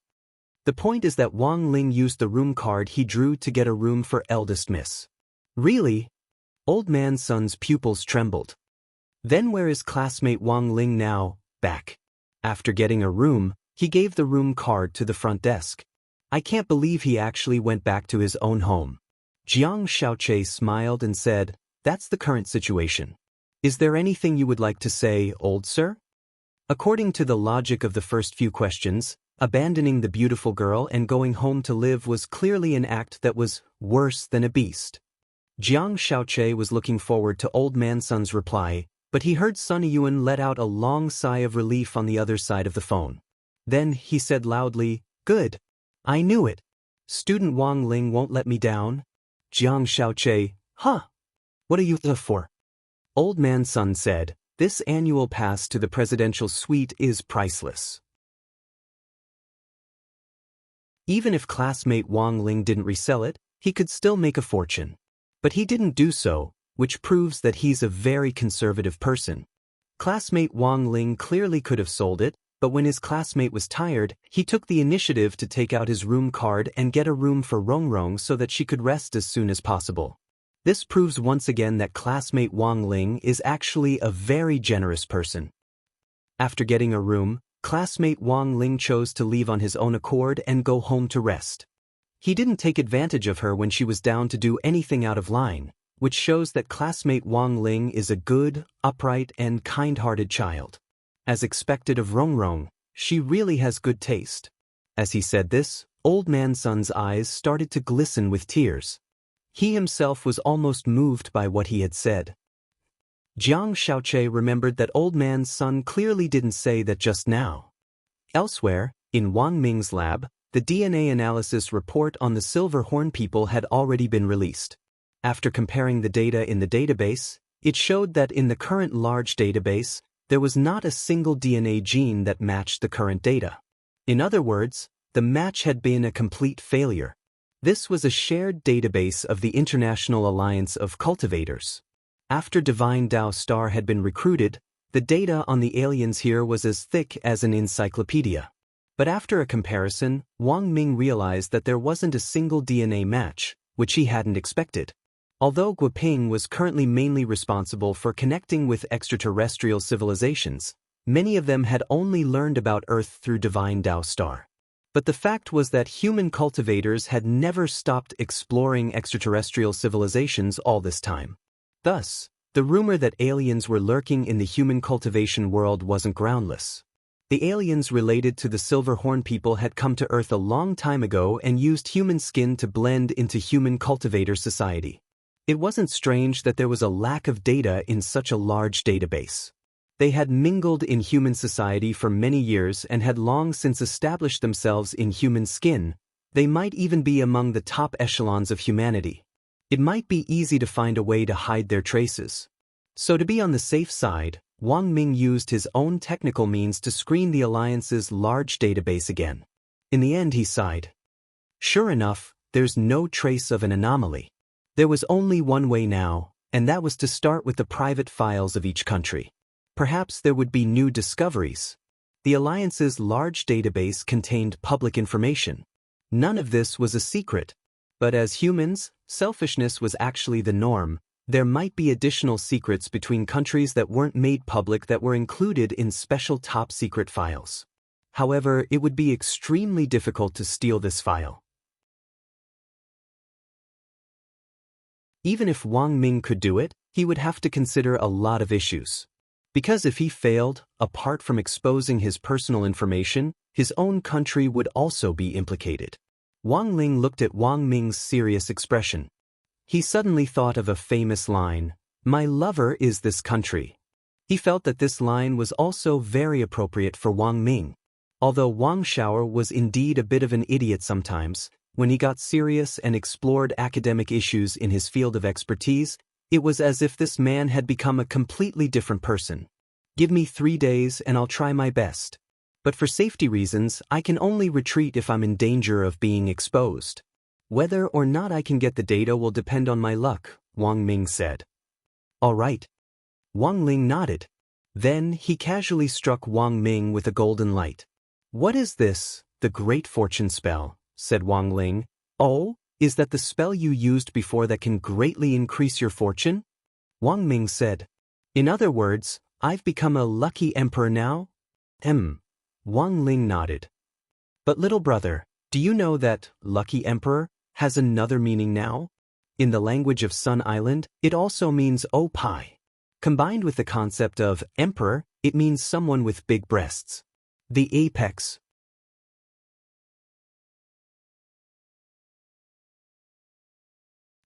"The point is that Wang Ling used the room card he drew to get a room for eldest miss." "Really?" Old man's son's pupils trembled. "Then where is classmate Wang Ling now?" "Back. After getting a room, he gave the room card to the front desk. I can't believe he actually went back to his own home." Jiang Xiaoche smiled and said, "That's the current situation. Is there anything you would like to say, old sir?" According to the logic of the first few questions, abandoning the beautiful girl and going home to live was clearly an act that was worse than a beast. Jiang Xiaoche was looking forward to old man son's reply, but he heard Sun Yuan let out a long sigh of relief on the other side of the phone. Then he said loudly, "Good. I knew it. Student Wang Ling won't let me down." Jiang Xiaoche, "Huh? What are you there for?" Old man's son said, "This annual pass to the presidential suite is priceless. Even if classmate Wang Ling didn't resell it, he could still make a fortune. But he didn't do so, which proves that he's a very conservative person. Classmate Wang Ling clearly could have sold it, but when his classmate was tired, he took the initiative to take out his room card and get a room for Rong Rong so that she could rest as soon as possible. This proves once again that classmate Wang Ling is actually a very generous person. After getting a room, classmate Wang Ling chose to leave on his own accord and go home to rest. He didn't take advantage of her when she was down to do anything out of line, which shows that classmate Wang Ling is a good, upright, and kind-hearted child. As expected of Rong Rong, she really has good taste. As he said this, old man son's eyes started to glisten with tears. He himself was almost moved by what he had said. Jiang Xiaoche remembered that old man's son clearly didn't say that just now. Elsewhere, in Wang Ming's lab, the DNA analysis report on the Silver Horn people had already been released. After comparing the data in the database, it showed that in the current large database, there was not a single DNA gene that matched the current data. In other words, the match had been a complete failure. This was a shared database of the International Alliance of Cultivators. After Divine Tao Star had been recruited, the data on the aliens here was as thick as an encyclopedia. But after a comparison, Wang Ming realized that there wasn't a single DNA match, which he hadn't expected. Although Guoping was currently mainly responsible for connecting with extraterrestrial civilizations, many of them had only learned about Earth through Divine Tao Star. But the fact was that human cultivators had never stopped exploring extraterrestrial civilizations all this time. Thus, the rumor that aliens were lurking in the human cultivation world wasn't groundless. The aliens related to the Silver Horn people had come to Earth a long time ago and used human skin to blend into human cultivator society. It wasn't strange that there was a lack of data in such a large database. They had mingled in human society for many years and had long since established themselves in human skin. They might even be among the top echelons of humanity. It might be easy to find a way to hide their traces. So to be on the safe side, Wang Ming used his own technical means to screen the Alliance's large database again. In the end, he sighed. Sure enough, there's no trace of an anomaly. There was only one way now, and that was to start with the private files of each country. Perhaps there would be new discoveries. The Alliance's large database contained public information. None of this was a secret. But as humans, selfishness was actually the norm. There might be additional secrets between countries that weren't made public that were included in special top-secret files. However, it would be extremely difficult to steal this file. Even if Wang Ming could do it, he would have to consider a lot of issues. Because if he failed, apart from exposing his personal information, his own country would also be implicated. Wang Ling looked at Wang Ming's serious expression. He suddenly thought of a famous line, "My lover is this country." He felt that this line was also very appropriate for Wang Ming. Although Wang Xiao was indeed a bit of an idiot sometimes, when he got serious and explored academic issues in his field of expertise, it was as if this man had become a completely different person. Give me 3 days and I'll try my best. But for safety reasons, I can only retreat if I'm in danger of being exposed. Whether or not I can get the data will depend on my luck, Wang Ming said. All right. Wang Ling nodded. Then he casually struck Wang Ming with a golden light. What is this, the Great Fortune spell? Said Wang Ling. Oh, is that the spell you used before that can greatly increase your fortune? Wang Ming said. In other words, I've become a lucky emperor now? Wang Ling nodded. But little brother, do you know that lucky emperor has another meaning now? In the language of Sun Island, it also means Pai. Combined with the concept of emperor, it means someone with big breasts. The apex.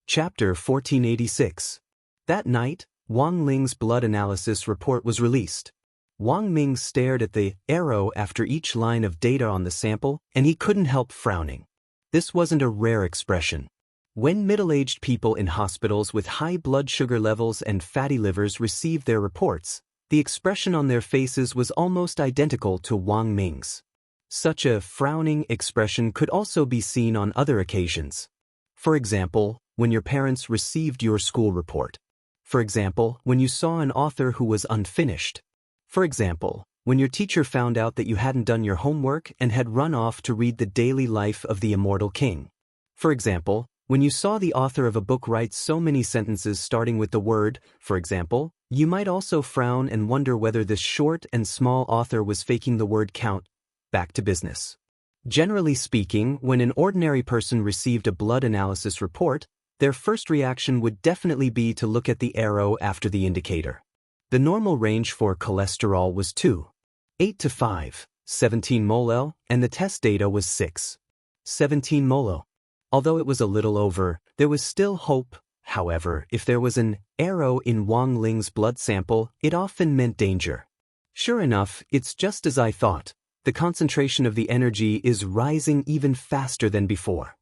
Chapter 1486. That night, Wang Ling's blood analysis report was released. Wang Ming stared at the arrow after each line of data on the sample, and he couldn't help frowning. This wasn't a rare expression. When middle-aged people in hospitals with high blood sugar levels and fatty livers received their reports, the expression on their faces was almost identical to Wang Ming's. Such a frowning expression could also be seen on other occasions. For example, when your parents received your school report. For example, when you saw an author who was unfinished. For example, when your teacher found out that you hadn't done your homework and had run off to read the daily life of the immortal king. For example, when you saw the author of a book write so many sentences starting with the word, for example, you might also frown and wonder whether this short and small author was faking the word count. Back to business. Generally speaking, when an ordinary person received a blood analysis report, their first reaction would definitely be to look at the arrow after the indicator. The normal range for cholesterol was 2.8 to 5.17 mol, and the test data was 6.17 mol. Although it was a little over, there was still hope. However, if there was an arrow in Wang Ling's blood sample, it often meant danger. Sure enough, it's just as I thought. The concentration of the energy is rising even faster than before.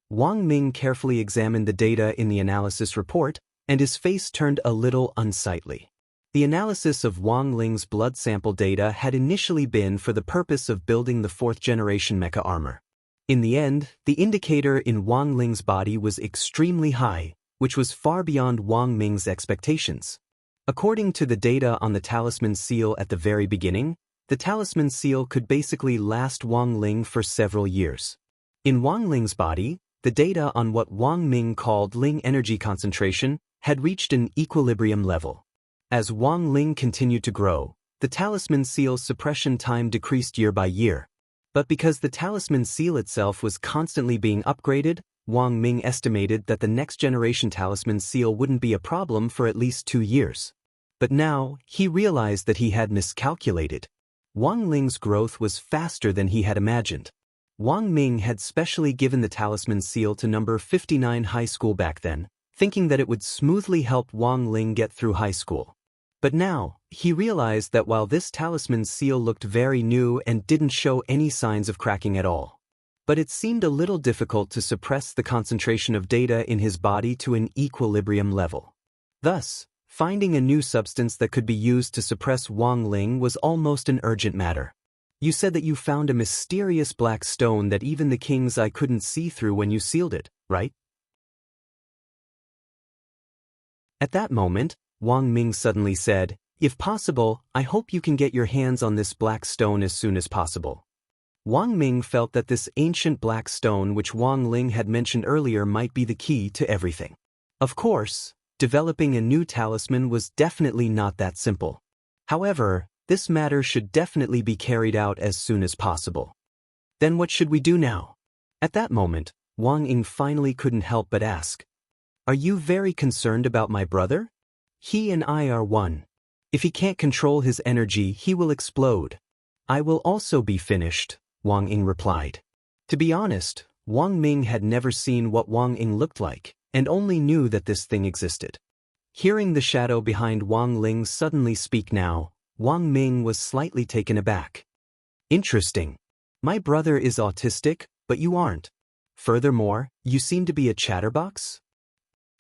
Wang Ming carefully examined the data in the analysis report, and his face turned a little unsightly. The analysis of Wang Ling's blood sample data had initially been for the purpose of building the 4th-generation mecha armor. In the end, the indicator in Wang Ling's body was extremely high, which was far beyond Wang Ming's expectations. According to the data on the talisman seal at the very beginning, the talisman seal could basically last Wang Ling for several years. In Wang Ling's body, the data on what Wang Ming called Ling energy concentration had reached an equilibrium level. As Wang Ling continued to grow, the talisman seal's suppression time decreased year by year. But because the talisman seal itself was constantly being upgraded, Wang Ming estimated that the next generation talisman seal wouldn't be a problem for at least 2 years. But now, he realized that he had miscalculated. Wang Ling's growth was faster than he had imagined. Wang Ming had specially given the talisman seal to number 59 high school back then, thinking that it would smoothly help Wang Ling get through high school. But now, he realized that while this talisman seal looked very new and didn't show any signs of cracking at all, but it seemed a little difficult to suppress the concentration of data in his body to an equilibrium level. Thus, finding a new substance that could be used to suppress Wang Ling was almost an urgent matter. You said that you found a mysterious black stone that even the king's eye couldn't see through when you sealed it, right? At that moment, Wang Ming suddenly said, "If possible, I hope you can get your hands on this black stone as soon as possible." Wang Ming felt that this ancient black stone which Wang Ling had mentioned earlier might be the key to everything. Of course, developing a new talisman was definitely not that simple. However, This matter should definitely be carried out as soon as possible. Then what should we do now? At that moment, Wang Ying finally couldn't help but ask. Are you very concerned about my brother? He and I are one. If he can't control his energy, he will explode. I will also be finished, Wang Ying replied. To be honest, Wang Ming had never seen what Wang Ying looked like, and only knew that this thing existed. Hearing the shadow behind Wang Ling suddenly speak now, Wang Ming was slightly taken aback. Interesting. My brother is autistic, but you aren't. Furthermore, you seem to be a chatterbox?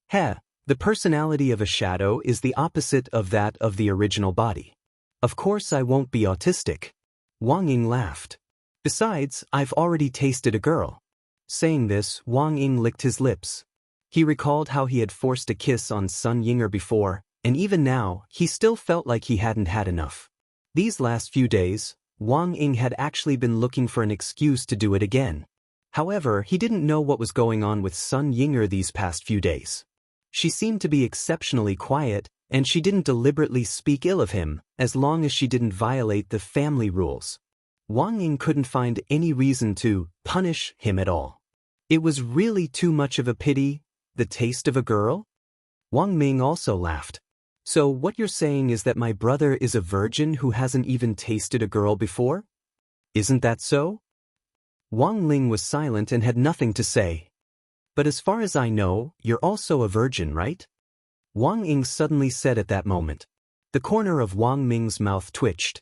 Heh, the personality of a shadow is the opposite of that of the original body. Of course I won't be autistic. Wang Ying laughed. Besides, I've already tasted a girl. Saying this, Wang Ying licked his lips. He recalled how he had forced a kiss on Sun Yinger before, and even now, he still felt like he hadn't had enough. These last few days, Wang Ying had actually been looking for an excuse to do it again. However, he didn't know what was going on with Sun Yinger these past few days. She seemed to be exceptionally quiet, and she didn't deliberately speak ill of him, as long as she didn't violate the family rules. Wang Ying couldn't find any reason to punish him at all. It was really too much of a pity, the taste of a girl? Wang Ming also laughed. So what you're saying is that my brother is a virgin who hasn't even tasted a girl before? Isn't that so? Wang Ling was silent and had nothing to say. But as far as I know, you're also a virgin, right? Wang Ying suddenly said at that moment. The corner of Wang Ming's mouth twitched.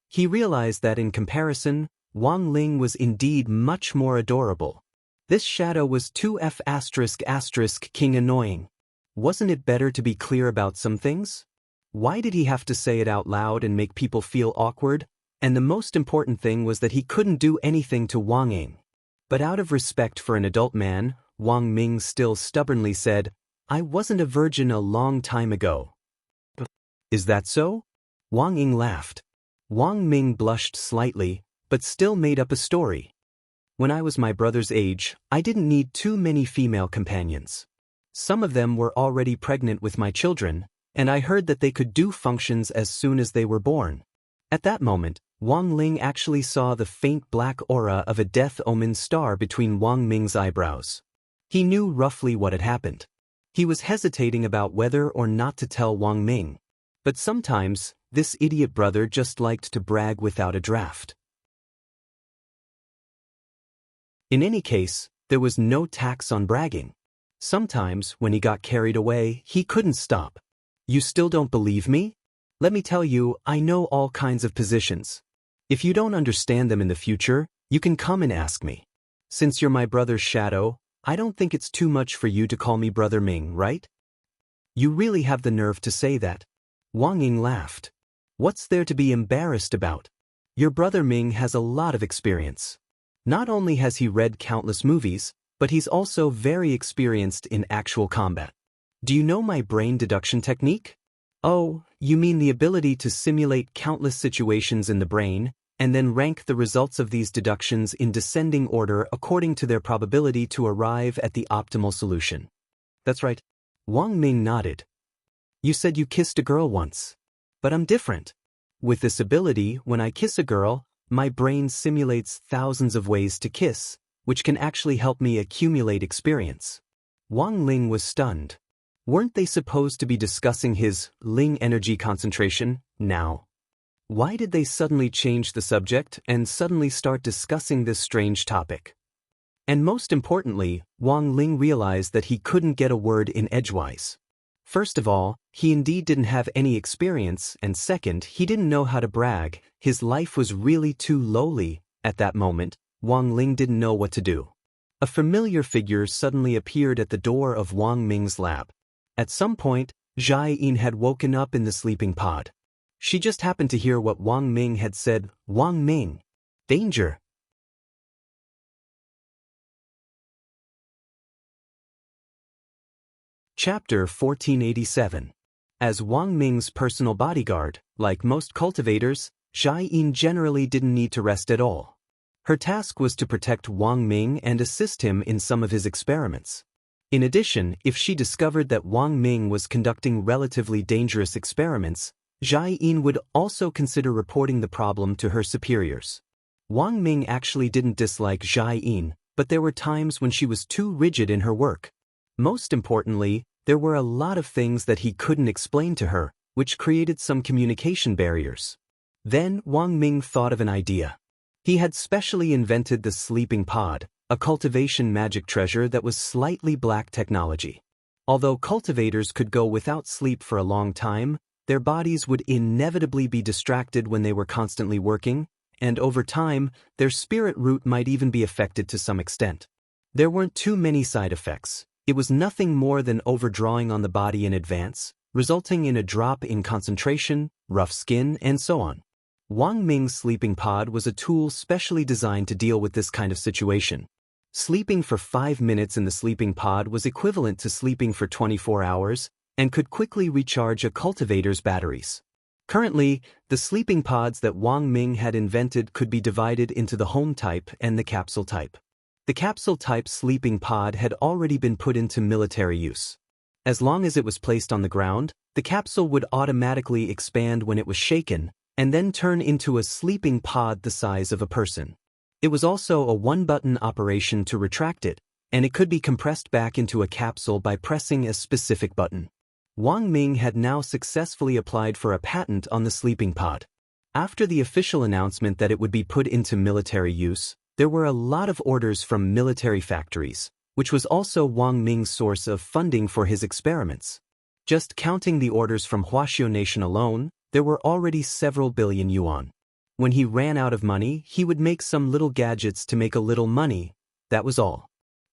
He realized that in comparison, Wang Ling was indeed much more adorable. This shadow was 2F*** king annoying. Wasn't it better to be clear about some things? Why did he have to say it out loud and make people feel awkward? And the most important thing was that he couldn't do anything to Wang Ying. But out of respect for an adult man, Wang Ming still stubbornly said, I wasn't a virgin a long time ago. Is that so? Wang Ying laughed. Wang Ming blushed slightly, but still made up a story. When I was my brother's age, I didn't need too many female companions. Some of them were already pregnant with my children, and I heard that they could do functions as soon as they were born. At that moment, Wang Ling actually saw the faint black aura of a death-omened star between Wang Ming's eyebrows. He knew roughly what had happened. He was hesitating about whether or not to tell Wang Ming. But sometimes, this idiot brother just liked to brag without a draft. In any case, there was no tax on bragging. Sometimes, when he got carried away, he couldn't stop. You still don't believe me? Let me tell you, I know all kinds of positions. If you don't understand them in the future, you can come and ask me. Since you're my brother's shadow, I don't think it's too much for you to call me Brother Ming, right? You really have the nerve to say that. Wang Ying laughed. What's there to be embarrassed about? Your brother Ming has a lot of experience. Not only has he read countless movies, but he's also very experienced in actual combat. Do you know my brain deduction technique? Oh, you mean the ability to simulate countless situations in the brain, and then rank the results of these deductions in descending order according to their probability to arrive at the optimal solution. That's right. Wang Ming nodded. You said you kissed a girl once. But I'm different. With this ability, when I kiss a girl, my brain simulates thousands of ways to kiss, which can actually help me accumulate experience. Wang Ling was stunned. Weren't they supposed to be discussing his Ling energy concentration now? Why did they suddenly change the subject and suddenly start discussing this strange topic? And most importantly, Wang Ling realized that he couldn't get a word in edgewise. First of all, he indeed didn't have any experience, and second, he didn't know how to brag. His life was really too lowly. At that moment, Wang Ling didn't know what to do. A familiar figure suddenly appeared at the door of Wang Ming's lab. At some point, Zhai Yin had woken up in the sleeping pod. She just happened to hear what Wang Ming had said. Wang Ming. Danger. Chapter 1487. As Wang Ming's personal bodyguard, like most cultivators, Zhai Yin generally didn't need to rest at all. Her task was to protect Wang Ming and assist him in some of his experiments. In addition, if she discovered that Wang Ming was conducting relatively dangerous experiments, Zhai Yin would also consider reporting the problem to her superiors. Wang Ming actually didn't dislike Zhai Yin, but there were times when she was too rigid in her work. Most importantly, there were a lot of things that he couldn't explain to her, which created some communication barriers. Then Wang Ming thought of an idea. He had specially invented the sleeping pod, a cultivation magic treasure that was slightly black technology. Although cultivators could go without sleep for a long time, their bodies would inevitably be distracted when they were constantly working, and over time, their spirit root might even be affected to some extent. There weren't too many side effects. It was nothing more than overdrawing on the body in advance, resulting in a drop in concentration, rough skin, and so on. Wang Ming's sleeping pod was a tool specially designed to deal with this kind of situation. Sleeping for 5 minutes in the sleeping pod was equivalent to sleeping for 24 hours and could quickly recharge a cultivator's batteries. Currently, the sleeping pods that Wang Ming had invented could be divided into the home type and the capsule type. The capsule type sleeping pod had already been put into military use. As long as it was placed on the ground, the capsule would automatically expand when it was shaken, and then turn into a sleeping pod the size of a person. It was also a one-button operation to retract it, and it could be compressed back into a capsule by pressing a specific button. Wang Ming had now successfully applied for a patent on the sleeping pod. After the official announcement that it would be put into military use, there were a lot of orders from military factories, which was also Wang Ming's source of funding for his experiments. Just counting the orders from Huaxiao Nation alone, there were already several billion yuan. When he ran out of money, he would make some little gadgets to make a little money, that was all.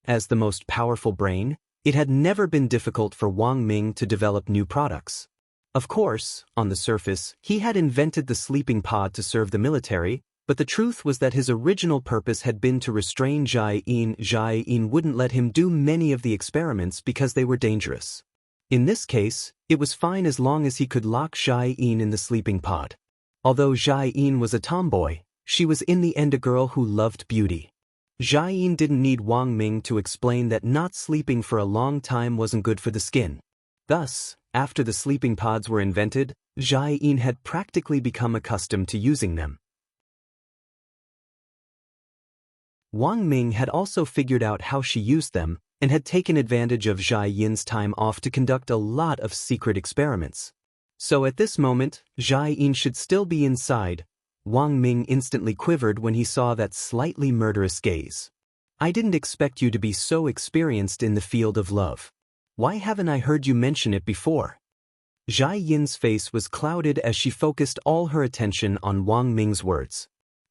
As the most powerful brain, it had never been difficult for Wang Ming to develop new products. Of course, on the surface, he had invented the sleeping pod to serve the military, but the truth was that his original purpose had been to restrain Zhai Yin. Zhai Yin wouldn't let him do many of the experiments because they were dangerous. In this case, it was fine as long as he could lock Zhai Yin in the sleeping pod. Although Zhai Yin was a tomboy, she was in the end a girl who loved beauty. Zhai Yin didn't need Wang Ming to explain that not sleeping for a long time wasn't good for the skin. Thus, after the sleeping pods were invented, Zhai Yin had practically become accustomed to using them. Wang Ming had also figured out how she used them, and had taken advantage of Zhai Yin's time off to conduct a lot of secret experiments. So at this moment, Zhai Yin should still be inside. Wang Ming instantly quivered when he saw that slightly murderous gaze. "I didn't expect you to be so experienced in the field of love. Why haven't I heard you mention it before?" Zhai Yin's face was clouded as she focused all her attention on Wang Ming's words.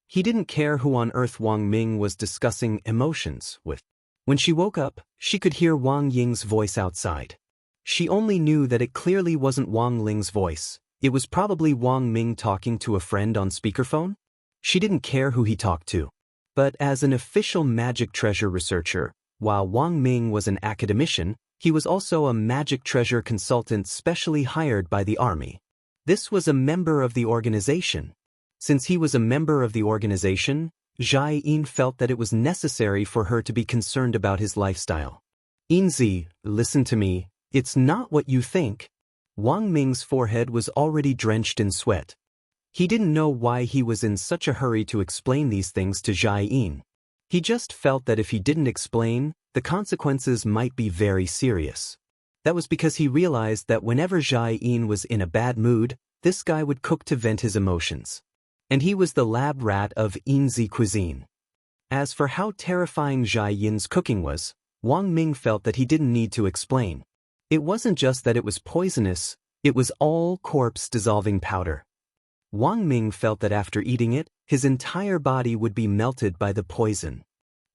He didn't care who on earth Wang Ming was discussing emotions with. When she woke up, she could hear Wang Ying's voice outside. She only knew that it clearly wasn't Wang Ling's voice. It was probably Wang Ming talking to a friend on speakerphone. She didn't care who he talked to. But as an official magic treasure researcher, while Wang Ming was an academician, he was also a magic treasure consultant specially hired by the army. This was a member of the organization. Since he was a member of the organization, Zhai Yin felt that it was necessary for her to be concerned about his lifestyle. "Yinzi, listen to me, it's not what you think." Wang Ming's forehead was already drenched in sweat. He didn't know why he was in such a hurry to explain these things to Zhai Yin. He just felt that if he didn't explain, the consequences might be very serious. That was because he realized that whenever Zhai Yin was in a bad mood, this guy would cook to vent his emotions. And he was the lab rat of Yinzi cuisine. As for how terrifying Zhai Yin's cooking was, Wang Ming felt that he didn't need to explain. It wasn't just that it was poisonous, it was all corpse-dissolving powder. Wang Ming felt that after eating it, his entire body would be melted by the poison.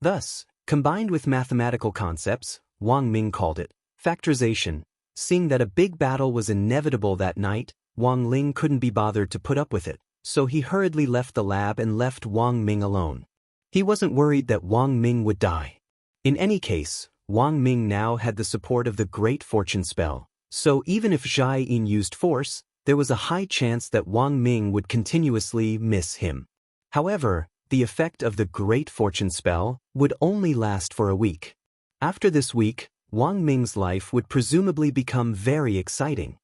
Thus, combined with mathematical concepts, Wang Ming called it factorization. Seeing that a big battle was inevitable that night, Wang Ling couldn't be bothered to put up with it, so he hurriedly left the lab and left Wang Ming alone. He wasn't worried that Wang Ming would die. In any case, Wang Ming now had the support of the Great Fortune spell, so even if Zhai Yin used force, there was a high chance that Wang Ming would continuously miss him. However, the effect of the Great Fortune spell would only last for a week. After this week, Wang Ming's life would presumably become very exciting.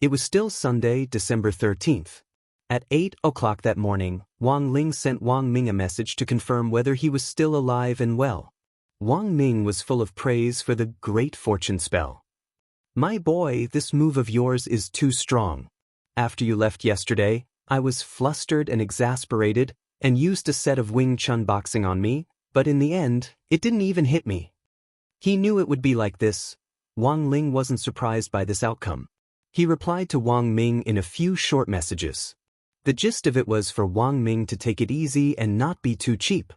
It was still Sunday, December 13th. At 8 o'clock that morning, Wang Ling sent Wang Ming a message to confirm whether he was still alive and well. Wang Ming was full of praise for the great fortune spell. "My boy, this move of yours is too strong. After you left yesterday, I was flustered and exasperated and used a set of Wing Chun boxing on me, but in the end, it didn't even hit me." He knew it would be like this. Wang Ling wasn't surprised by this outcome. He replied to Wang Ming in a few short messages. The gist of it was for Wang Ming to take it easy and not be too cheap.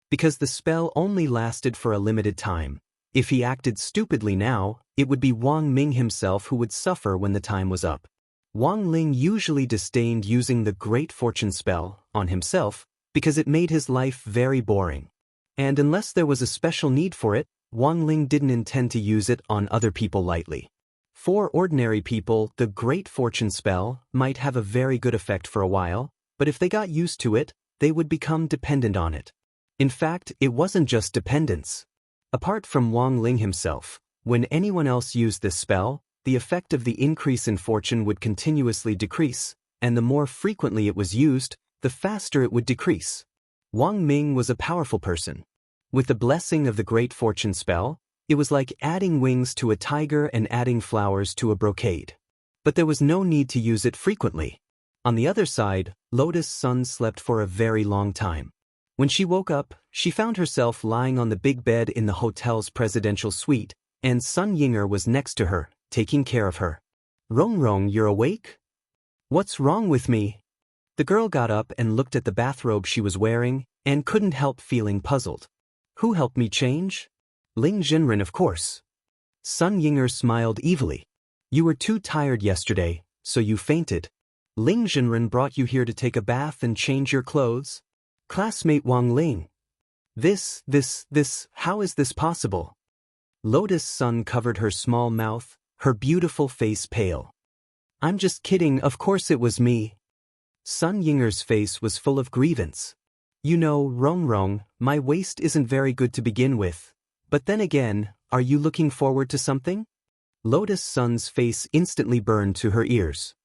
Because the spell only lasted for a limited time. If he acted stupidly now, it would be Wang Ming himself who would suffer when the time was up. Wang Ling usually disdained using the Great Fortune spell on himself because it made his life very boring. And unless there was a special need for it, Wang Ling didn't intend to use it on other people lightly. For ordinary people, the Great Fortune spell might have a very good effect for a while, but if they got used to it, they would become dependent on it. In fact, it wasn't just dependence. Apart from Wang Ling himself, when anyone else used this spell, the effect of the increase in fortune would continuously decrease, and the more frequently it was used, the faster it would decrease. Wang Ming was a powerful person. With the blessing of the Great Fortune spell, it was like adding wings to a tiger and adding flowers to a brocade. But there was no need to use it frequently. On the other side, Lotus Sun slept for a very long time. When she woke up, she found herself lying on the big bed in the hotel's presidential suite, and Sun Yinger was next to her, taking care of her. "Rong Rong, you're awake? What's wrong with me?" The girl got up and looked at the bathrobe she was wearing, and couldn't help feeling puzzled. "Who helped me change?" "Ling Jinren, of course." Sun Yinger smiled evilly. "You were too tired yesterday, so you fainted. Ling Jinren brought you here to take a bath and change your clothes?" "Classmate Wang Ling. How is this possible?" Lotus Sun covered her small mouth, her beautiful face pale. "I'm just kidding, of course it was me." Sun Yinger's face was full of grievance. "You know, Rong Rong, my waist isn't very good to begin with. But then again, are you looking forward to something?" Lotus Sun's face instantly burned to her ears.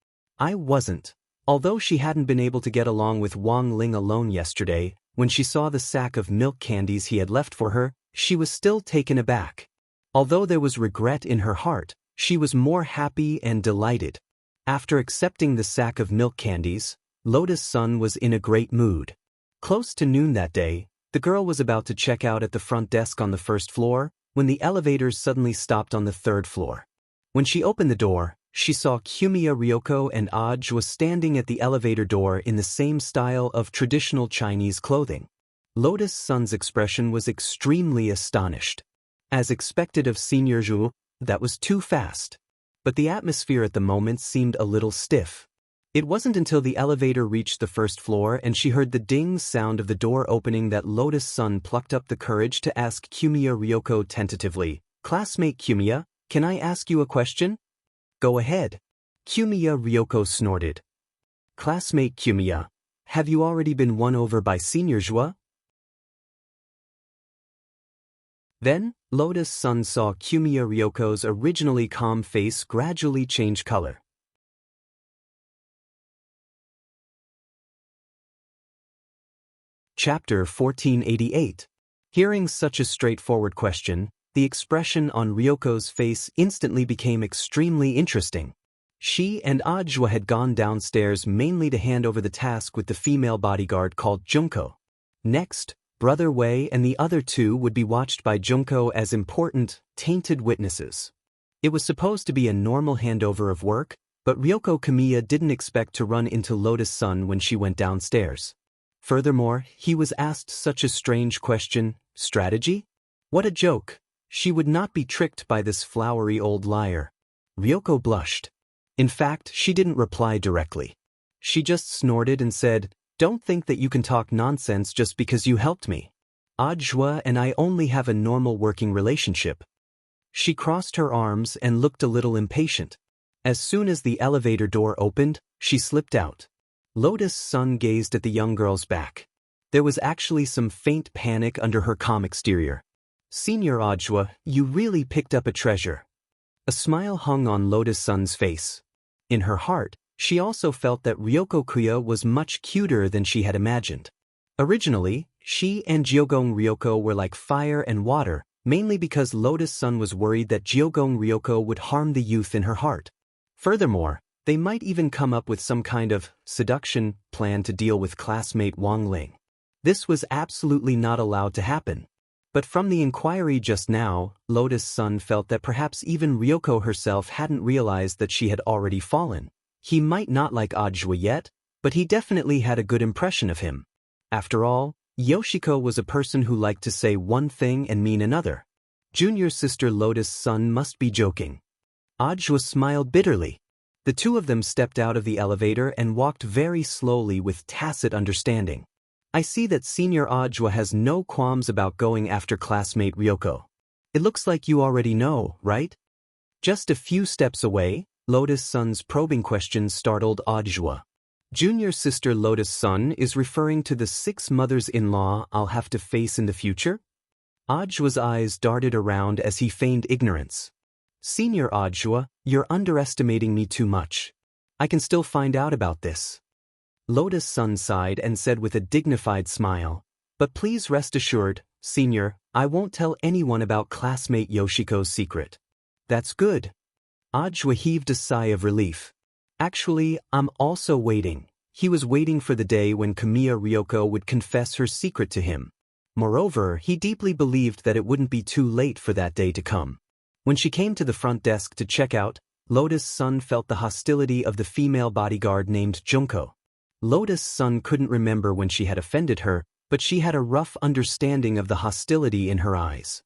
"I wasn't." Although she hadn't been able to get along with Wang Ling alone yesterday, when she saw the sack of milk candies he had left for her, she was still taken aback. Although there was regret in her heart, she was more happy and delighted. After accepting the sack of milk candies, Lotus Sun was in a great mood. Close to noon that day, the girl was about to check out at the front desk on the first floor, when the elevators suddenly stopped on the third floor. When she opened the door, she saw Kumiya Ryoko and Aj standing at the elevator door in the same style of traditional Chinese clothing. Lotus Sun's expression was extremely astonished. As expected of Senior Zhu, that was too fast. But the atmosphere at the moment seemed a little stiff. It wasn't until the elevator reached the first floor and she heard the ding sound of the door opening that Lotus Sun plucked up the courage to ask Kumiya Ryoko tentatively, "Classmate Kumiya, can I ask you a question?" "Go ahead." Kumiya Ryoko snorted. "Classmate Kumiya, have you already been won over by Senior Zhua?" Then, Lotus Sun saw Kumiya Ryoko's originally calm face gradually change color. Chapter 1488. Hearing such a straightforward question, the expression on Ryoko's face instantly became extremely interesting. She and Ajwa had gone downstairs mainly to hand over the task with the female bodyguard called Junko. Next, Brother Wei and the other two would be watched by Junko as important, tainted witnesses. It was supposed to be a normal handover of work, but Ryoko Kamiya didn't expect to run into Lotus Sun when she went downstairs. Furthermore, he was asked such a strange question: strategy? What a joke! She would not be tricked by this flowery old liar. Ryoko blushed. In fact, she didn't reply directly. She just snorted and said, "Don't think that you can talk nonsense just because you helped me. Ajwa and I only have a normal working relationship." She crossed her arms and looked a little impatient. As soon as the elevator door opened, she slipped out. Lotus Sun gazed at the young girl's back. There was actually some faint panic under her calm exterior. "Senior Ajwa, you really picked up a treasure." A smile hung on Lotus-san's face. In her heart, she also felt that Ryoko-kuya was much cuter than she had imagined. Originally, she and Gyogong Ryoko were like fire and water, mainly because Lotus-san was worried that Gyogong Ryoko would harm the youth in her heart. Furthermore, they might even come up with some kind of seduction plan to deal with classmate Wang Ling. This was absolutely not allowed to happen. But from the inquiry just now, Lotus-san felt that perhaps even Ryoko herself hadn't realized that she had already fallen. He might not like Ajwa yet, but he definitely had a good impression of him. After all, Yoshiko was a person who liked to say one thing and mean another. Junior sister Lotus-san must be joking. Ajwa smiled bitterly. The two of them stepped out of the elevator and walked very slowly with tacit understanding. I see that Senior Ajwa has no qualms about going after classmate Ryoko. It looks like you already know, right? Just a few steps away, Lotus-san's probing questions startled Ajwa. Junior sister Lotus-san is referring to the 6 mothers-in-law I'll have to face in the future? Ajwa's eyes darted around as he feigned ignorance. Senior Ajwa, you're underestimating me too much. I can still find out about this. Lotus-san sighed and said with a dignified smile, but please rest assured, Senior, I won't tell anyone about classmate Yoshiko's secret. That's good. Ajwa heaved a sigh of relief. Actually, I'm also waiting. He was waiting for the day when Kamiya Ryoko would confess her secret to him. Moreover, he deeply believed that it wouldn't be too late for that day to come. When she came to the front desk to check out, Lotus-san felt the hostility of the female bodyguard named Junko. Lotus-san couldn't remember when she had offended her, but she had a rough understanding of the hostility in her eyes.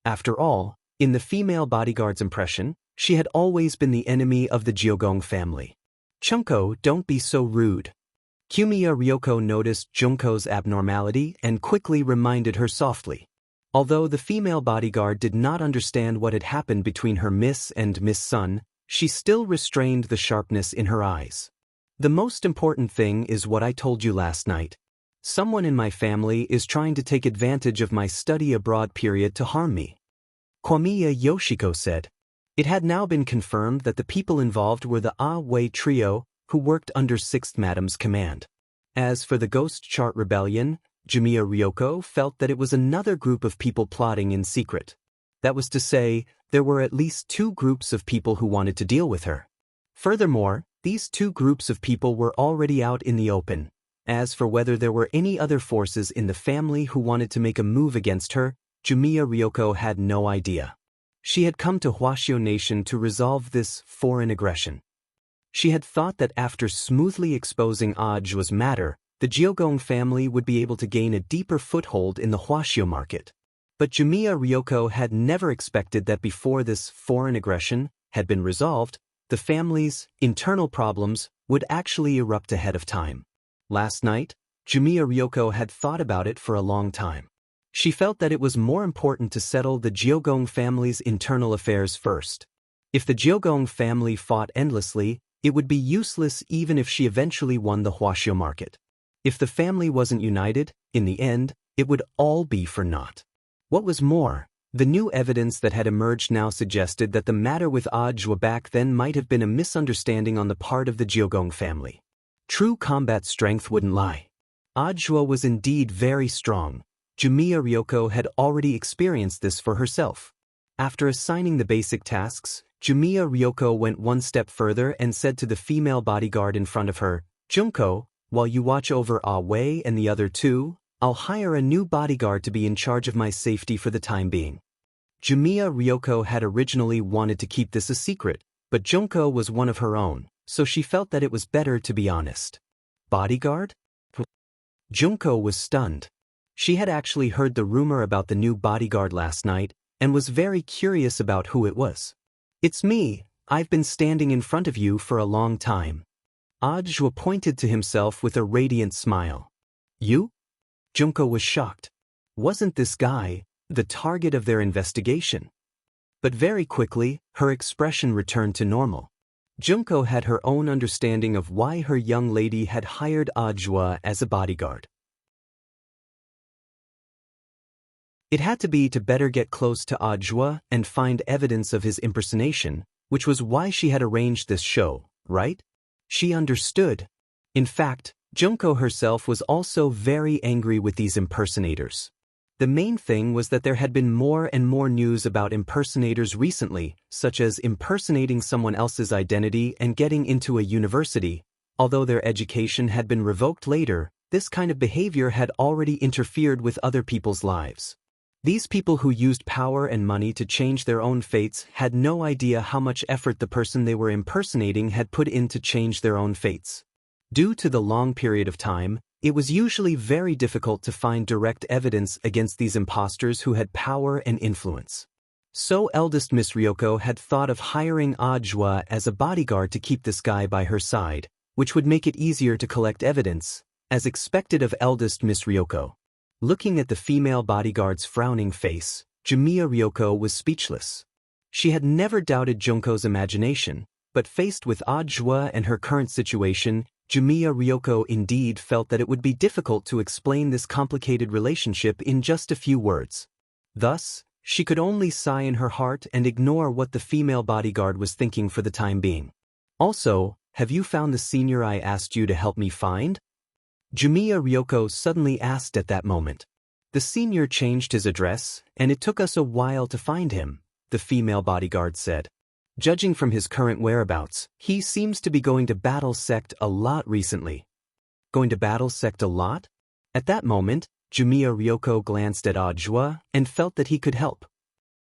After all, in the female bodyguard's impression, she had always been the enemy of the Gyogong family. Junko, don't be so rude. Kamiya Ryoko noticed Junko's abnormality and quickly reminded her softly. Although the female bodyguard did not understand what had happened between her Miss and Miss Sun, she still restrained the sharpness in her eyes. The most important thing is what I told you last night. Someone in my family is trying to take advantage of my study abroad period to harm me. Kamiya Yoshiko said. It had now been confirmed that the people involved were the Ah-Wei trio, who worked under 6th Madam's command. As for the Ghost Chart Rebellion, Kamiya Ryoko felt that it was another group of people plotting in secret. That was to say, there were at least 2 groups of people who wanted to deal with her. Furthermore, these 2 groups of people were already out in the open. As for whether there were any other forces in the family who wanted to make a move against her, Kamiya Ryoko had no idea. She had come to Hwashio Nation to resolve this foreign aggression. She had thought that after smoothly exposing Ajwa's matter, the Gyogong family would be able to gain a deeper foothold in the Hwashio market. But Kamiya Ryoko had never expected that before this foreign aggression had been resolved, the family's internal problems would actually erupt ahead of time. Last night, Kamiya Ryoko had thought about it for a long time. She felt that it was more important to settle the Gyogong family's internal affairs first. If the Gyogong family fought endlessly, it would be useless even if she eventually won the Hwashio market. If the family wasn't united, in the end, it would all be for naught. What was more, the new evidence that had emerged now suggested that the matter with Ajwa back then might have been a misunderstanding on the part of the Gyogong family. True combat strength wouldn't lie. Ajwa was indeed very strong. Kamiya Ryoko had already experienced this for herself. After assigning the basic tasks, Kamiya Ryoko went one step further and said to the female bodyguard in front of her, Junko, while you watch over Ah-Wei and the other 2, I'll hire a new bodyguard to be in charge of my safety for the time being. Kamiya Ryoko had originally wanted to keep this a secret, but Junko was one of her own, so she felt that it was better to be honest. Bodyguard? Junko was stunned. She had actually heard the rumor about the new bodyguard last night and was very curious about who it was. It's me. I've been standing in front of you for a long time. Ajwa pointed to himself with a radiant smile. You? Junko was shocked. Wasn't this guy the target of their investigation? But very quickly, her expression returned to normal. Junko had her own understanding of why her young lady had hired Ajwa as a bodyguard. It had to be to better get close to Ajwa and find evidence of his impersonation, which was why she had arranged this show, right? She understood. In fact, Junko herself was also very angry with these impersonators. The main thing was that there had been more and more news about impersonators recently, such as impersonating someone else's identity and getting into a university. Although their education had been revoked later, this kind of behavior had already interfered with other people's lives. These people who used power and money to change their own fates had no idea how much effort the person they were impersonating had put in to change their own fates. Due to the long period of time, it was usually very difficult to find direct evidence against these imposters who had power and influence. So eldest Miss Ryoko had thought of hiring Ajwa as a bodyguard to keep this guy by her side, which would make it easier to collect evidence, as expected of eldest Miss Ryoko. Looking at the female bodyguard's frowning face, Jumiya Ryoko was speechless. She had never doubted Junko's imagination, but faced with Ajwa and her current situation, Jumiya Ryoko indeed felt that it would be difficult to explain this complicated relationship in just a few words. Thus, she could only sigh in her heart and ignore what the female bodyguard was thinking for the time being. Also, have you found the senior I asked you to help me find? Jumiya Ryoko suddenly asked at that moment. The senior changed his address, and it took us a while to find him, the female bodyguard said. Judging from his current whereabouts, he seems to be going to Battle Sect a lot recently. Going to Battle Sect a lot? At that moment, Jumiya Ryoko glanced at Ajwa and felt that he could help.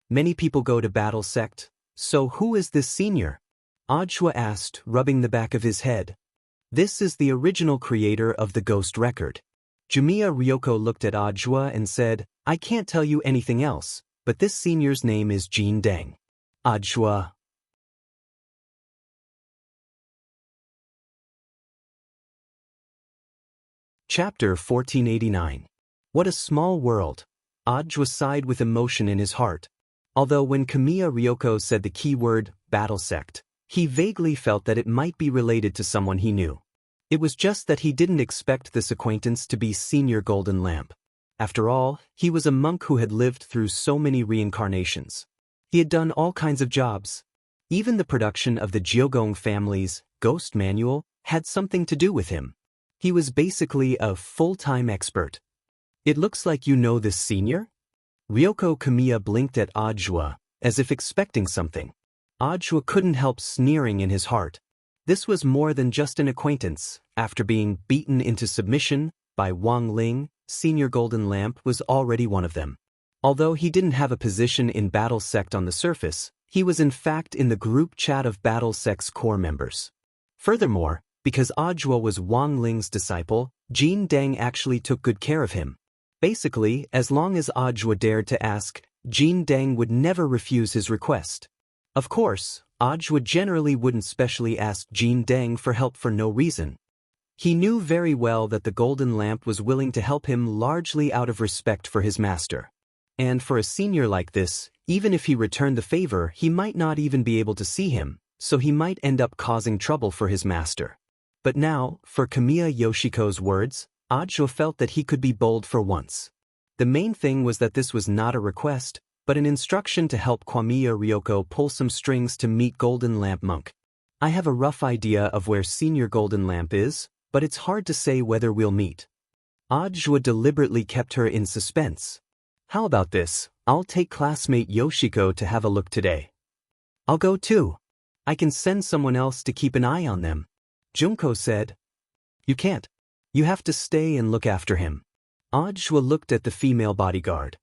Many people go to Battle Sect, so who is this senior? Ajwa asked, rubbing the back of his head. This is the original creator of the Ghost Record. Jumiya Ryoko looked at Ajwa and said, I can't tell you anything else, but this senior's name is Jin Deng. Ajwa. Chapter 1489. What a small world. Ajwa sighed with emotion in his heart. Although when Kamiya Ryoko said the keyword, Battle Sect, he vaguely felt that it might be related to someone he knew. It was just that he didn't expect this acquaintance to be Senior Golden Lamp. After all, he was a monk who had lived through so many reincarnations. He had done all kinds of jobs. Even the production of the Jiogong family's Ghost Manual had something to do with him. He was basically a full-time expert. It looks like you know this senior? Ryoko Kamiya blinked at Ajwa, as if expecting something. Ajwa couldn't help sneering in his heart. This was more than just an acquaintance. After being beaten into submission by Wang Ling, Senior Golden Lamp was already one of them. Although he didn't have a position in Battle Sect on the surface, he was in fact in the group chat of Battle Sect's core members. Furthermore, because Ajwa was Wang Ling's disciple, Jin Deng actually took good care of him. Basically, as long as Ajwa dared to ask, Jin Deng would never refuse his request. Of course, Ajwa generally wouldn't specially ask Jin Deng for help for no reason. He knew very well that the Golden Lamp was willing to help him largely out of respect for his master. And for a senior like this, even if he returned the favor, he might not even be able to see him, so he might end up causing trouble for his master. But now, for Kamiya Yoshiko's words, Ajwa felt that he could be bold for once. The main thing was that this was not a request, but an instruction to help Kamiya Ryoko pull some strings to meet Golden Lamp Monk. I have a rough idea of where Senior Golden Lamp is, but it's hard to say whether we'll meet. Ajwa deliberately kept her in suspense. How about this? I'll take classmate Yoshiko to have a look today. I'll go too. I can send someone else to keep an eye on them. Junko said. You can't. You have to stay and look after him. Ajwa looked at the female bodyguard.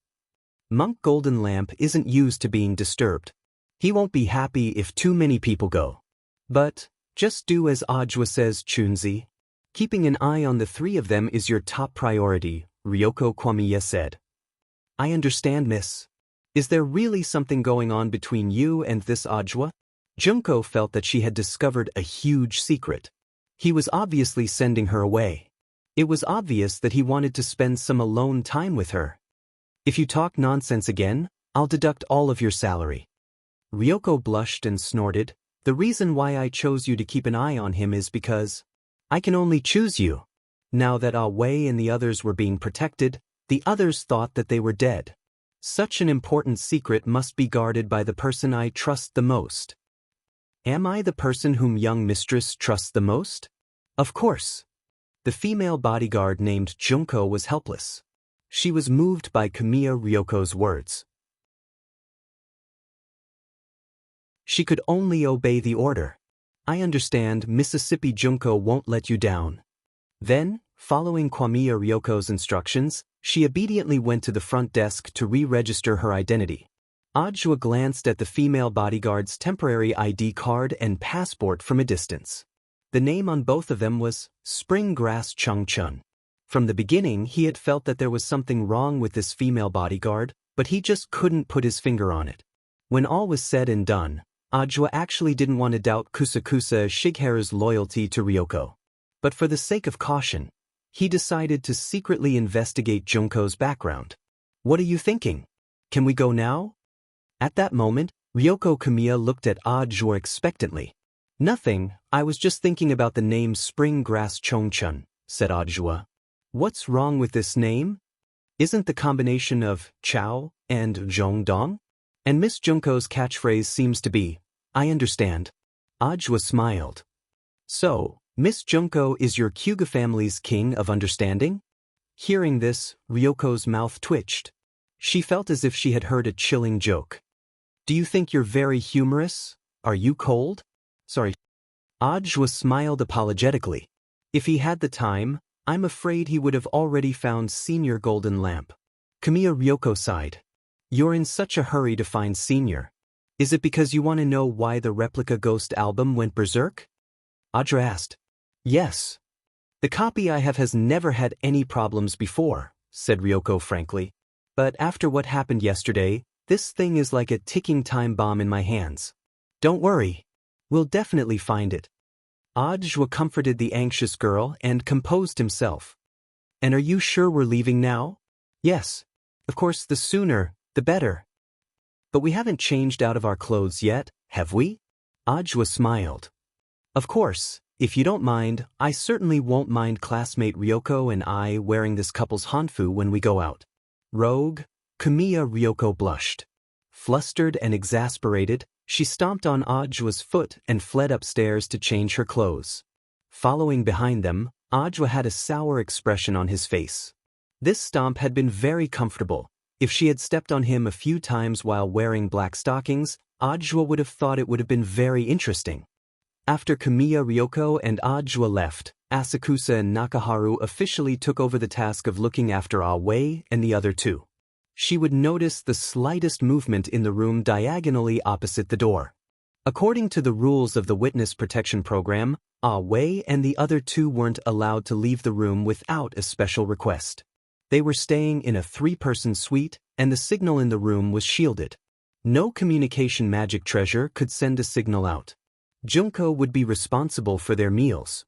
Monk Golden Lamp isn't used to being disturbed. He won't be happy if too many people go. But, just do as Ajwa says, Chunzi. Keeping an eye on the three of them is your top priority, Ryoko Kamiya said. I understand, miss. Is there really something going on between you and this Ajwa? Junko felt that she had discovered a huge secret. He was obviously sending her away. It was obvious that he wanted to spend some alone time with her. If you talk nonsense again, I'll deduct all of your salary. Ryoko blushed and snorted. The reason why I chose you to keep an eye on him is because I can only choose you. Now that Ah Wei and the others were being protected, the others thought that they were dead. Such an important secret must be guarded by the person I trust the most. Am I the person whom young mistress trusts the most? Of course. The female bodyguard named Junko was helpless. She was moved by Kamiya Ryoko's words. She could only obey the order. I understand, Mississippi Junko won't let you down. Then, following Kamiya Ryoko's instructions, she obediently went to the front desk to re-register her identity. Ajwa glanced at the female bodyguard's temporary ID card and passport from a distance. The name on both of them was Springgrass Chungchun. From the beginning he had felt that there was something wrong with this female bodyguard, but he just couldn't put his finger on it. When all was said and done, Ajwa actually didn't want to doubt Kusakusa Shigeru's loyalty to Ryoko. But for the sake of caution, he decided to secretly investigate Junko's background. What are you thinking? Can we go now? At that moment, Ryoko Kamiya looked at Ajwa expectantly. Nothing, I was just thinking about the name Springgrass Chungchun, said Ajwa. What's wrong with this name? Isn't the combination of Chao and Zhongdong? And Miss Junko's catchphrase seems to be, I understand. Ajwa smiled. So, Miss Junko is your Kyuga family's king of understanding? Hearing this, Ryoko's mouth twitched. She felt as if she had heard a chilling joke. Do you think you're very humorous? Are you cold? Sorry. Ajwa smiled apologetically. If he had the time, I'm afraid he would have already found Senior Golden Lamp. Kamiya Ryoko sighed. You're in such a hurry to find Senior. Is it because you want to know why the replica Ghost album went berserk? Ajwa asked. Yes. The copy I have has never had any problems before, said Ryoko frankly. But after what happened yesterday, this thing is like a ticking time bomb in my hands. Don't worry. We'll definitely find it. Ajwa comforted the anxious girl and composed himself. And are you sure we're leaving now? Yes. Of course, the sooner, the better. But we haven't changed out of our clothes yet, have we? Ajwa smiled. Of course, if you don't mind, I certainly won't mind classmate Ryoko and I wearing this couple's hanfu when we go out. Rogue, Kamiya Ryoko blushed. Flustered and exasperated, she stomped on Ajwa's foot and fled upstairs to change her clothes. Following behind them, Ajwa had a sour expression on his face. This stomp had been very comfortable. If she had stepped on him a few times while wearing black stockings, Ajwa would have thought it would have been very interesting. After Kamiya Ryoko and Ajwa left, Asakusa and Nakaharu officially took over the task of looking after Awei and the other two. She would notice the slightest movement in the room diagonally opposite the door. According to the rules of the Witness Protection Program, Awei and the other two weren't allowed to leave the room without a special request. They were staying in a 3-person suite, and the signal in the room was shielded. No communication magic treasure could send a signal out. Junko would be responsible for their meals.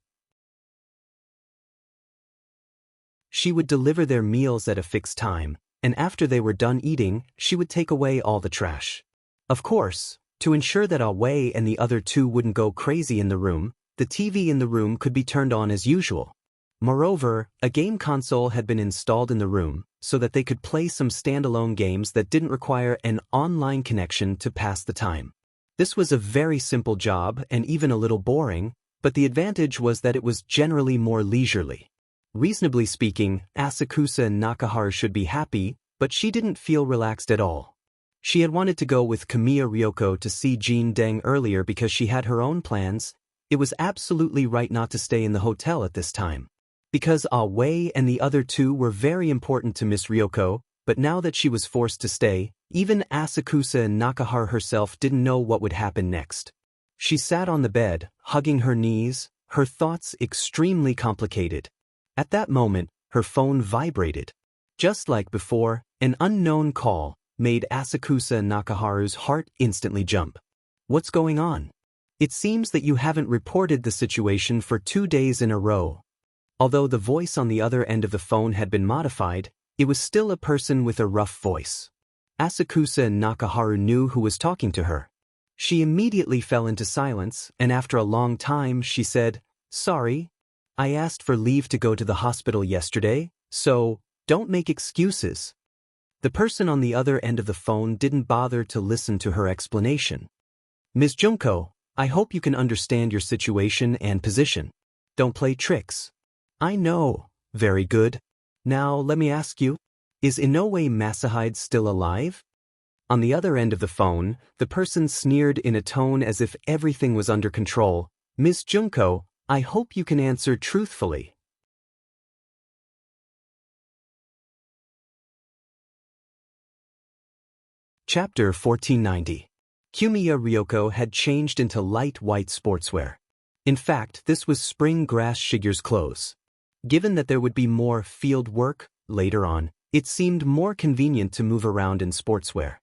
She would deliver their meals at a fixed time, and after they were done eating, she would take away all the trash. Of course, to ensure that Awei and the other two wouldn't go crazy in the room, the TV in the room could be turned on as usual. Moreover, a game console had been installed in the room, so that they could play some standalone games that didn't require an online connection to pass the time. This was a very simple job and even a little boring, but the advantage was that it was generally more leisurely. Reasonably speaking, Asakusa and Nakaharu should be happy, but she didn't feel relaxed at all. She had wanted to go with Kamiya Ryoko to see Jin Deng earlier because she had her own plans. It was absolutely right not to stay in the hotel at this time. Because Awei and the other two were very important to Miss Ryoko, but now that she was forced to stay, even Asakusa and Nakaharu herself didn't know what would happen next. She sat on the bed, hugging her knees, her thoughts extremely complicated. At that moment, her phone vibrated. Just like before, an unknown call made Asakusa and Nakaharu's heart instantly jump. What's going on? It seems that you haven't reported the situation for 2 days in a row. Although the voice on the other end of the phone had been modified, it was still a person with a rough voice. Asakusa and Nakaharu knew who was talking to her. She immediately fell into silence, and after a long time she said, "Sorry. I asked for leave to go to the hospital yesterday, so don't make excuses." The person on the other end of the phone didn't bother to listen to her explanation. Ms. Junko, I hope you can understand your situation and position. Don't play tricks. I know. Very good. Now let me ask you, is Inoue Masahide still alive? On the other end of the phone, the person sneered in a tone as if everything was under control. Ms. Junko, I hope you can answer truthfully. Chapter 1490. Kumiya Ryoko had changed into light white sportswear. In fact, this was spring grass Shigeru's clothes. Given that there would be more field work later on, it seemed more convenient to move around in sportswear.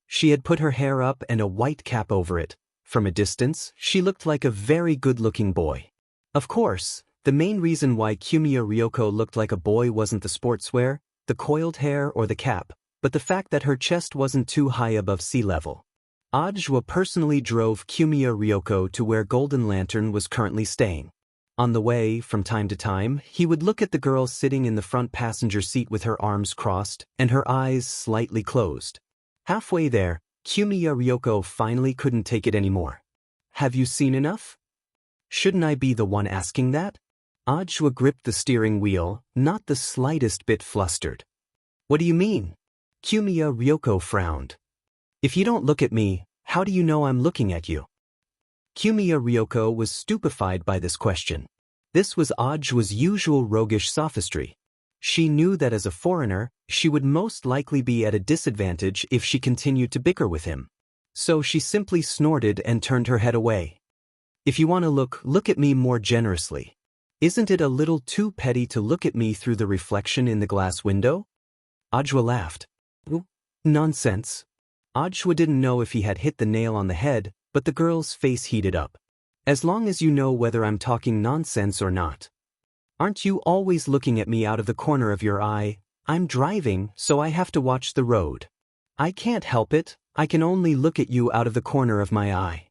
She had put her hair up and a white cap over it. From a distance, she looked like a very good-looking boy. Of course, the main reason why Kumiya Ryoko looked like a boy wasn't the sportswear, the coiled hair or the cap, but the fact that her chest wasn't too high above sea level. Ajwa personally drove Kumiya Ryoko to where Golden Lantern was currently staying. On the way, from time to time, he would look at the girl sitting in the front passenger seat with her arms crossed and her eyes slightly closed. Halfway there, Kumiya Ryoko finally couldn't take it anymore. Have you seen enough? Shouldn't I be the one asking that? Ajwa gripped the steering wheel, not the slightest bit flustered. What do you mean? Kumiya Ryoko frowned. If you don't look at me, how do you know I'm looking at you? Kumiya Ryoko was stupefied by this question. This was Ajwa's usual roguish sophistry. She knew that as a foreigner, she would most likely be at a disadvantage if she continued to bicker with him. So she simply snorted and turned her head away. If you want to look at me more generously. Isn't it a little too petty to look at me through the reflection in the glass window? Ajwa laughed. Nonsense. Ajwa didn't know if he had hit the nail on the head, but the girl's face heated up. As long as you know whether I'm talking nonsense or not. Aren't you always looking at me out of the corner of your eye? I'm driving, so I have to watch the road. I can't help it, I can only look at you out of the corner of my eye.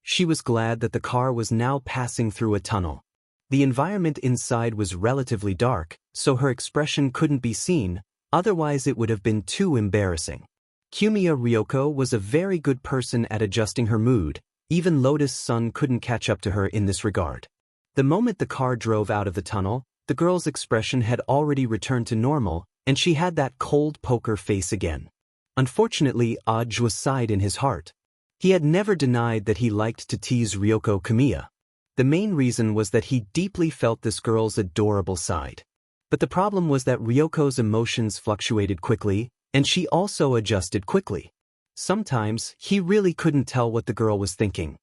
She was glad that the car was now passing through a tunnel. The environment inside was relatively dark, so her expression couldn't be seen, otherwise it would have been too embarrassing. Kumiya Ryoko was a very good person at adjusting her mood. Even Lotus Sun couldn't catch up to her in this regard. The moment the car drove out of the tunnel, the girl's expression had already returned to normal, and she had that cold poker face again. Unfortunately, Ajwa sighed in his heart. He had never denied that he liked to tease Ryoko Kumiya. The main reason was that he deeply felt this girl's adorable side. But the problem was that Ryoko's emotions fluctuated quickly, and she also adjusted quickly. Sometimes, he really couldn't tell what the girl was thinking.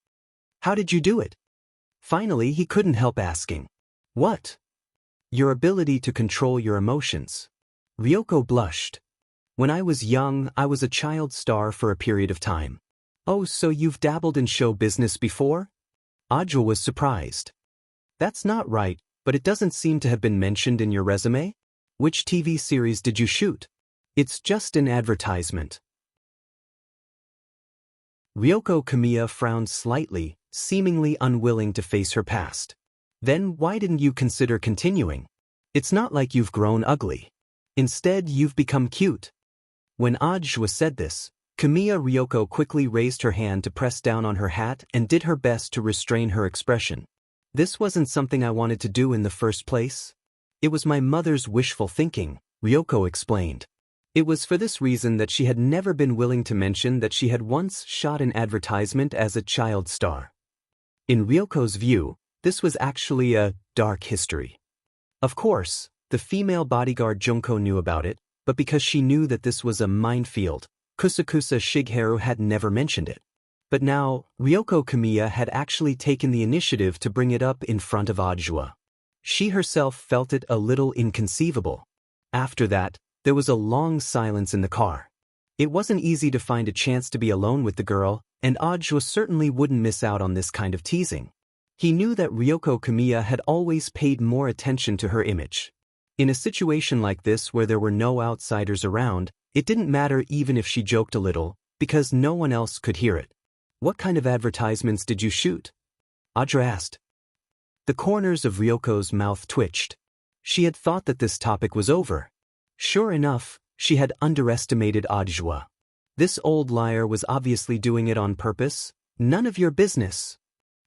How did you do it? Finally, he couldn't help asking. What? Your ability to control your emotions. Ryoko blushed. When I was young, I was a child star for a period of time. Oh, so you've dabbled in show business before? Ajwa was surprised. That's not right, but it doesn't seem to have been mentioned in your resume. Which TV series did you shoot? It's just an advertisement. Ryoko Kumiya frowned slightly, seemingly unwilling to face her past. Then why didn't you consider continuing? It's not like you've grown ugly. Instead, you've become cute. When Ajwa said this, Kumiya Ryoko quickly raised her hand to press down on her hat and did her best to restrain her expression. This wasn't something I wanted to do in the first place. It was my mother's wishful thinking, Ryoko explained. It was for this reason that she had never been willing to mention that she had once shot an advertisement as a child star. In Ryoko's view, this was actually a dark history. Of course, the female bodyguard Junko knew about it, but because she knew that this was a minefield, Kusakusa Shigeru had never mentioned it. But now, Ryoko Kumiya had actually taken the initiative to bring it up in front of Ajwa. She herself felt it a little inconceivable. After that, there was a long silence in the car. It wasn't easy to find a chance to be alone with the girl, and Ajwa certainly wouldn't miss out on this kind of teasing. He knew that Ryoko Kumiya had always paid more attention to her image. In a situation like this where there were no outsiders around, it didn't matter even if she joked a little, because no one else could hear it. What kind of advertisements did you shoot? Ajwa asked. The corners of Ryoko's mouth twitched. She had thought that this topic was over. Sure enough, She had underestimated Audiobook. This old liar was obviously doing it on purpose. None of your business.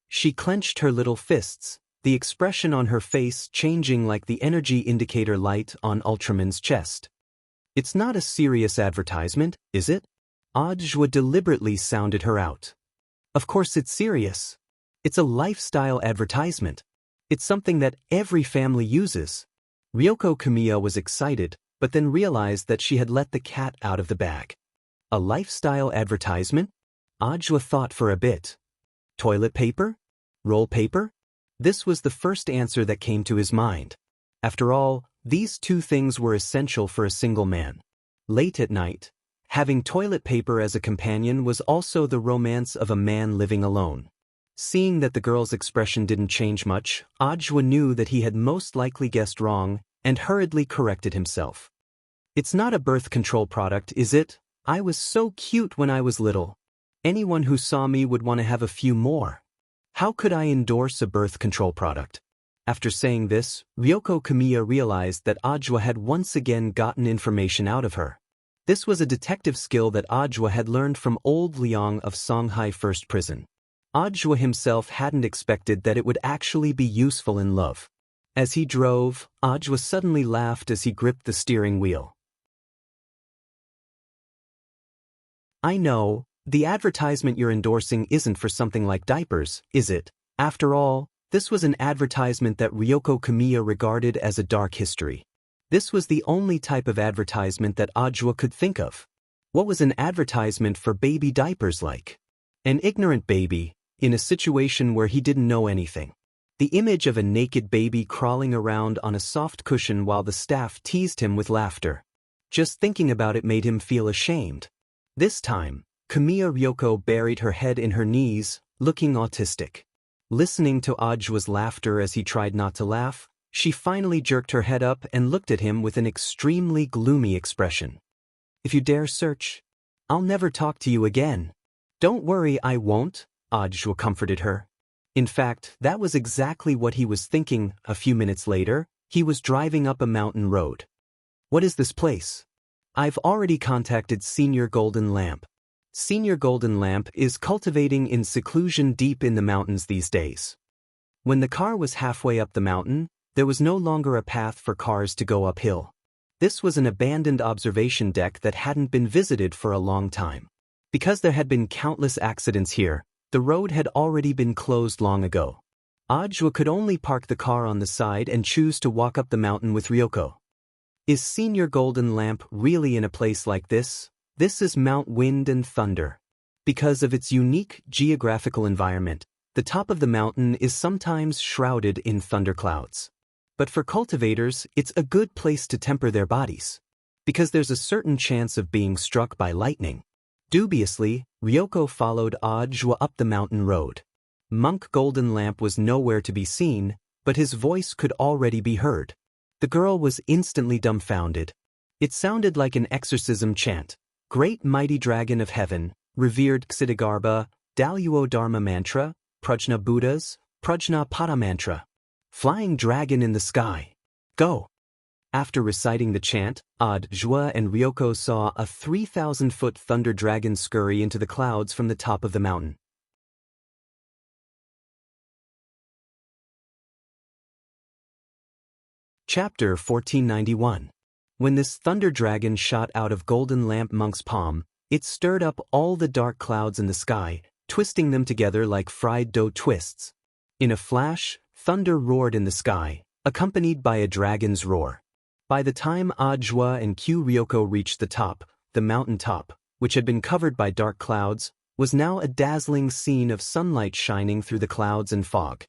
She clenched her little fists, the expression on her face changing like the energy indicator light on Ultraman's chest. It's not a serious advertisement, is it? Audiobook deliberately sounded her out. Of course it's serious. It's a lifestyle advertisement. It's something that every family uses. Ryoko Kamiya was excited, but then realized that she had let the cat out of the bag. A lifestyle advertisement? Audiobook thought for a bit. Toilet paper? Roll paper? This was the first answer that came to his mind. After all, these two things were essential for a single man. Late at night, having toilet paper as a companion was also the romance of a man living alone. Seeing that the girl's expression didn't change much, Audiobook knew that he had most likely guessed wrong and hurriedly corrected himself. It's not a birth control product, is it? I was so cute when I was little. Anyone who saw me would want to have a few more. How could I endorse a birth control product? After saying this, Ryoko Kamiya realized that Audiobook had once again gotten information out of her. This was a detective skill that Audiobook had learned from old Liang of Songhai First Prison. Audiobook himself hadn't expected that it would actually be useful in love. As he drove, Audiobook suddenly laughed as he gripped the steering wheel. I know, the advertisement you're endorsing isn't for something like diapers, is it? After all, this was an advertisement that Ryoko Kamiya regarded as a dark history. This was the only type of advertisement that Audiobook could think of. What was an advertisement for baby diapers like? An ignorant baby, in a situation where he didn't know anything. The image of a naked baby crawling around on a soft cushion while the staff teased him with laughter. Just thinking about it made him feel ashamed. This time, Kamiya Ryoko buried her head in her knees, looking autistic. Listening to Audiobook's laughter as he tried not to laugh, she finally jerked her head up and looked at him with an extremely gloomy expression. If you dare search, I'll never talk to you again. Don't worry, I won't, Audiobook comforted her. In fact, that was exactly what he was thinking. A few minutes later, he was driving up a mountain road. What is this place? I've already contacted Senior Golden Lamp. Senior Golden Lamp is cultivating in seclusion deep in the mountains these days. When the car was halfway up the mountain, there was no longer a path for cars to go uphill. This was an abandoned observation deck that hadn't been visited for a long time. Because there had been countless accidents here, the road had already been closed long ago. Audiobook could only park the car on the side and choose to walk up the mountain with Ryoko. Is Senior Golden Lamp really in a place like this? This is Mount Wind and Thunder. Because of its unique geographical environment, the top of the mountain is sometimes shrouded in thunderclouds. But for cultivators, it's a good place to temper their bodies. Because there's a certain chance of being struck by lightning. Dubiously, Ryoko followed Audiobook up the mountain road. Monk Golden Lamp was nowhere to be seen, but his voice could already be heard. The girl was instantly dumbfounded. It sounded like an exorcism chant. Great mighty dragon of heaven, revered Ksitigarbha, Daluo Dharma mantra, Prajna Buddhas, Prajna Pada mantra. Flying dragon in the sky. Go! After reciting the chant, Audiobook and Ryoko saw a 3,000-foot thunder dragon scurry into the clouds from the top of the mountain. Chapter 1491. When this thunder dragon shot out of Golden Lamp Monk's palm, it stirred up all the dark clouds in the sky, twisting them together like fried dough twists. In a flash, thunder roared in the sky, accompanied by a dragon's roar. By the time Audiobook and Ryoko reached the mountain top, which had been covered by dark clouds, was now a dazzling scene of sunlight shining through the clouds and fog.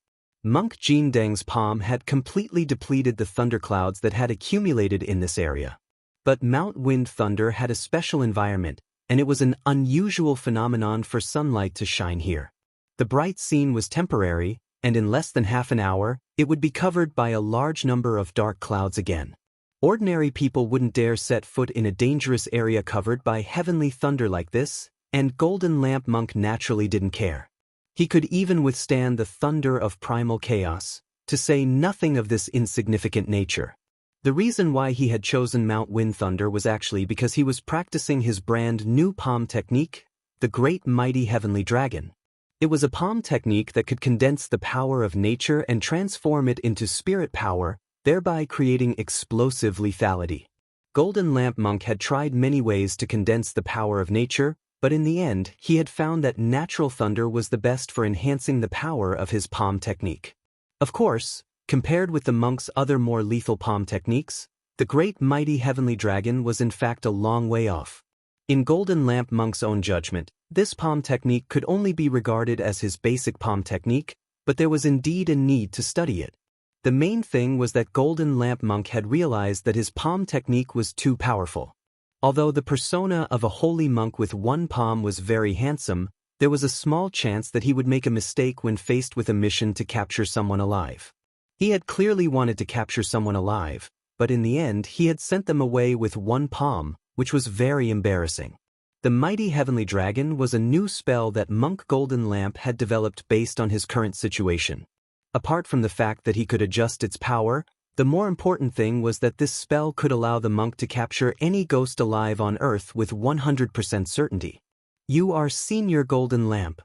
Monk Jindang's palm had completely depleted the thunderclouds that had accumulated in this area. But Mount Wind Thunder had a special environment, and it was an unusual phenomenon for sunlight to shine here. The bright scene was temporary, and in less than half an hour, it would be covered by a large number of dark clouds again. Ordinary people wouldn't dare set foot in a dangerous area covered by heavenly thunder like this, and Golden Lamp Monk naturally didn't care. He could even withstand the thunder of primal chaos, to say nothing of this insignificant nature. The reason why he had chosen Mount Wind Thunder was actually because he was practicing his brand new palm technique, the Great Mighty Heavenly Dragon. It was a palm technique that could condense the power of nature and transform it into spirit power, thereby creating explosive lethality. Golden Lamp Monk had tried many ways to condense the power of nature, but in the end, he had found that natural thunder was the best for enhancing the power of his palm technique. Of course, compared with the monk's other more lethal palm techniques, the Great Mighty Heavenly Dragon was in fact a long way off. In Golden Lamp Monk's own judgment, this palm technique could only be regarded as his basic palm technique, but there was indeed a need to study it. The main thing was that Golden Lamp Monk had realized that his palm technique was too powerful. Although the persona of a holy monk with one palm was very handsome, there was a small chance that he would make a mistake when faced with a mission to capture someone alive. He had clearly wanted to capture someone alive, but in the end he had sent them away with one palm, which was very embarrassing. The Mighty Heavenly Dragon was a new spell that Monk Golden Lamp had developed based on his current situation. Apart from the fact that he could adjust its power, the more important thing was that this spell could allow the monk to capture any ghost alive on Earth with 100% certainty. You are Senior Golden Lamp.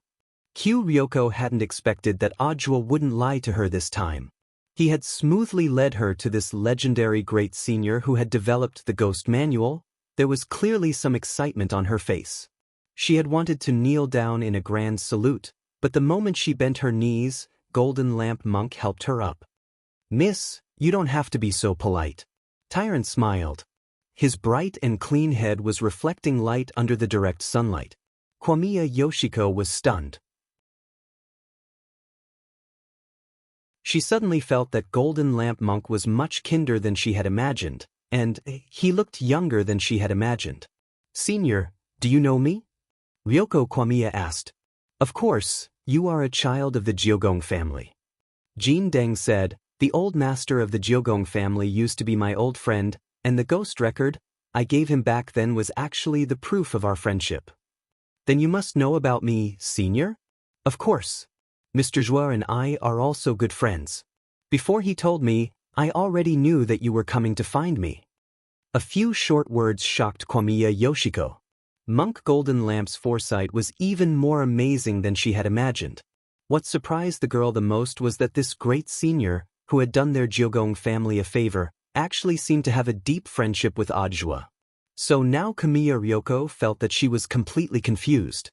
Q Ryoko hadn't expected that Audiobook wouldn't lie to her this time. He had smoothly led her to this legendary great senior who had developed the ghost manual. There was clearly some excitement on her face. She had wanted to kneel down in a grand salute, but the moment she bent her knees, Golden Lamp Monk helped her up. "Miss, you don't have to be so polite." Tyrant smiled. His bright and clean head was reflecting light under the direct sunlight. Kwamiya Yoshiko was stunned. She suddenly felt that Golden Lamp Monk was much kinder than she had imagined, and he looked younger than she had imagined. "Senior, do you know me?" Ryoko Kwamiya asked. "Of course, you are a child of the Jiogong family." Jin Deng said, "The old master of the Jiogong family used to be my old friend, and the ghost record I gave him back then was actually the proof of our friendship." "Then you must know about me, Senior?" "Of course. Mr. Zhuo and I are also good friends. Before he told me, I already knew that you were coming to find me." A few short words shocked Kwamiya Yoshiko. Monk Golden Lamp's foresight was even more amazing than she had imagined. What surprised the girl the most was that this great senior, who had done their Jiogong family a favor, actually seemed to have a deep friendship with Audiobook. So now Kwamiya Ryoko felt that she was completely confused.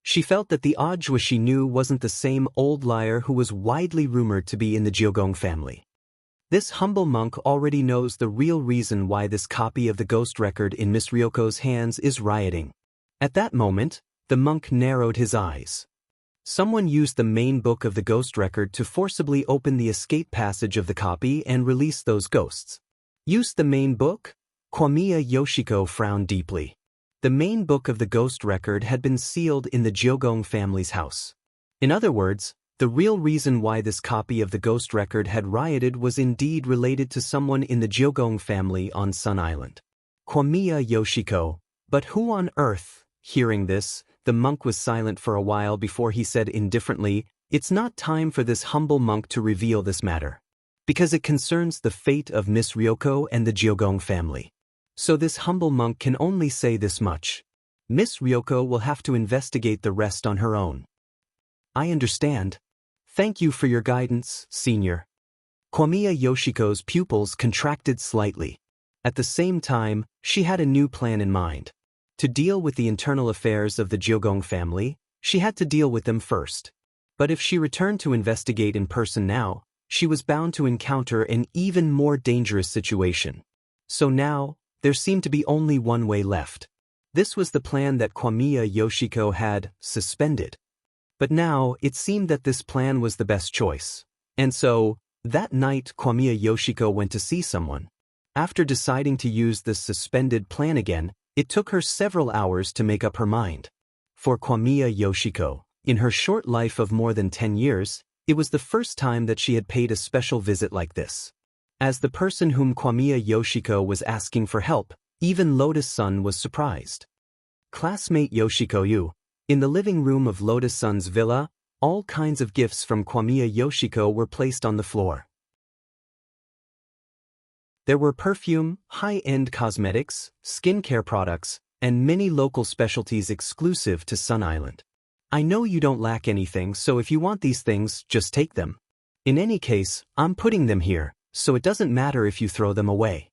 She felt that the Audiobook she knew wasn't the same old liar who was widely rumored to be in the Jiogong family. This humble monk already knows the real reason why this copy of the ghost record in Miss Ryoko's hands is rioting. At that moment, the monk narrowed his eyes. Someone used the main book of the ghost record to forcibly open the escape passage of the copy and release those ghosts. Used the main book? Kwamiya Yoshiko frowned deeply. The main book of the ghost record had been sealed in the Jiogong family's house. In other words, the real reason why this copy of the ghost record had rioted was indeed related to someone in the Jiogong family on Sun Island. Kwamiya Yoshiko. But who on earth? Hearing this, the monk was silent for a while before he said indifferently, "It's not time for this humble monk to reveal this matter. Because it concerns the fate of Miss Ryoko and the Jiogong family. So this humble monk can only say this much. Miss Ryoko will have to investigate the rest on her own." "I understand. Thank you for your guidance, Senior." Kwamiya Yoshiko's pupils contracted slightly. At the same time, she had a new plan in mind. To deal with the internal affairs of the Jiogong family, she had to deal with them first. But if she returned to investigate in person now, she was bound to encounter an even more dangerous situation. So now, there seemed to be only one way left. This was the plan that Kwamiya Yoshiko had suspended. But now, it seemed that this plan was the best choice. And so, that night Kwamiya Yoshiko went to see someone. After deciding to use this suspended plan again, it took her several hours to make up her mind. For Kwamiya Yoshiko, in her short life of more than 10 years, it was the first time that she had paid a special visit like this. As the person whom Kwamiya Yoshiko was asking for help, even Lotus Sun was surprised. "Classmate Yoshiko you." In the living room of Lotus Sun's villa, all kinds of gifts from Kwamiya Yoshiko were placed on the floor. There were perfume, high-end cosmetics, skincare products, and many local specialties exclusive to Sun Island. I know you don't lack anything, so if you want these things, just take them. In any case, I'm putting them here, so it doesn't matter if you throw them away.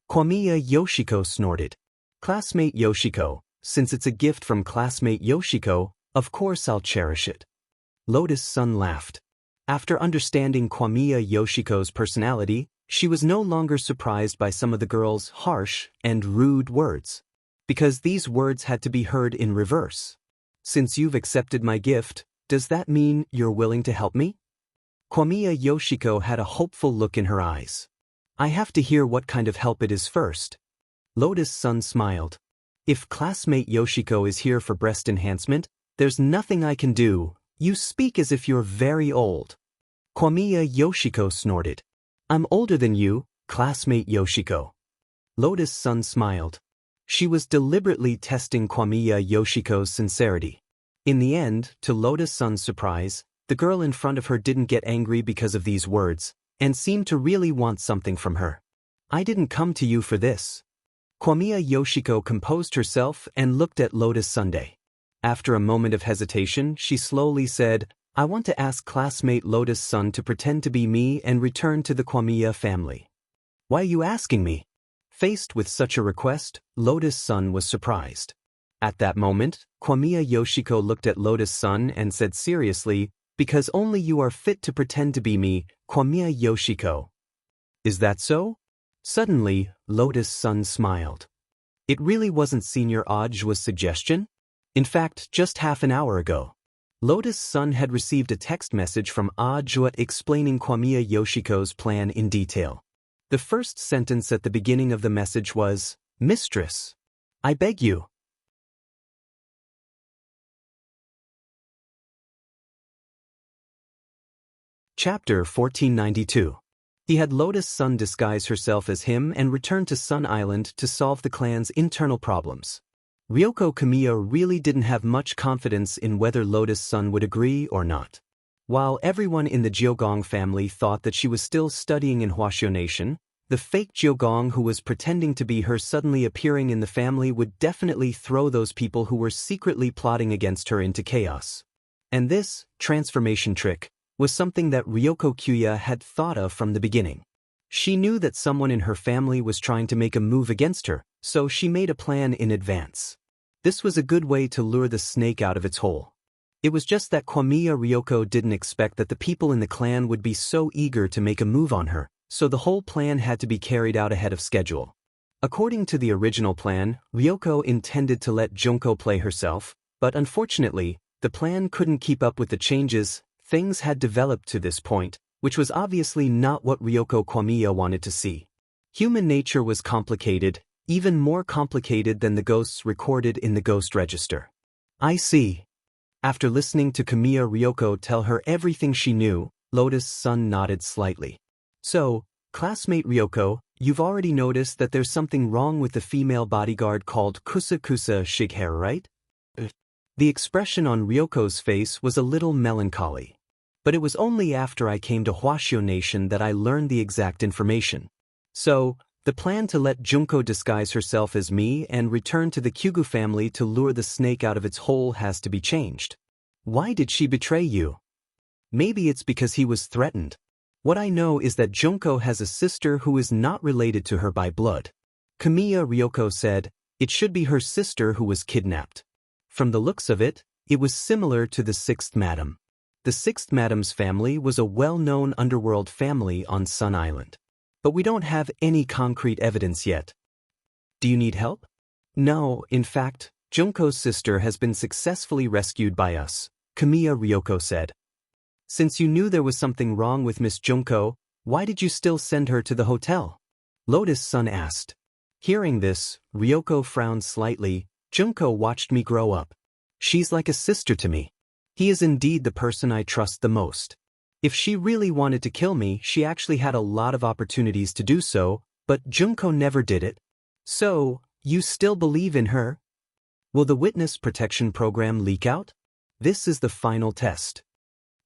Kwamiya Yoshiko snorted. Classmate Yoshiko, since it's a gift from classmate Yoshiko, of course I'll cherish it. Lotus Sun laughed. After understanding Kwamiya Yoshiko's personality, she was no longer surprised by some of the girl's harsh and rude words. Because these words had to be heard in reverse. Since you've accepted my gift, does that mean you're willing to help me? Kwamiya Yoshiko had a hopeful look in her eyes. I have to hear what kind of help it is first. Lotus Sun smiled. If classmate Yoshiko is here for breast enhancement, there's nothing I can do. You speak as if you're very old. Kwamiya Yoshiko snorted. I'm older than you, classmate Yoshiko. Lotus Sun smiled. She was deliberately testing Kwamiya Yoshiko's sincerity. In the end, to Lotus Sun's surprise, the girl in front of her didn't get angry because of these words, and seemed to really want something from her. I didn't come to you for this. Kwamiya Yoshiko composed herself and looked at Lotus Sunday. After a moment of hesitation, she slowly said, I want to ask classmate Lotus Sun to pretend to be me and return to the Kwamiya family. Why are you asking me? Faced with such a request, Lotus Sun was surprised. At that moment, Kwamiya Yoshiko looked at Lotus Sun and said seriously, because only you are fit to pretend to be me, Kwamiya Yoshiko. Is that so? Suddenly, Lotus Sun smiled. It really wasn't Senior Audiobook's suggestion? In fact, just half an hour ago, Lotus Sun had received a text message from Audiobook explaining Kwamiya Yoshiko's plan in detail. The first sentence at the beginning of the message was, Mistress, I beg you. Chapter 1492. He had Lotus Sun disguise herself as him and return to Sun Island to solve the clan's internal problems. Ryoko Kamiya really didn't have much confidence in whether Lotus Sun would agree or not. While everyone in the Jiogong family thought that she was still studying in Huaxiao Nation, the fake Jiogong who was pretending to be her suddenly appearing in the family would definitely throw those people who were secretly plotting against her into chaos. And this transformation trick was something that Ryoko Kamiya had thought of from the beginning. She knew that someone in her family was trying to make a move against her, so she made a plan in advance. This was a good way to lure the snake out of its hole. It was just that Kwamiya Ryoko didn't expect that the people in the clan would be so eager to make a move on her, so the whole plan had to be carried out ahead of schedule. According to the original plan, Ryoko intended to let Junko play herself, but unfortunately, the plan couldn't keep up with the changes things had developed to this point, which was obviously not what Ryoko Kamiya wanted to see. Human nature was complicated, even more complicated than the ghosts recorded in the ghost register. I see. After listening to Kamiya Ryoko tell her everything she knew, Lotus Sun nodded slightly. So, classmate Ryoko, you've already noticed that there's something wrong with the female bodyguard called Kusa Shigeru, right? The expression on Ryoko's face was a little melancholy. But it was only after I came to Huaxiao Nation that I learned the exact information. So, the plan to let Junko disguise herself as me and return to the Kyugu family to lure the snake out of its hole has to be changed. Why did she betray you? Maybe it's because he was threatened. What I know is that Junko has a sister who is not related to her by blood. Kamiya Ryoko said, it should be her sister who was kidnapped. From the looks of it, it was similar to the Sixth Madam. The Sixth Madam's family was a well-known underworld family on Sun Island. But we don't have any concrete evidence yet. Do you need help? No, in fact, Junko's sister has been successfully rescued by us, Kamiya Ryoko said. Since you knew there was something wrong with Miss Junko, why did you still send her to the hotel? Lotus Sun asked. Hearing this, Ryoko frowned slightly. Junko watched me grow up. She's like a sister to me. He is indeed the person I trust the most. If she really wanted to kill me, she actually had a lot of opportunities to do so, but Junko never did it. So, you still believe in her? Will the witness protection program leak out? This is the final test.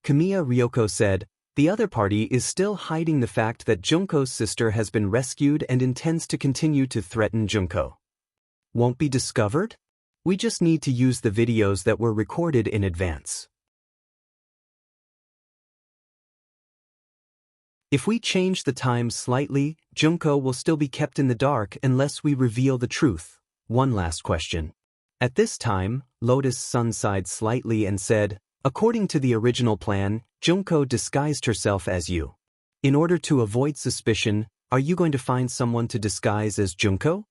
Kamiya Ryoko said, The other party is still hiding the fact that Junko's sister has been rescued and intends to continue to threaten Junko. Won't be discovered? We just need to use the videos that were recorded in advance. If we change the time slightly, Junko will still be kept in the dark unless we reveal the truth. One last question. At this time, Lotus Sun sighed slightly and said, according to the original plan, Junko disguised herself as you. In order to avoid suspicion, are you going to find someone to disguise as Junko?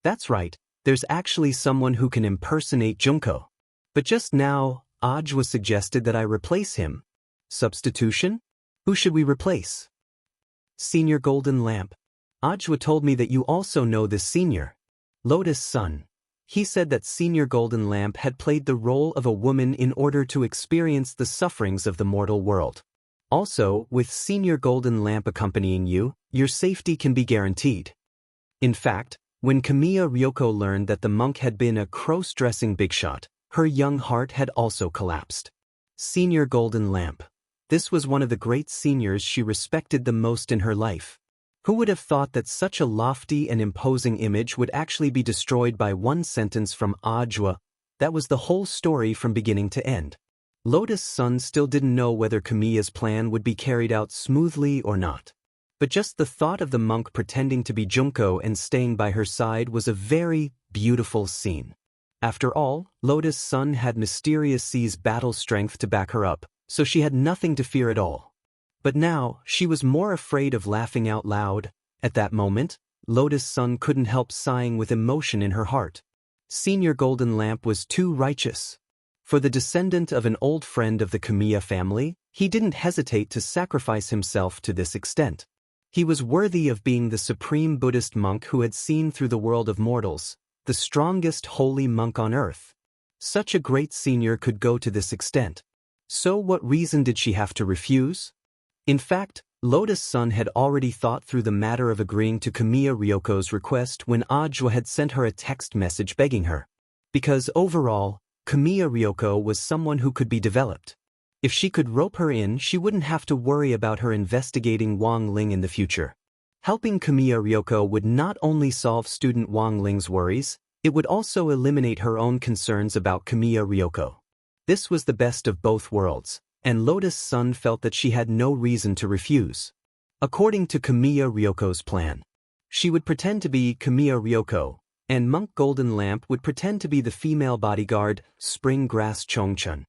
That's right, there's actually someone who can impersonate Junko. But just now, Ajwa suggested that I replace him. Substitution? Who should we replace? Senior Golden Lamp. Ajwa told me that you also know this senior. Lotus Sun. He said that Senior Golden Lamp had played the role of a woman in order to experience the sufferings of the mortal world. Also, with Senior Golden Lamp accompanying you, your safety can be guaranteed. In fact, when Kamiya Ryoko learned that the monk had been a cross-dressing big shot, her young heart had also collapsed. Senior Golden Lamp. This was one of the great seniors she respected the most in her life. Who would have thought that such a lofty and imposing image would actually be destroyed by one sentence from Ajwa? That was the whole story from beginning to end. Lotus Sun still didn't know whether Kamiya's plan would be carried out smoothly or not. But just the thought of the monk pretending to be Junko and staying by her side was a very beautiful scene. After all, Lotus Sun had Mysterious C's battle strength to back her up, so she had nothing to fear at all. But now, she was more afraid of laughing out loud. At that moment, Lotus Sun couldn't help sighing with emotion in her heart. Senior Golden Lamp was too righteous. For the descendant of an old friend of the Kamiya family, he didn't hesitate to sacrifice himself to this extent. He was worthy of being the supreme Buddhist monk who had seen through the world of mortals, the strongest holy monk on earth. Such a great senior could go to this extent. So what reason did she have to refuse? In fact, Lotus Sun had already thought through the matter of agreeing to Kamiya Ryoko's request when Ajwa had sent her a text message begging her. Because overall, Kamiya Ryoko was someone who could be developed. If she could rope her in, she wouldn't have to worry about her investigating Wang Ling in the future. Helping Kamiya Ryoko would not only solve student Wang Ling's worries, it would also eliminate her own concerns about Kamiya Ryoko. This was the best of both worlds, and Lotus Sun felt that she had no reason to refuse. According to Kamiya Ryoko's plan, she would pretend to be Kamiya Ryoko, and Monk Golden Lamp would pretend to be the female bodyguard, Spring Grass Chongchun.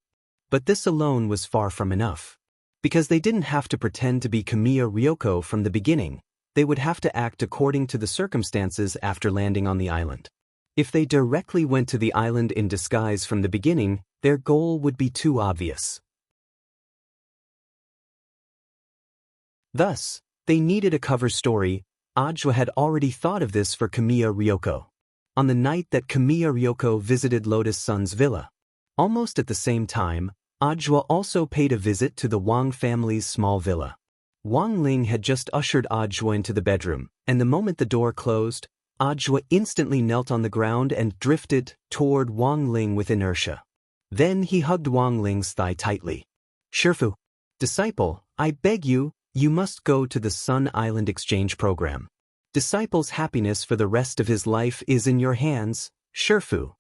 But this alone was far from enough. Because they didn't have to pretend to be Kamiya Ryoko from the beginning, they would have to act according to the circumstances after landing on the island. If they directly went to the island in disguise from the beginning, their goal would be too obvious. Thus, they needed a cover story. Ajwa had already thought of this for Kamiya Ryoko. On the night that Kamiya Ryoko visited Lotus Sun's villa. Almost at the same time, Ajwa also paid a visit to the Wang family's small villa. Wang Ling had just ushered Ajwa into the bedroom, and the moment the door closed, Ajwa instantly knelt on the ground and drifted toward Wang Ling with inertia. Then he hugged Wang Ling's thigh tightly. Shifu, disciple, I beg you, you must go to the Sun Island exchange program. Disciple's happiness for the rest of his life is in your hands, Shifu.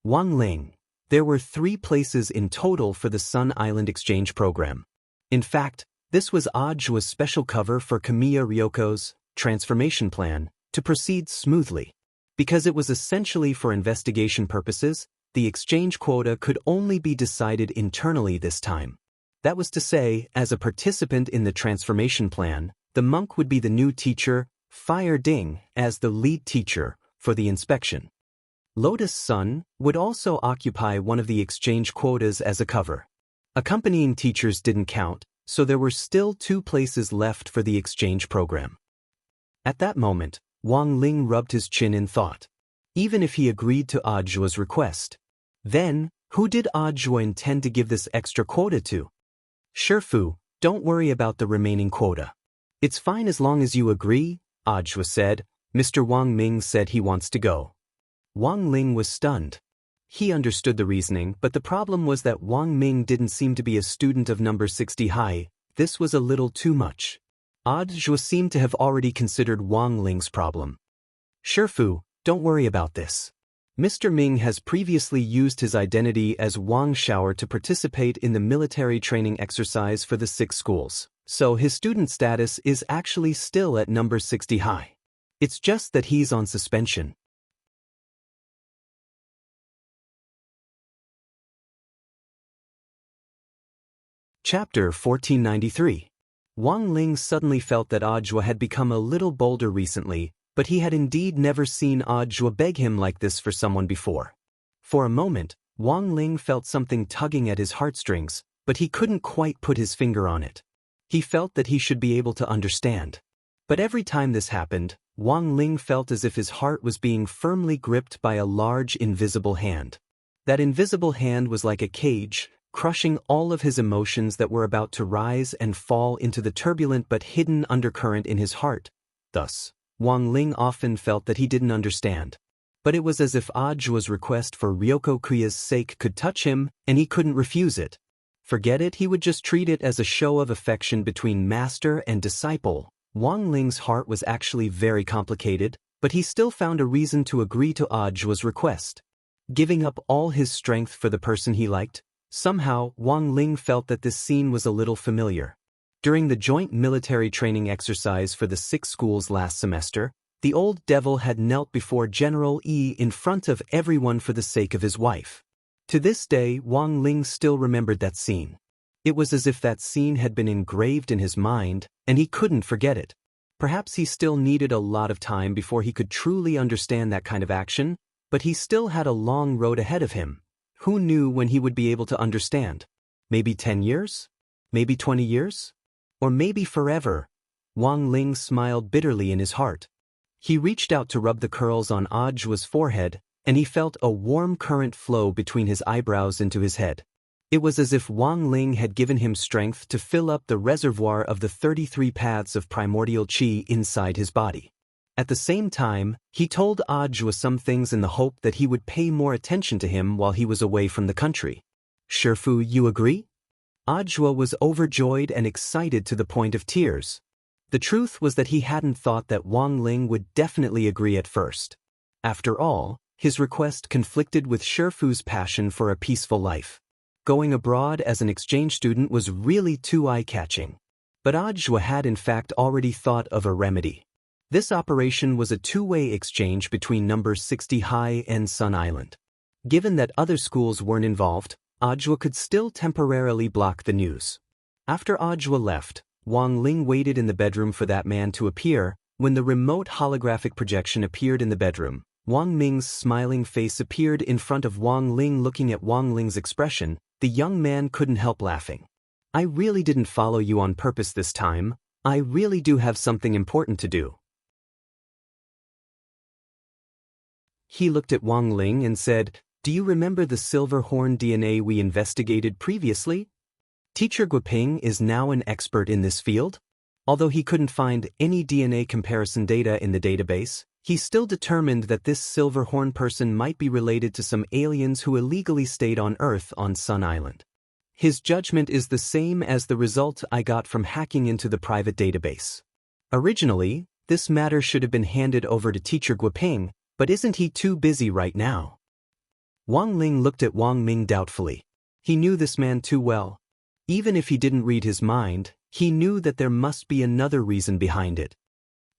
Wang Ling. There were 3 places in total for the Sun Island exchange program. In fact, this was Ajwa's special cover for Kamiya Ryoko's transformation plan to proceed smoothly. Because it was essentially for investigation purposes, the exchange quota could only be decided internally this time. That was to say, as a participant in the transformation plan, the monk would be the new teacher, Fire Ding, as the lead teacher for the inspection. Lotus Sun would also occupy one of the exchange quotas as a cover. Accompanying teachers didn't count, so there were still 2 places left for the exchange program. At that moment, Wang Ling rubbed his chin in thought. Even if he agreed to Ajwa's request, then, who did Ajwa intend to give this extra quota to? Shifu, don't worry about the remaining quota. It's fine as long as you agree, Ajwa said. Mr. Wang Ming said he wants to go. Wang Ling was stunned. He understood the reasoning, but the problem was that Wang Ming didn't seem to be a student of number 60 high, this was a little too much. Audiobook seemed to have already considered Wang Ling's problem. Shifu, don't worry about this. Mr. Ming has previously used his identity as Wang Shower to participate in the military training exercise for the 6 schools, so his student status is actually still at number 60 high. It's just that he's on suspension. Chapter 1493. Wang Ling suddenly felt that Audiobook had become a little bolder recently, but he had indeed never seen Audiobook beg him like this for someone before. For a moment, Wang Ling felt something tugging at his heartstrings, but he couldn't quite put his finger on it. He felt that he should be able to understand. But every time this happened, Wang Ling felt as if his heart was being firmly gripped by a large invisible hand. That invisible hand was like a cage, crushing all of his emotions that were about to rise and fall into the turbulent but hidden undercurrent in his heart. Thus, Wang Ling often felt that he didn't understand. But it was as if Audiobook's request for Ryokokuya's sake could touch him, and he couldn't refuse it. Forget it, he would just treat it as a show of affection between master and disciple. Wang Ling's heart was actually very complicated, but he still found a reason to agree to Audiobook's request. Giving up all his strength for the person he liked, somehow Wang Ling felt that this scene was a little familiar. During the joint military training exercise for the 6 schools last semester, the old devil had knelt before General Yi in front of everyone for the sake of his wife. To this day, Wang Ling still remembered that scene. It was as if that scene had been engraved in his mind, and he couldn't forget it. Perhaps he still needed a lot of time before he could truly understand that kind of action, but he still had a long road ahead of him. Who knew when he would be able to understand? Maybe 10 years? Maybe 20 years? Or maybe forever? Wang Ling smiled bitterly in his heart. He reached out to rub the curls on Audiobook's forehead, and he felt a warm current flow between his eyebrows into his head. It was as if Wang Ling had given him strength to fill up the reservoir of the 33 paths of primordial qi inside his body. At the same time, he told Audiobook some things in the hope that he would pay more attention to him while he was away from the country. Shifu, you agree? Audiobook was overjoyed and excited to the point of tears. The truth was that he hadn't thought that Wang Ling would definitely agree at first. After all, his request conflicted with Shifu's passion for a peaceful life. Going abroad as an exchange student was really too eye-catching. But Audiobook had in fact already thought of a remedy. This operation was a two-way exchange between number 60 High and Sun Island. Given that other schools weren't involved, Audiobook could still temporarily block the news. After Audiobook left, Wang Ling waited in the bedroom for that man to appear. When the remote holographic projection appeared in the bedroom, Wang Ming's smiling face appeared in front of Wang Ling. Looking at Wang Ling's expression, the young man couldn't help laughing. I really didn't follow you on purpose this time. I really do have something important to do. He looked at Wang Ling and said, do you remember the silver horn DNA we investigated previously? Teacher Guoping is now an expert in this field. Although he couldn't find any DNA comparison data in the database, he still determined that this silver horn person might be related to some aliens who illegally stayed on Earth on Sun Island. His judgment is the same as the result I got from hacking into the private database. Originally, this matter should have been handed over to Teacher Guoping, but isn't he too busy right now? Wang Ling looked at Wang Ming doubtfully. He knew this man too well. Even if he didn't read his mind, he knew that there must be another reason behind it.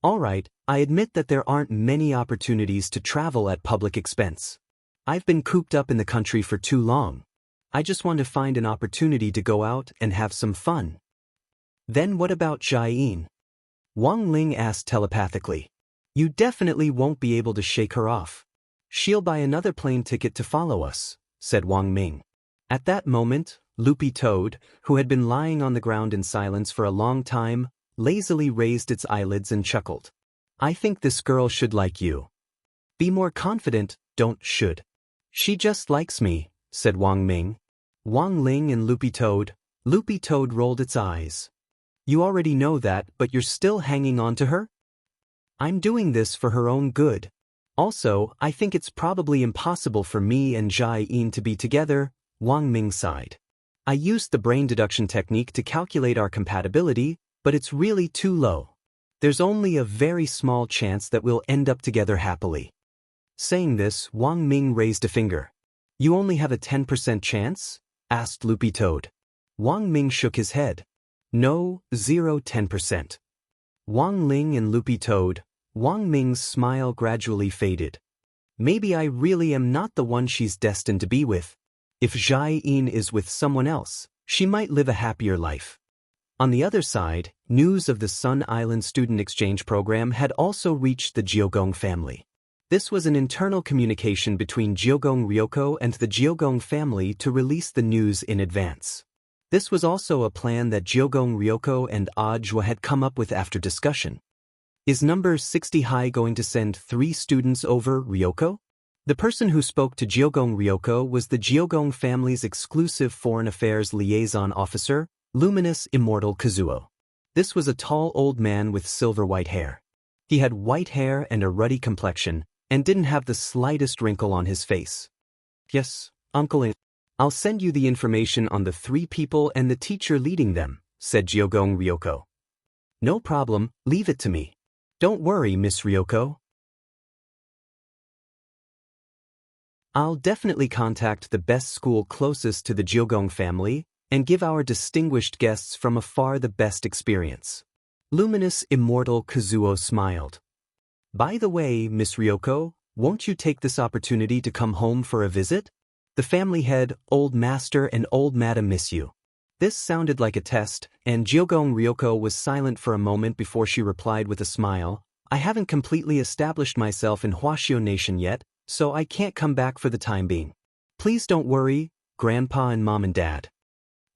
All right, I admit that there aren't many opportunities to travel at public expense. I've been cooped up in the country for too long. I just want to find an opportunity to go out and have some fun. Then what about Jiayin? Wang Ling asked telepathically. You definitely won't be able to shake her off. She'll buy another plane ticket to follow us, said Wang Ming. At that moment, Loopy Toad, who had been lying on the ground in silence for a long time, lazily raised its eyelids and chuckled. I think this girl should like you. Be more confident, don't should. She just likes me, said Wang Ming. Wang Ling and Loopy Toad rolled its eyes. You already know that, but you're still hanging on to her? I'm doing this for her own good. Also, I think it's probably impossible for me and Jiayin to be together, Wang Ming sighed. I used the brain deduction technique to calculate our compatibility, but it's really too low. There's only a very small chance that we'll end up together happily. Saying this, Wang Ming raised a finger. You only have a 10% chance? Asked Loopy Toad. Wang Ming shook his head. No, 10%. Wang Ling and Loopy Toad. Wang Ming's smile gradually faded. Maybe I really am not the one she's destined to be with. If Zhai Yin is with someone else, she might live a happier life. On the other side, news of the Sun Island student exchange program had also reached the Jiogong family. This was an internal communication between Jiogong Ryoko and the Jiogong family to release the news in advance. This was also a plan that Jiogong Ryoko and Ajwa had come up with after discussion. Is number 60 High going to send 3 students over, Ryoko? The person who spoke to Jiogong Ryoko was the Jiogong family's exclusive foreign affairs liaison officer, Luminous Immortal Kazuo. This was a tall old man with silver-white hair. He had white hair and a ruddy complexion, and didn't have the slightest wrinkle on his face. Yes, Uncle. I'll send you the information on the 3 people and the teacher leading them, said Jiogong Ryoko. No problem, leave it to me. Don't worry, Miss Ryoko. I'll definitely contact the best school closest to the Jiogong family and give our distinguished guests from afar the best experience. Luminous Immortal Kazuo smiled. By the way, Miss Ryoko, won't you take this opportunity to come home for a visit? The family head, Old Master and Old Madam miss you. This sounded like a test, and Jiogong Ryoko was silent for a moment before she replied with a smile. I haven't completely established myself in Huaxiao Nation yet, so I can't come back for the time being. Please don't worry, Grandpa and Mom and Dad.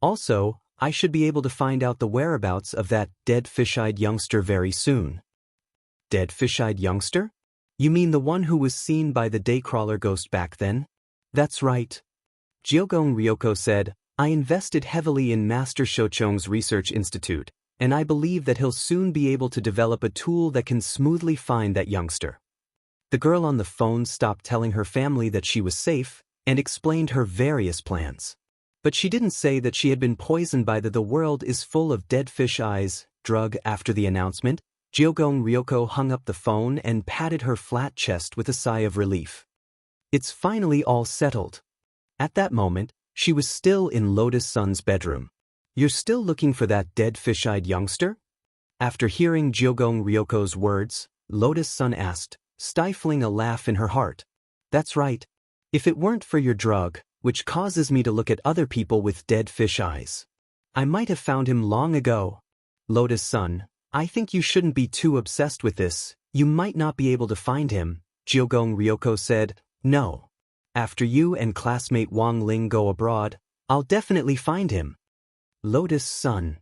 Also, I should be able to find out the whereabouts of that dead fish-eyed youngster very soon. Dead fish-eyed youngster? You mean the one who was seen by the Daycrawler ghost back then? That's right. Jiogong Ryoko said, I invested heavily in Master Shochong's research institute, and I believe that he'll soon be able to develop a tool that can smoothly find that youngster. The girl on the phone stopped telling her family that she was safe, and explained her various plans. But she didn't say that she had been poisoned by the world is full of dead fish eyes drug. After the announcement, Jiogong Ryoko hung up the phone and patted her flat chest with a sigh of relief. It's finally all settled. At that moment, she was still in Lotus Sun's bedroom. You're still looking for that dead fish-eyed youngster? After hearing Jiogong Ryoko's words, Lotus Sun asked, stifling a laugh in her heart. That's right. If it weren't for your drug, which causes me to look at other people with dead fish eyes, I might have found him long ago. Lotus Sun, I think you shouldn't be too obsessed with this. You might not be able to find him, Jiogong Ryoko said. No. After you and classmate Wang Ling go abroad, I'll definitely find him. Lotus Sun.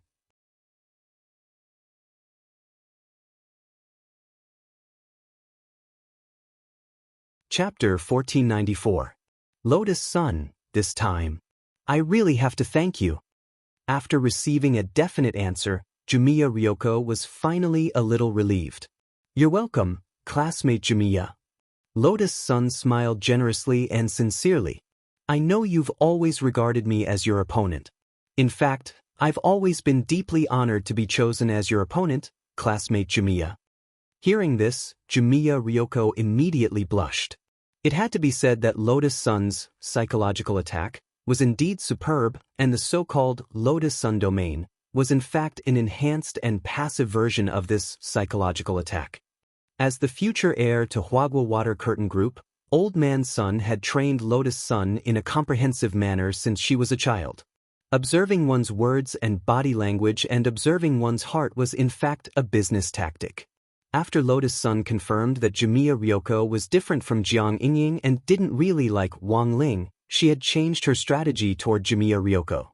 Chapter 1494. Lotus Sun, this time. I really have to thank you. After receiving a definite answer, Jumiya Ryoko was finally a little relieved. You're welcome, classmate Jumiya. Lotus Sun smiled generously and sincerely. I know you've always regarded me as your opponent. In fact, I've always been deeply honored to be chosen as your opponent, classmate Jumiya. Hearing this, Jumiya Ryoko immediately blushed. It had to be said that Lotus Sun's psychological attack was indeed superb, and the so-called Lotus Sun domain was in fact an enhanced and passive version of this psychological attack. As the future heir to Huagua Water Curtain Group, Old Man Sun had trained Lotus Sun in a comprehensive manner since she was a child. Observing one's words and body language and observing one's heart was in fact a business tactic. After Lotus Sun confirmed that Jumiya Ryoko was different from Jiang Yingying and didn't really like Wang Ling, she had changed her strategy toward Jumiya Ryoko.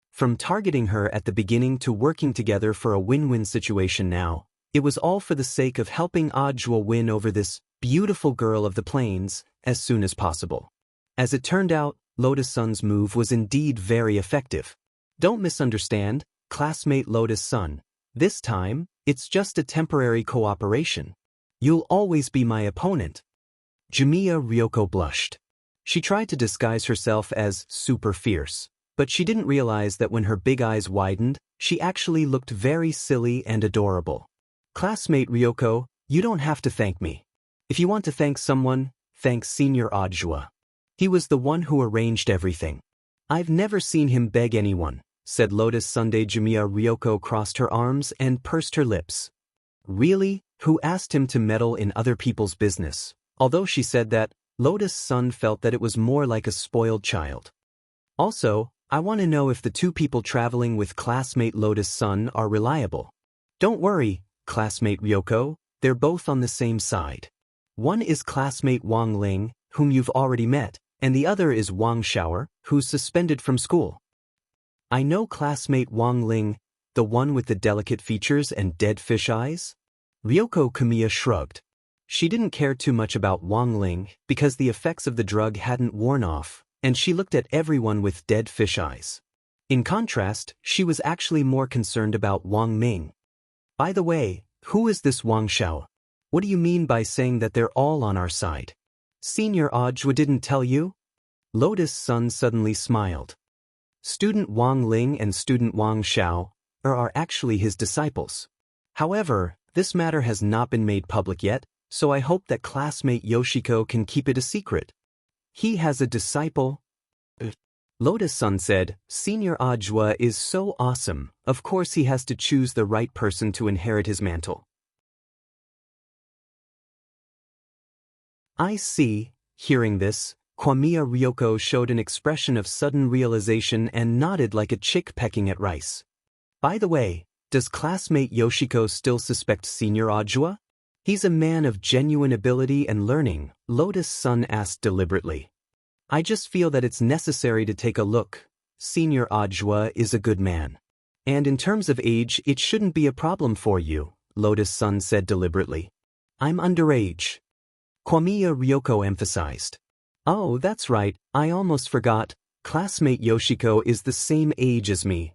From targeting her at the beginning to working together for a win-win situation now, it was all for the sake of helping Ajwa win over this beautiful girl of the plains as soon as possible. As it turned out, Lotus Sun's move was indeed very effective. Don't misunderstand, classmate Lotus Sun. This time, it's just a temporary cooperation. You'll always be my opponent. Jumiya Ryoko blushed. She tried to disguise herself as super fierce, But she didn't realize that when her big eyes widened, she actually looked very silly and adorable. Classmate Ryoko, you don't have to thank me. If you want to thank someone, thank Senior Ajwa. He was the one who arranged everything. I've never seen him beg anyone, said Lotus Sunday Jumiya. Ryoko crossed her arms and pursed her lips. Really? Who asked him to meddle in other people's business? Although she said that, Lotus Sun felt that it was more like a spoiled child. Also, I want to know if the two people traveling with classmate Lotus Sun are reliable. Don't worry, classmate Ryoko, they're both on the same side. One is classmate Wang Ling, whom you've already met, and the other is Wang Shower, who's suspended from school. I know classmate Wang Ling, the one with the delicate features and dead fish eyes? Ryoko Kamiya shrugged. She didn't care too much about Wang Ling because the effects of the drug hadn't worn off, and she looked at everyone with dead fish eyes. In contrast, she was actually more concerned about Wang Ming. By the way, who is this Wang Shao? What do you mean by saying that they're all on our side? Senior Ajwa didn't tell you? Lotus Sun suddenly smiled. Student Wang Ling and student Wang Shao are actually his disciples. However, this matter has not been made public yet, so I hope that classmate Yoshiko can keep it a secret. He has a disciple? Lotus Sun said, Senior Ajwa is so awesome, of course he has to choose the right person to inherit his mantle. I see. Hearing this, Kwamiya Ryoko showed an expression of sudden realization and nodded like a chick pecking at rice. By the way, does classmate Yoshiko still suspect Senior Ajwa? He's a man of genuine ability and learning, Lotus Sun asked deliberately. I just feel that it's necessary to take a look. Senior Ajwa is a good man. And in terms of age, it shouldn't be a problem for you, Lotus Sun said deliberately. I'm underage. Kwamiya Ryoko emphasized. Oh, that's right, I almost forgot. Classmate Yoshiko is the same age as me.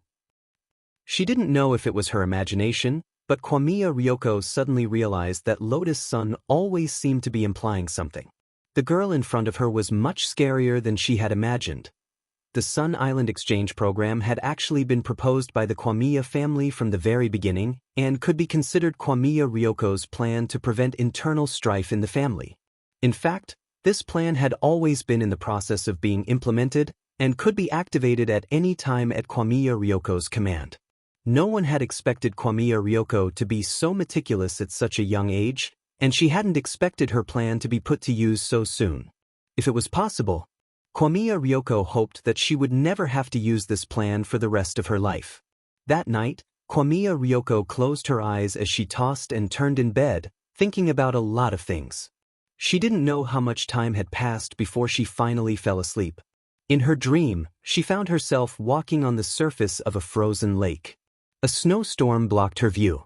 She didn't know if it was her imagination, but Kwamiya Ryoko suddenly realized that Lotus Sun always seemed to be implying something. The girl in front of her was much scarier than she had imagined. The Sun Island exchange program had actually been proposed by the Kwamiya family from the very beginning and could be considered Kwamiya Ryoko's plan to prevent internal strife in the family. In fact, this plan had always been in the process of being implemented and could be activated at any time at Kwamiya Ryoko's command. No one had expected Kwamiya Ryoko to be so meticulous at such a young age, and she hadn't expected her plan to be put to use so soon. If it was possible, Kwamiya Ryoko hoped that she would never have to use this plan for the rest of her life. That night, Kwamiya Ryoko closed her eyes as she tossed and turned in bed, thinking about a lot of things. She didn't know how much time had passed before she finally fell asleep. In her dream, she found herself walking on the surface of a frozen lake. A snowstorm blocked her view.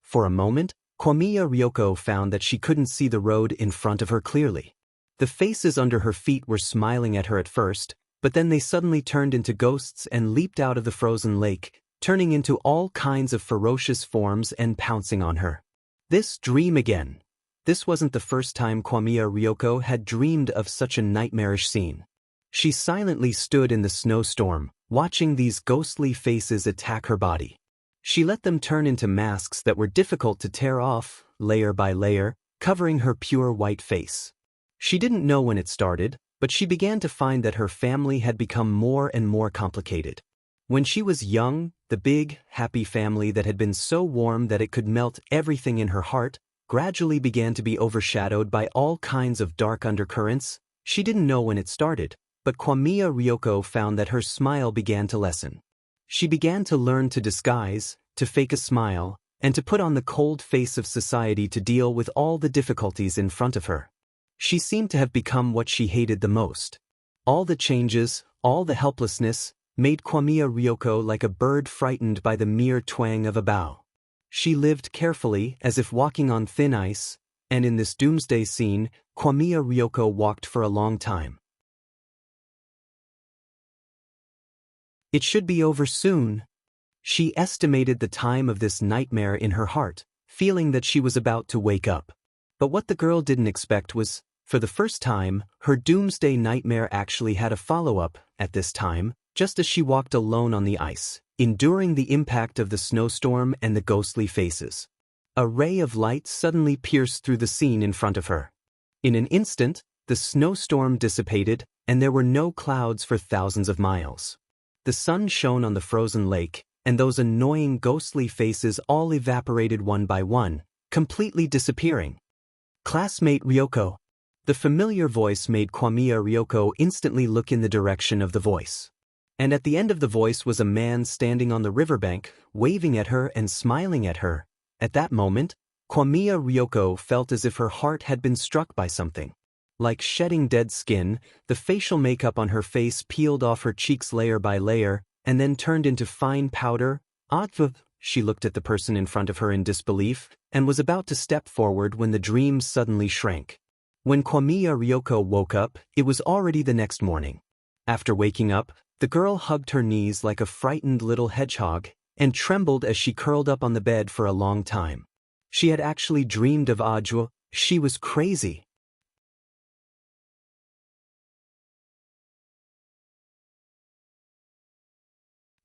For a moment, Kwamiya Ryoko found that she couldn't see the road in front of her clearly. The faces under her feet were smiling at her at first, but then they suddenly turned into ghosts and leaped out of the frozen lake, turning into all kinds of ferocious forms and pouncing on her. This dream again. This wasn't the first time Kwamiya Ryoko had dreamed of such a nightmarish scene. She silently stood in the snowstorm, watching these ghostly faces attack her body. She let them turn into masks that were difficult to tear off, layer by layer, covering her pure white face. She didn't know when it started, but she began to find that her family had become more and more complicated. When she was young, the big, happy family that had been so warm that it could melt everything in her heart, gradually began to be overshadowed by all kinds of dark undercurrents. She didn't know when it started, but Kwamiya Ryoko found that her smile began to lessen. She began to learn to disguise, to fake a smile, and to put on the cold face of society to deal with all the difficulties in front of her. She seemed to have become what she hated the most. All the changes, all the helplessness, made Kwamiya Ryoko like a bird frightened by the mere twang of a bough. She lived carefully, as if walking on thin ice, and in this doomsday scene, Kwamiya Ryoko walked for a long time. It should be over soon. She estimated the time of this nightmare in her heart, feeling that she was about to wake up. But what the girl didn't expect was, for the first time, her doomsday nightmare actually had a follow-up. At this time, just as she walked alone on the ice, enduring the impact of the snowstorm and the ghostly faces. A ray of light suddenly pierced through the scene in front of her. In an instant, the snowstorm dissipated, and there were no clouds for thousands of miles. The sun shone on the frozen lake, and those annoying ghostly faces all evaporated one by one, completely disappearing. Classmate Ryoko. The familiar voice made Kwamiya Ryoko instantly look in the direction of the voice. And at the end of the voice was a man standing on the riverbank, waving at her and smiling at her. At that moment, Kwamiya Ryoko felt as if her heart had been struck by something. Like shedding dead skin, the facial makeup on her face peeled off her cheeks layer by layer, and then turned into fine powder. She looked at the person in front of her in disbelief, and was about to step forward when the dream suddenly shrank. When Kwamiya Ryoko woke up, it was already the next morning. After waking up, the girl hugged her knees like a frightened little hedgehog, and trembled as she curled up on the bed for a long time. She had actually dreamed of Ajwa. She was crazy.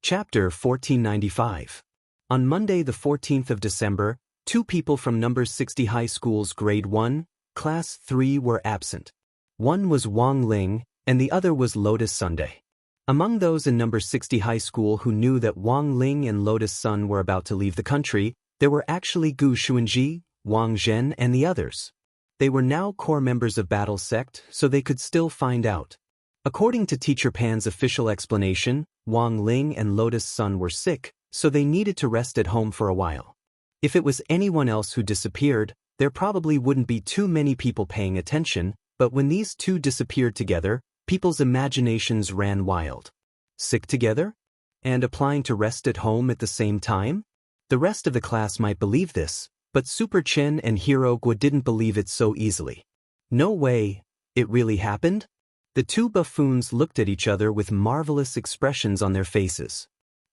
Chapter 1495. On Monday the 14th of December, 2 people from number 60 High School's Grade 1, Class 3 were absent. One was Wang Ling, and the other was Lotus Sunday. Among those in number 60 High School who knew that Wang Ling and Lotus Sun were about to leave the country, there were actually Gu Xuanji, Wang Zhen, and the others. They were now core members of Battle Sect, so they could still find out. According to Teacher Pan's official explanation, Wang Ling and Lotus Sun were sick, so they needed to rest at home for a while. If it was anyone else who disappeared, there probably wouldn't be too many people paying attention, but when these two disappeared together, people's imaginations ran wild. Sick together? And applying to rest at home at the same time? The rest of the class might believe this, but Super Chen and Hirogwa didn't believe it so easily. No way, it really happened? The two buffoons looked at each other with marvelous expressions on their faces.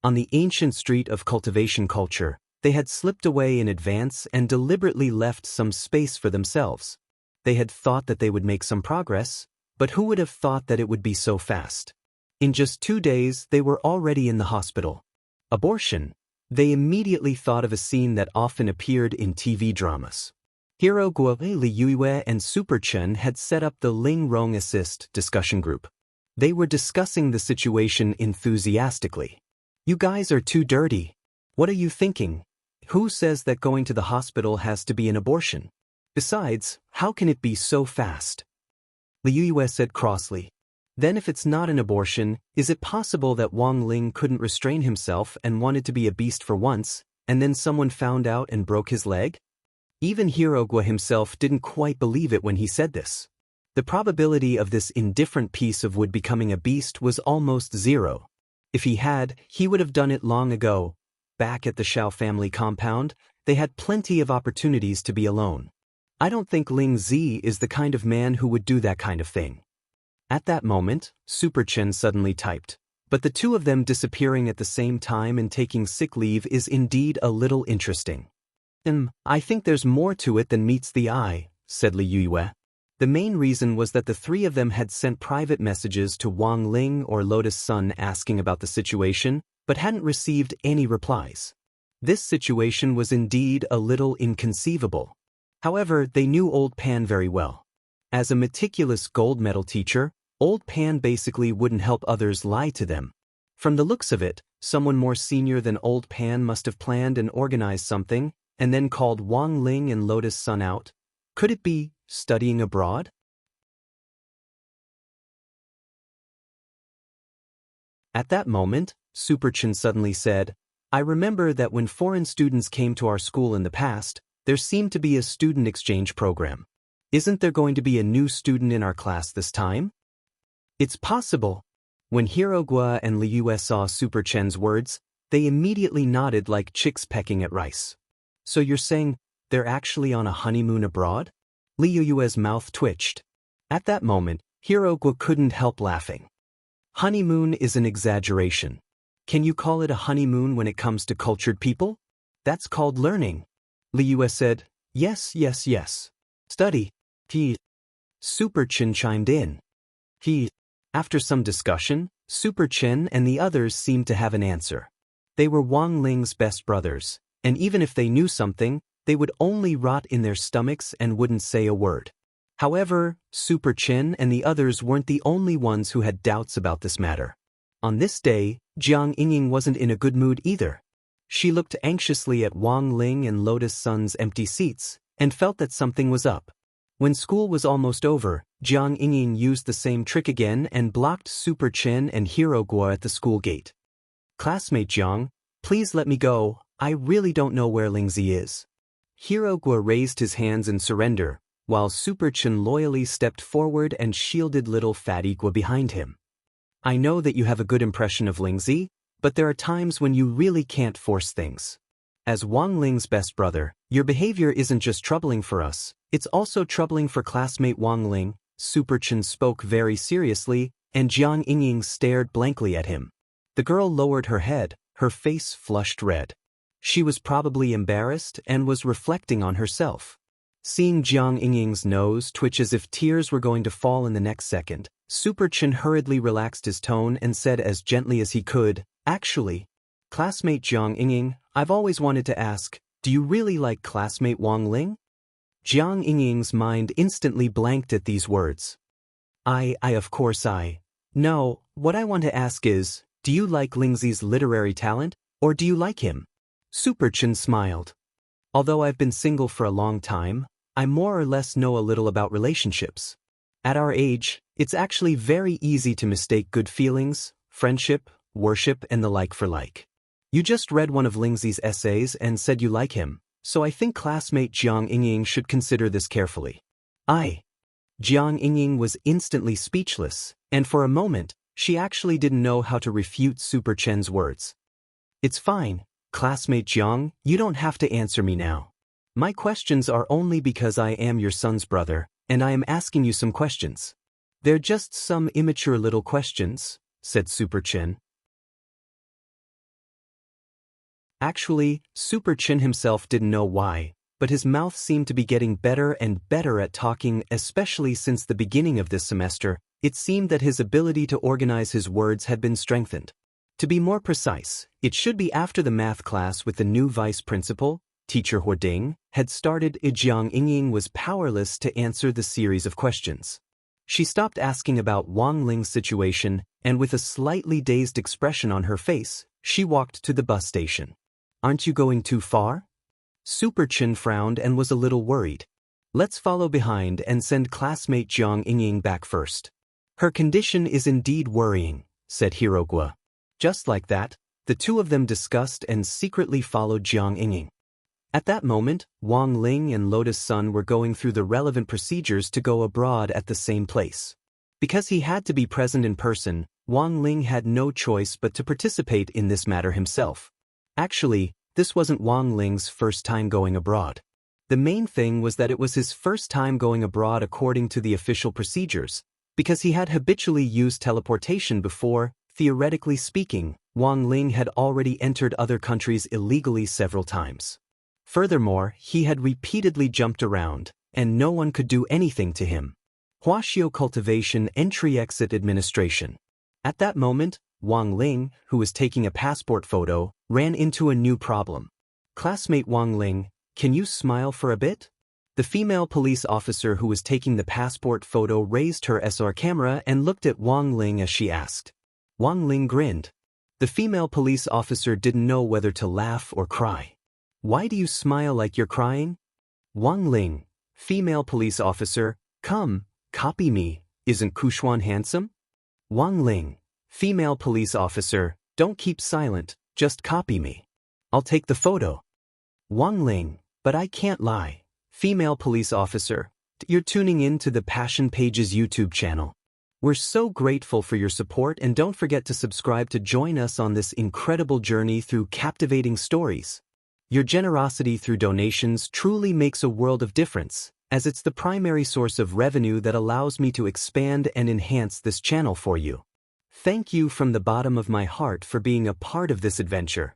On the ancient street of cultivation culture, they had slipped away in advance and deliberately left some space for themselves. They had thought that they would make some progress, but who would have thought that it would be so fast? In just 2 days, they were already in the hospital. Abortion. They immediately thought of a scene that often appeared in TV dramas. Hirogwa, Liyue, and Super Chen had set up the Ling Rong Assist discussion group. They were discussing the situation enthusiastically. You guys are too dirty. What are you thinking? Who says that going to the hospital has to be an abortion? Besides, how can it be so fast? Liyue said crossly. Then if it's not an abortion, is it possible that Wang Ling couldn't restrain himself and wanted to be a beast for once, and then someone found out and broke his leg? Even Hirogwa himself didn't quite believe it when he said this. The probability of this indifferent piece of wood becoming a beast was almost zero. If he had, he would have done it long ago. Back at the Shao family compound, they had plenty of opportunities to be alone. I don't think Ling Zi is the kind of man who would do that kind of thing. At that moment, Super Chen suddenly typed, but the two of them disappearing at the same time and taking sick leave is indeed a little interesting. I think there's more to it than meets the eye, said Liyue. The main reason was that the three of them had sent private messages to Wang Ling or Lotus Sun asking about the situation, but hadn't received any replies. This situation was indeed a little inconceivable. However, they knew Old Pan very well. As a meticulous gold medal teacher, Old Pan basically wouldn't help others lie to them. From the looks of it, someone more senior than Old Pan must have planned and organized something, and then called Wang Ling and Lotus Sun out. Could it be studying abroad? At that moment, Super Chen suddenly said, I remember that when foreign students came to our school in the past, there seemed to be a student exchange program. Isn't there going to be a new student in our class this time? It's possible. When Hirogwa and Liyue saw Super Chen's words, they immediately nodded like chicks pecking at rice. So you're saying they're actually on a honeymoon abroad? Liyue's mouth twitched. At that moment, Hirogwa couldn't help laughing. Honeymoon is an exaggeration. Can you call it a honeymoon when it comes to cultured people? That's called learning. Liyue said, yes. Study. He. Super Chen chimed in. After some discussion, Super Chen and the others seemed to have an answer. They were Wang Ling's best brothers, and even if they knew something, they would only rot in their stomachs and wouldn't say a word. However, Super Chen and the others weren't the only ones who had doubts about this matter. On this day, Jiang Yingying wasn't in a good mood either. She looked anxiously at Wang Ling and Lotus Sun's empty seats, and felt that something was up. When school was almost over, Jiang Yingying used the same trick again and blocked Super Chen and Hero Guo at the school gate. "Classmate Jiang, please let me go, I really don't know where Lingzi is." Hero Guo raised his hands in surrender, while Super Chen loyally stepped forward and shielded little Fatty Guo behind him. "I know that you have a good impression of Lingzi, but there are times when you really can't force things. As Wang Ling's best brother, your behavior isn't just troubling for us, it's also troubling for classmate Wang Ling." Super Chen spoke very seriously, and Jiang Yingying stared blankly at him. The girl lowered her head, her face flushed red. She was probably embarrassed and was reflecting on herself. Seeing Jiang Yingying's nose twitch as if tears were going to fall in the next second, Super Chen hurriedly relaxed his tone and said as gently as he could, "Actually, classmate Jiang Yingying, I've always wanted to ask, do you really like classmate Wang Ling?" Jiang Yingying's mind instantly blanked at these words. Of course No, what I want to ask is, do you like Lingzi's literary talent, or do you like him?" Super Chen smiled. "Although I've been single for a long time, I more or less know a little about relationships. At our age, it's actually very easy to mistake good feelings, friendship, worship and the like for like. You just read one of Lingzi's essays and said you like him, so I think classmate Jiang Yingying should consider this carefully." Jiang Yingying was instantly speechless, and for a moment, she actually didn't know how to refute Super Chen's words. "It's fine, classmate Jiang, you don't have to answer me now. My questions are only because I am your son's brother, and I am asking you some questions. They're just some immature little questions," said Super Chen. Actually, Super Chen himself didn't know why, but his mouth seemed to be getting better and better at talking, especially since the beginning of this semester. It seemed that his ability to organize his words had been strengthened. To be more precise, it should be after the math class with the new vice principal, Teacher Huoding, had started. Jiang Yingying was powerless to answer the series of questions. She stopped asking about Wang Ling's situation, and with a slightly dazed expression on her face, she walked to the bus station. "Aren't you going too far?" Super Chen frowned and was a little worried. "Let's follow behind and send classmate Jiang Yingying back first. Her condition is indeed worrying," said Hero Guo. Just like that, the two of them discussed and secretly followed Jiang Yingying. At that moment, Wang Ling and Lotus Sun were going through the relevant procedures to go abroad at the same place. Because he had to be present in person, Wang Ling had no choice but to participate in this matter himself. Actually, this wasn't Wang Ling's first time going abroad. The main thing was that it was his first time going abroad according to the official procedures, because he had habitually used teleportation before. Theoretically speaking, Wang Ling had already entered other countries illegally several times. Furthermore, he had repeatedly jumped around, and no one could do anything to him. Huaxiao Cultivation Entry-Exit Administration. At that moment, Wang Ling, who was taking a passport photo, ran into a new problem. "Classmate Wang Ling, can you smile for a bit?" The female police officer who was taking the passport photo raised her SR camera and looked at Wang Ling as she asked. Wang Ling grinned. The female police officer didn't know whether to laugh or cry. "Why do you smile like you're crying?" "Wang Ling, female police officer, come, copy me, isn't Kushuan handsome?" "Wang Ling, female police officer, don't keep silent, just copy me. I'll take the photo." "Wang Ling, but I can't lie, female police officer, you're tuning in to the Passion Pages YouTube channel. We're so grateful for your support and don't forget to subscribe to join us on this incredible journey through captivating stories. Your generosity through donations truly makes a world of difference, as it's the primary source of revenue that allows me to expand and enhance this channel for you. Thank you from the bottom of my heart for being a part of this adventure.